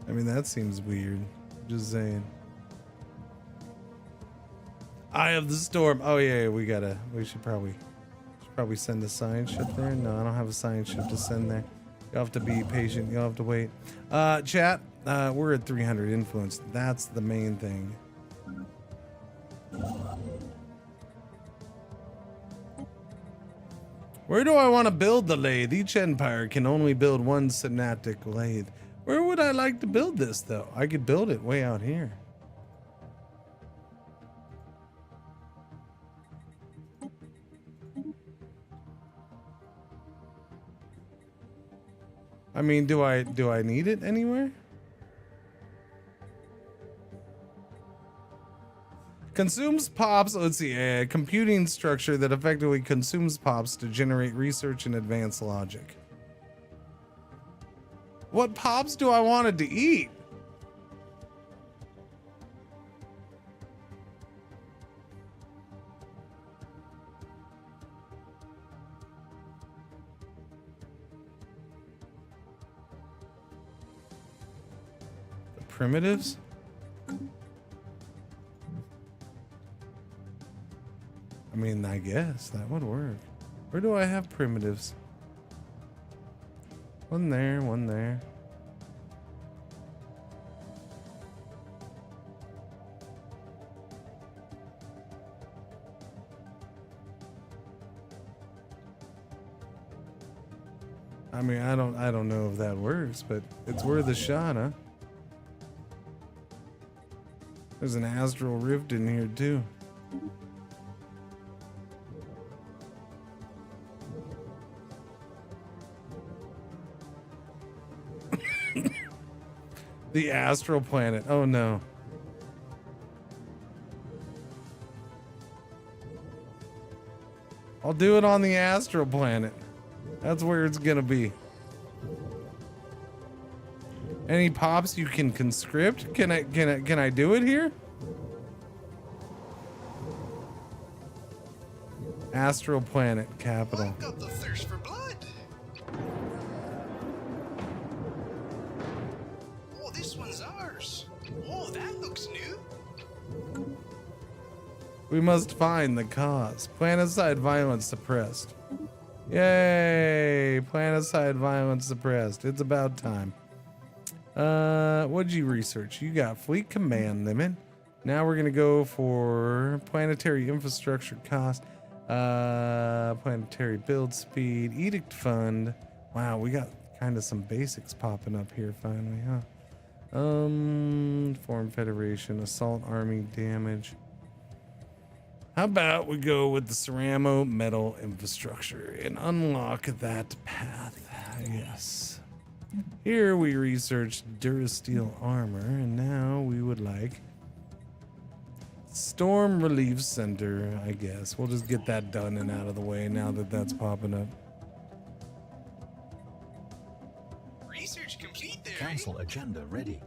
I mean, that seems weird. Just saying. Eye of the storm. Oh yeah, we should probably send a science ship there. No, I don't have a science ship to send there. You'll have to be patient. You'll have to wait. Chat, we're at 300 influence. That's the main thing. Where do I want to build the lathe? Each empire can only build one synaptic lathe. Where would I like to build this, though? I could build it way out here. I mean, do I need it anywhere? Consumes pops. Let's see. A computing structure that effectively consumes pops to generate research and advanced logic. What pops do I want it to eat? The primitives? I mean, I guess that would work. Where do I have primitives? One there, one there. I mean, I don't know if that works, but it's worth a shot, huh? There's an astral rift in here too. The astral planet. Oh no. I'll do it on the astral planet. That's where it's gonna be. Any pops you can conscript? Can I do it here? Astral planet capital. I've got the thirst for blood. Oh, this one's ours. Oh, that looks new. We must find the cause. Planeticide violence suppressed. Yay! Planeticide violence suppressed. It's about time. What'd you research? You got fleet command limit. Now we're gonna go for planetary infrastructure cost. Planetary build speed. Edict fund. Wow, we got kind of some basics popping up here finally, huh? Foreign Federation, assault army damage. How about we go with the ceramo metal infrastructure and unlock that path? Yes. Here we researched Durasteel armor, and now we would like Storm Relief Center, I guess. We'll just get that done and out of the way now that that's popping up. Research complete there. Council agenda ready.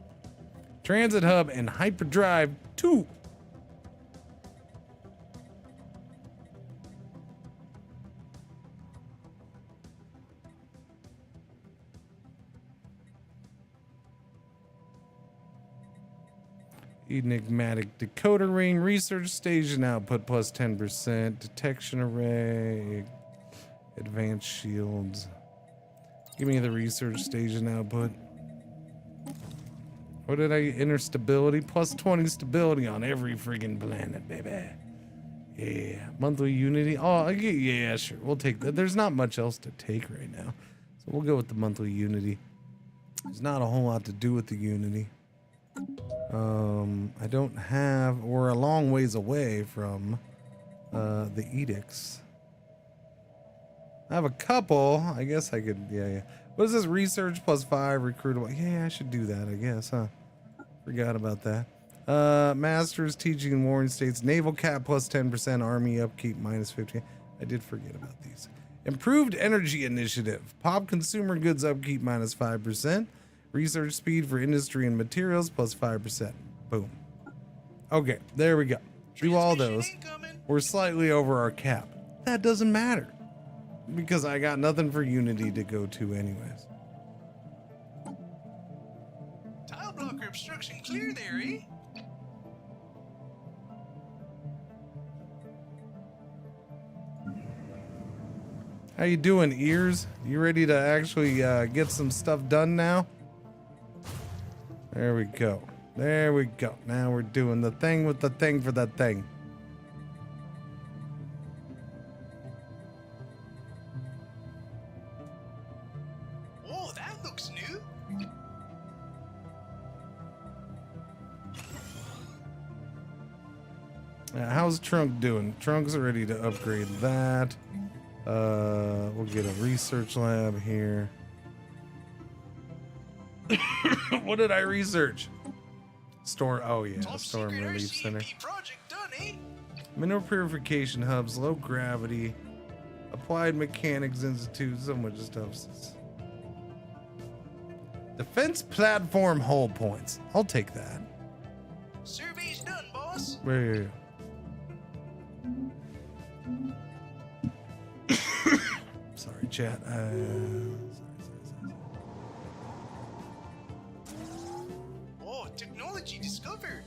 Transit hub and hyperdrive 2. Enigmatic decoder ring, research station output plus 10%, detection array, advanced shields. Give me the research station output. What did I enter? Stability plus 20 stability on every friggin' planet, baby. Yeah, monthly unity. Oh, yeah, sure. We'll take that. There's not much else to take right now, so we'll go with the monthly unity. There's not a whole lot to do with the unity. I don't have. We're a long ways away from the edicts. I have a couple. I guess I could. Yeah. What is this? Research plus 5 recruitable. Yeah, I should do that. I guess, huh? Forgot about that. Masters teaching in Warring States. Naval cap plus 10%. Army upkeep minus 15. I did forget about these. Improved energy initiative. Pop consumer goods upkeep minus 5%. Research speed for industry and materials plus 5%. Boom. Okay, there we go. Do all those. We're slightly over our cap. That doesn't matter, because I got nothing for Unity to go to anyways. Tile blocker obstruction clear there, eh? How you doing, ears? You ready to actually get some stuff done now? There we go. There we go. Now we're doing the thing with the thing for the thing. Whoa, that looks new. How's Trunk doing? Trunk's ready to upgrade that. We'll get a research lab here. What did I research? Storm. Oh yeah, Top Storm secret Relief RCMP Center. project done, eh? Mineral purification hubs, low gravity, applied mechanics institute, so much stuff. Defense platform hull points. I'll take that. Survey's done, boss. Where? Sorry, chat. Oh, technology discovered.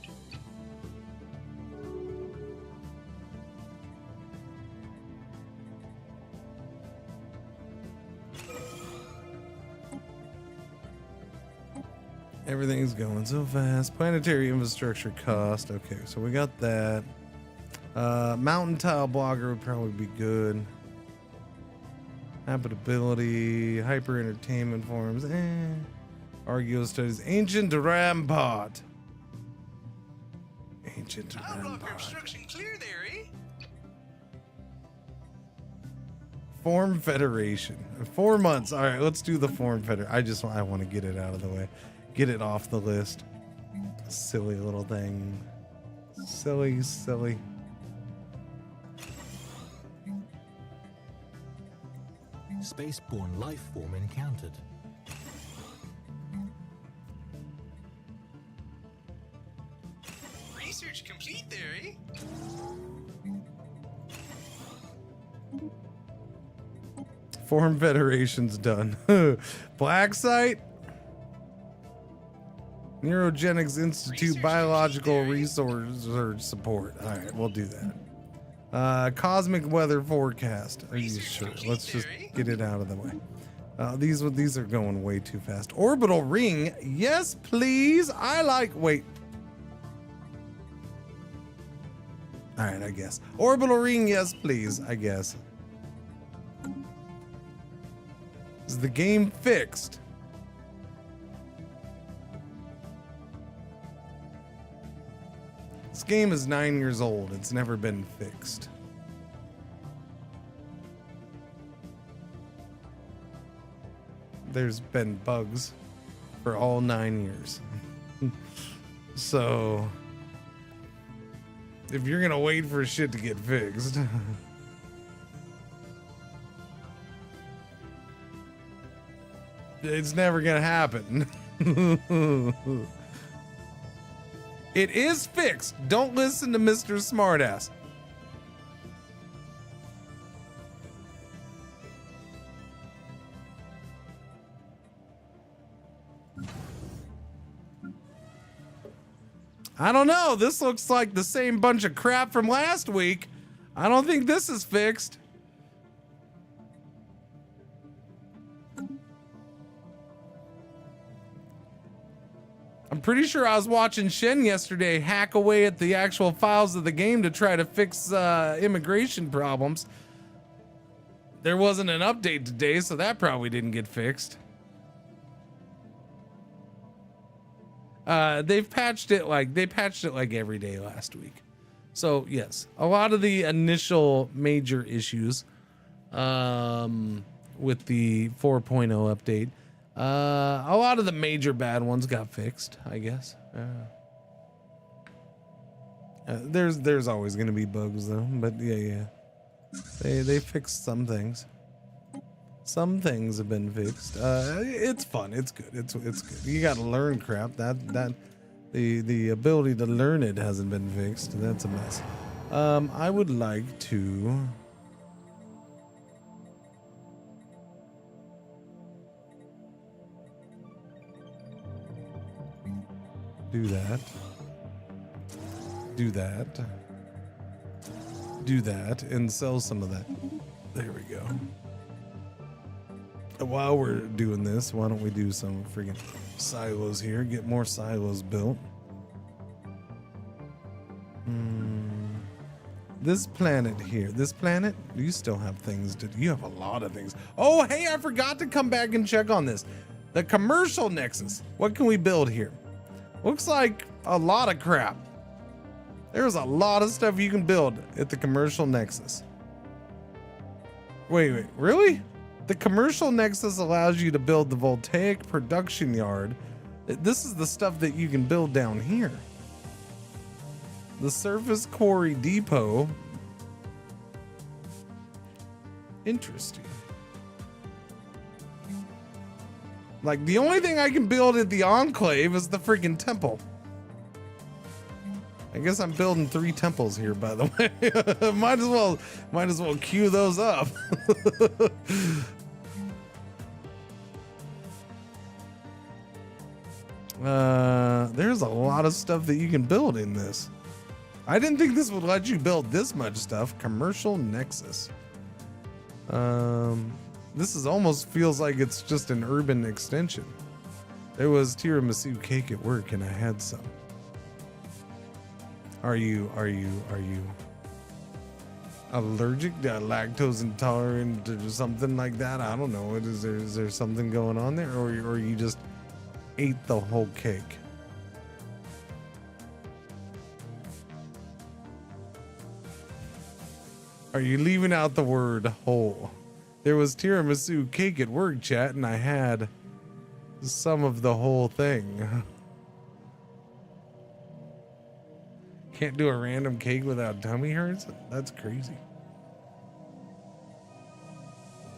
Everything's going so fast. Planetary infrastructure cost. Okay, so we got that. Mountain tile blocker would probably be good. Habitability, hyper entertainment forms. Argeo studies. Ancient rampart. Ancient Tile blocker rampart. obstruction clear there, eh? Form Federation. 4 months. All right, let's do the Form Federation. I want to get it out of the way. Get it off the list. Silly little thing. Silly. Spaceborne life form encountered. Research complete there, eh? Form Federation's done. Black Site. Neurogenics Institute Research Biological complete, Resource Support. All right, we'll do that. Cosmic Weather Forecast. Are you Research sure? complete Let's just there, eh? get it out of the way. These are going way too fast. Orbital Ring. Yes, please. Wait. All right, I guess. Orbital Ring. Yes, please. I guess. Is the game fixed? This game is 9 years old. It's never been fixed. There's been bugs for all 9 years. So, if you're gonna wait for shit to get fixed, it's never gonna happen. It is fixed. Don't listen to Mr. Smartass. I don't know. This looks like the same bunch of crap from last week. I don't think this is fixed. I'm pretty sure I was watching Shen yesterday hack away at the actual files of the game to try to fix immigration problems. There wasn't an update today, so that probably didn't get fixed. They patched it like every day last week. So yes, a lot of the initial major issues with the 4.0 update, a lot of the major bad ones got fixed, I guess. There's always going to be bugs though, but yeah. They fixed some things. Some things have been fixed. It's fun. It's good. It's good. You got to learn crap. The ability to learn it hasn't been fixed. That's a mess. I would like to do that. Do that and sell some of that. There we go. While we're doing this, why don't we do some freaking silos here? Get more silos built. This planet here, you still have things to do. You have a lot of things. Oh, hey, I forgot to come back and check on this. The commercial nexus. What can we build here? Looks like a lot of crap. There's a lot of stuff you can build at the commercial nexus. Wait, really? The commercial nexus allows you to build the voltaic production yard. This is the stuff that you can build down here. The surface quarry depot. Interesting. Like, the only thing I can build at the Enclave is the freaking temple. I guess I'm building 3 temples here, by the way. might as well queue those up. There's a lot of stuff that you can build in this. I didn't think this would let you build this much stuff. Commercial nexus. This is almost feels like it's just an urban extension. There was tiramisu cake at work and I had some. Are you allergic to lactose intolerant or something like that? I don't know. Is there something going on there, or you just ate the whole cake? Are you leaving out the word whole? There was tiramisu cake at work, chat, and I had some of the whole thing. Can't do a random cake without tummy hurts? That's crazy.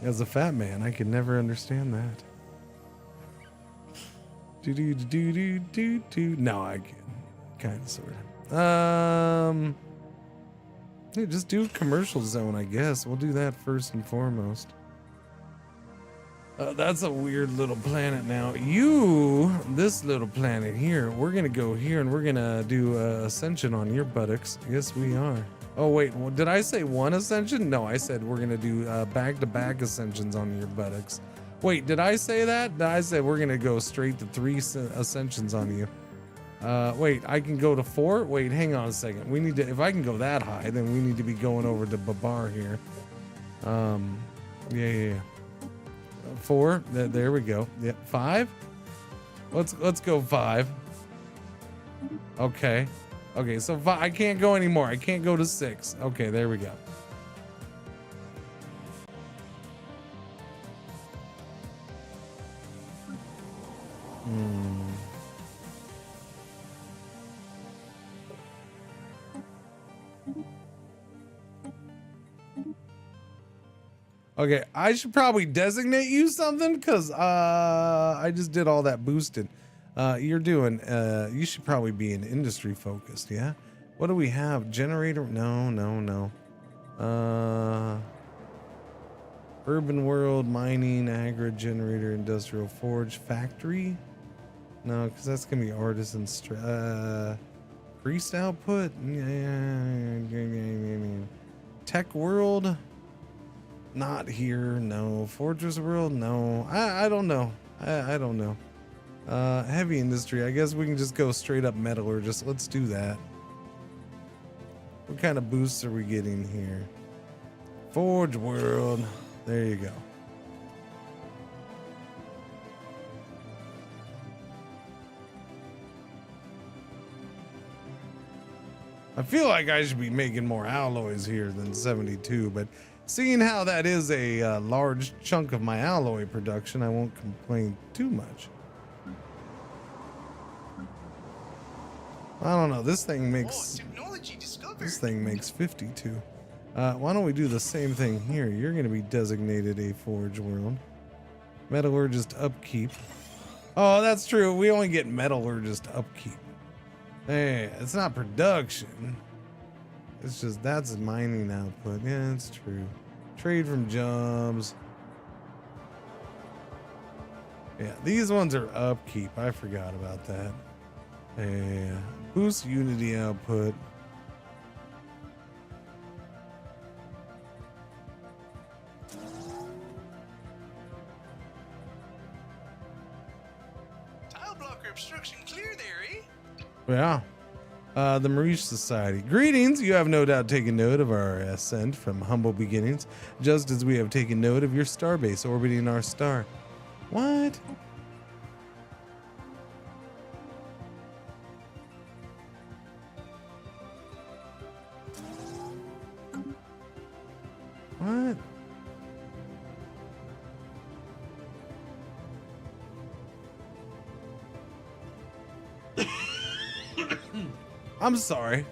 As a fat man, I could never understand that. No, I can. Kind of, sort of. Yeah, just do commercial zone, I guess. We'll do that first and foremost. That's a weird little planet now. This little planet here, we're going to go here and we're going to do ascension on your buttocks. Yes, we are. Oh, wait, well, did I say one ascension? No, I said we're going to do back-to-back ascensions on your buttocks. Wait, did I say that? I said we're going to go straight to 3 ascensions on you. Wait, I can go to 4? Wait, hang on a second. We need to, if I can go that high, then we need to be going over to Babar here. Yeah. 4, there we go. Yeah, 5? Let's go 5. Okay, so 5, I can't go anymore. I can't go to 6. Okay, there we go. Okay, I should probably designate you something because I just did all that boosting. You should probably be in industry focused, yeah? What do we have? Generator? No. Urban world, mining, agri generator, industrial forge, factory? No, because that's gonna be artisan. Priest output? Tech world? Not here, no. Fortress world? No. I don't know. I don't know. Heavy industry. I guess we can just go straight up metallurgist. Let's do that. What kind of boosts are we getting here? Forge world. There you go. I feel like I should be making more alloys here than 72, but seeing how that is a large chunk of my alloy production, I won't complain too much. I don't know. This thing makes Technology discovered. this thing makes 52. Why don't we do the same thing here? You're going to be designated a forge world. Metallurgist upkeep. Oh, that's true. We only get metallurgist upkeep. Hey, it's not production. It's just that's mining output. Yeah, it's true. Trade from jobs. Yeah, these ones are upkeep. I forgot about that. Yeah. Boost unity output. Tile blocker obstruction clear there, eh? Yeah. The Marish Society. Greetings. You have no doubt taken note of our ascent from humble beginnings, just as we have taken note of your starbase orbiting our star. What? What? I'm sorry.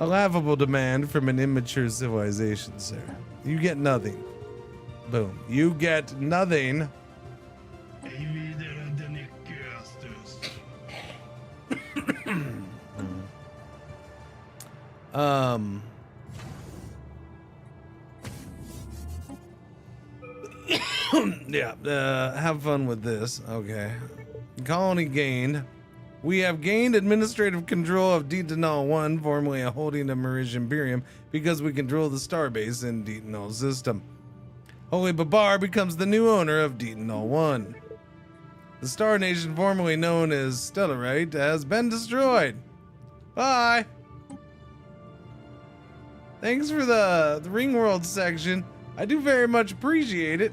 A laughable demand from an immature civilization, sir. You get nothing. Boom. You get nothing. Yeah, have fun with this. Okay. Colony gained. We have gained administrative control of Detonol 1, formerly a holding of Marish Imperium, because we control the starbase in Detonol system. Holy Babar becomes the new owner of Detonol 1. The Star Nation, formerly known as Stellaris, has been destroyed. Bye. Thanks for the Ring World section. I do very much appreciate it.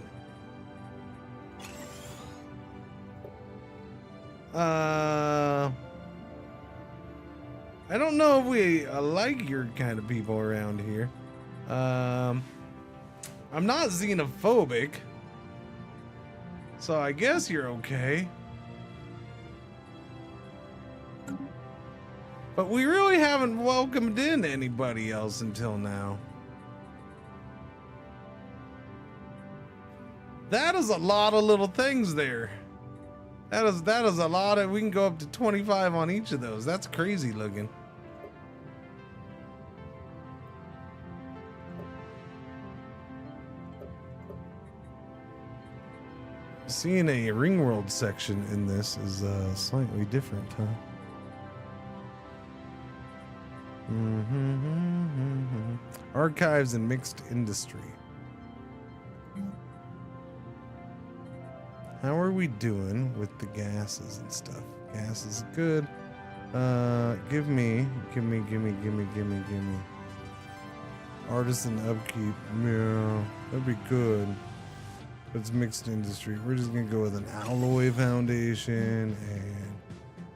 I don't know if we like your kind of people around here. I'm not xenophobic, so I guess you're okay. But we really haven't welcomed in anybody else until now. That is a lot of little things there. That is a lot of, we can go up to 25 on each of those. That's crazy looking. Seeing a Ring World section in this is slightly different, huh? Archives and mixed industry. How are we doing with the gases and stuff? Gas is good. Give me. Artisan upkeep. Yeah, that'd be good. It's mixed industry. We're just gonna go with an alloy foundation and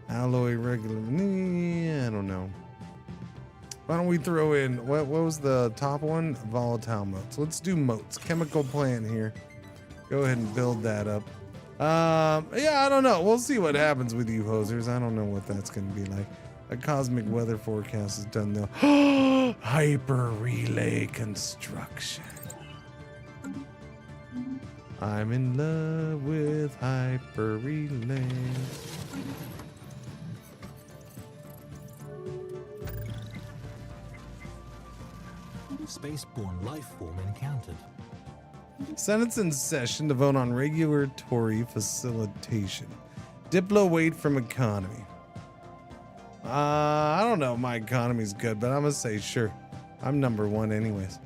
alloy regular. I don't know. Why don't we throw in what was the top one? Volatile motes. Let's do motes. Chemical plant here. Go ahead and build that up. Yeah, I don't know. We'll see what happens with you hosers. I don't know what that's gonna be like. A cosmic weather forecast is done though. Hyper relay construction. I'm in love with hyper relay. Spaceborne life form encountered. Senate's in session to vote on regulatory facilitation. Diplo wait from economy. I don't know if my economy's good, but I'm gonna say sure. I'm number one anyways.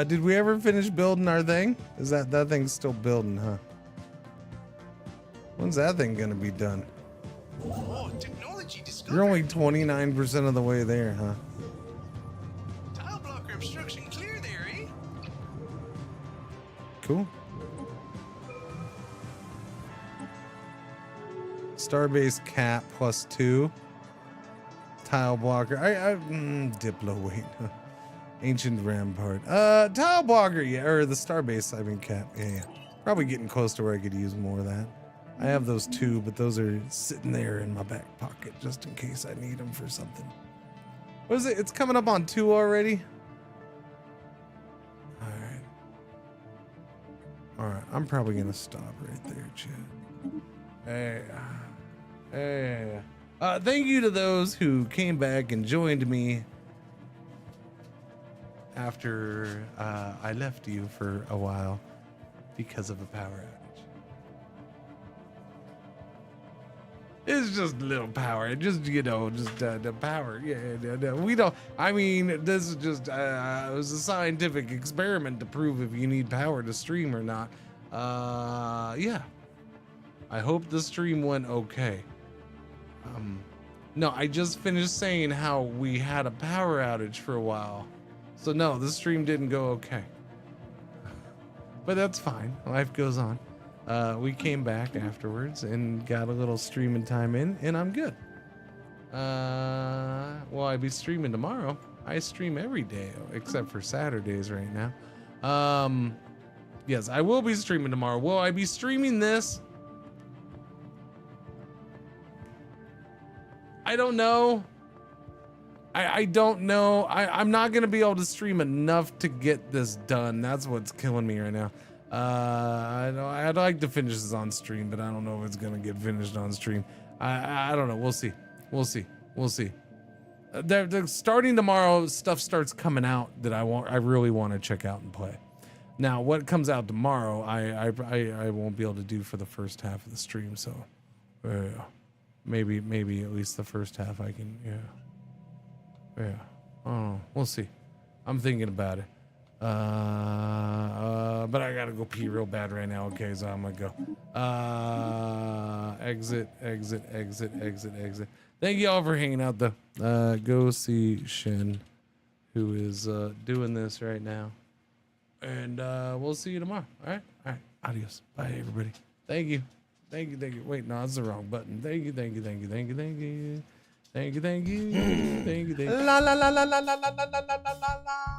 Did we ever finish building our thing? Is that thing's still building, huh? When's that thing gonna be done? Oh, technology discovered. You're only 29% of the way there, huh? Tile blocker obstruction clear there, eh? Cool. Starbase cap +2. Tile blocker. Diplo wait. Ancient rampart. Tile blocker, yeah, or the starbase, I mean cap. Yeah. Probably getting close to where I could use more of that. I have those 2, but those are sitting there in my back pocket just in case I need them for something. What is it? It's coming up on 2 already? Alright, I'm probably gonna stop right there, chat. Hey. Thank you to those who came back and joined me after I left you for a while because of a power outage. It's just a little power, just the power. Yeah, we don't. I mean, this is just it was a scientific experiment to prove if you need power to stream or not. Yeah. I hope the stream went okay. No, I just finished saying how we had a power outage for a while, so no, the stream didn't go okay. But that's fine. Life goes on. We came back afterwards and got a little streaming time in, and I'm good. Will I be streaming tomorrow? I stream every day except for Saturdays right now. Yes, I will be streaming tomorrow. Will I be streaming this? I don't know. I don't know. I'm not gonna be able to stream enough to get this done. That's what's killing me right now. I'd like to finish this on stream, but I don't know if it's gonna get finished on stream. I don't know. We'll see. They're starting tomorrow. Stuff starts coming out that I really want to check out and play. Now, what comes out tomorrow, I won't be able to do for the first half of the stream. So, maybe at least the first half I can. Yeah. Oh, we'll see. I'm thinking about it. But I gotta go pee real bad right now. Okay, so I'm gonna go. Exit. Thank you all for hanging out though. Go see Shen, who is doing this right now. And we'll see you tomorrow. All right. Adios. Bye everybody. Thank you. Wait, no, that's the wrong button. Thank you. La la la la la la la la la la la.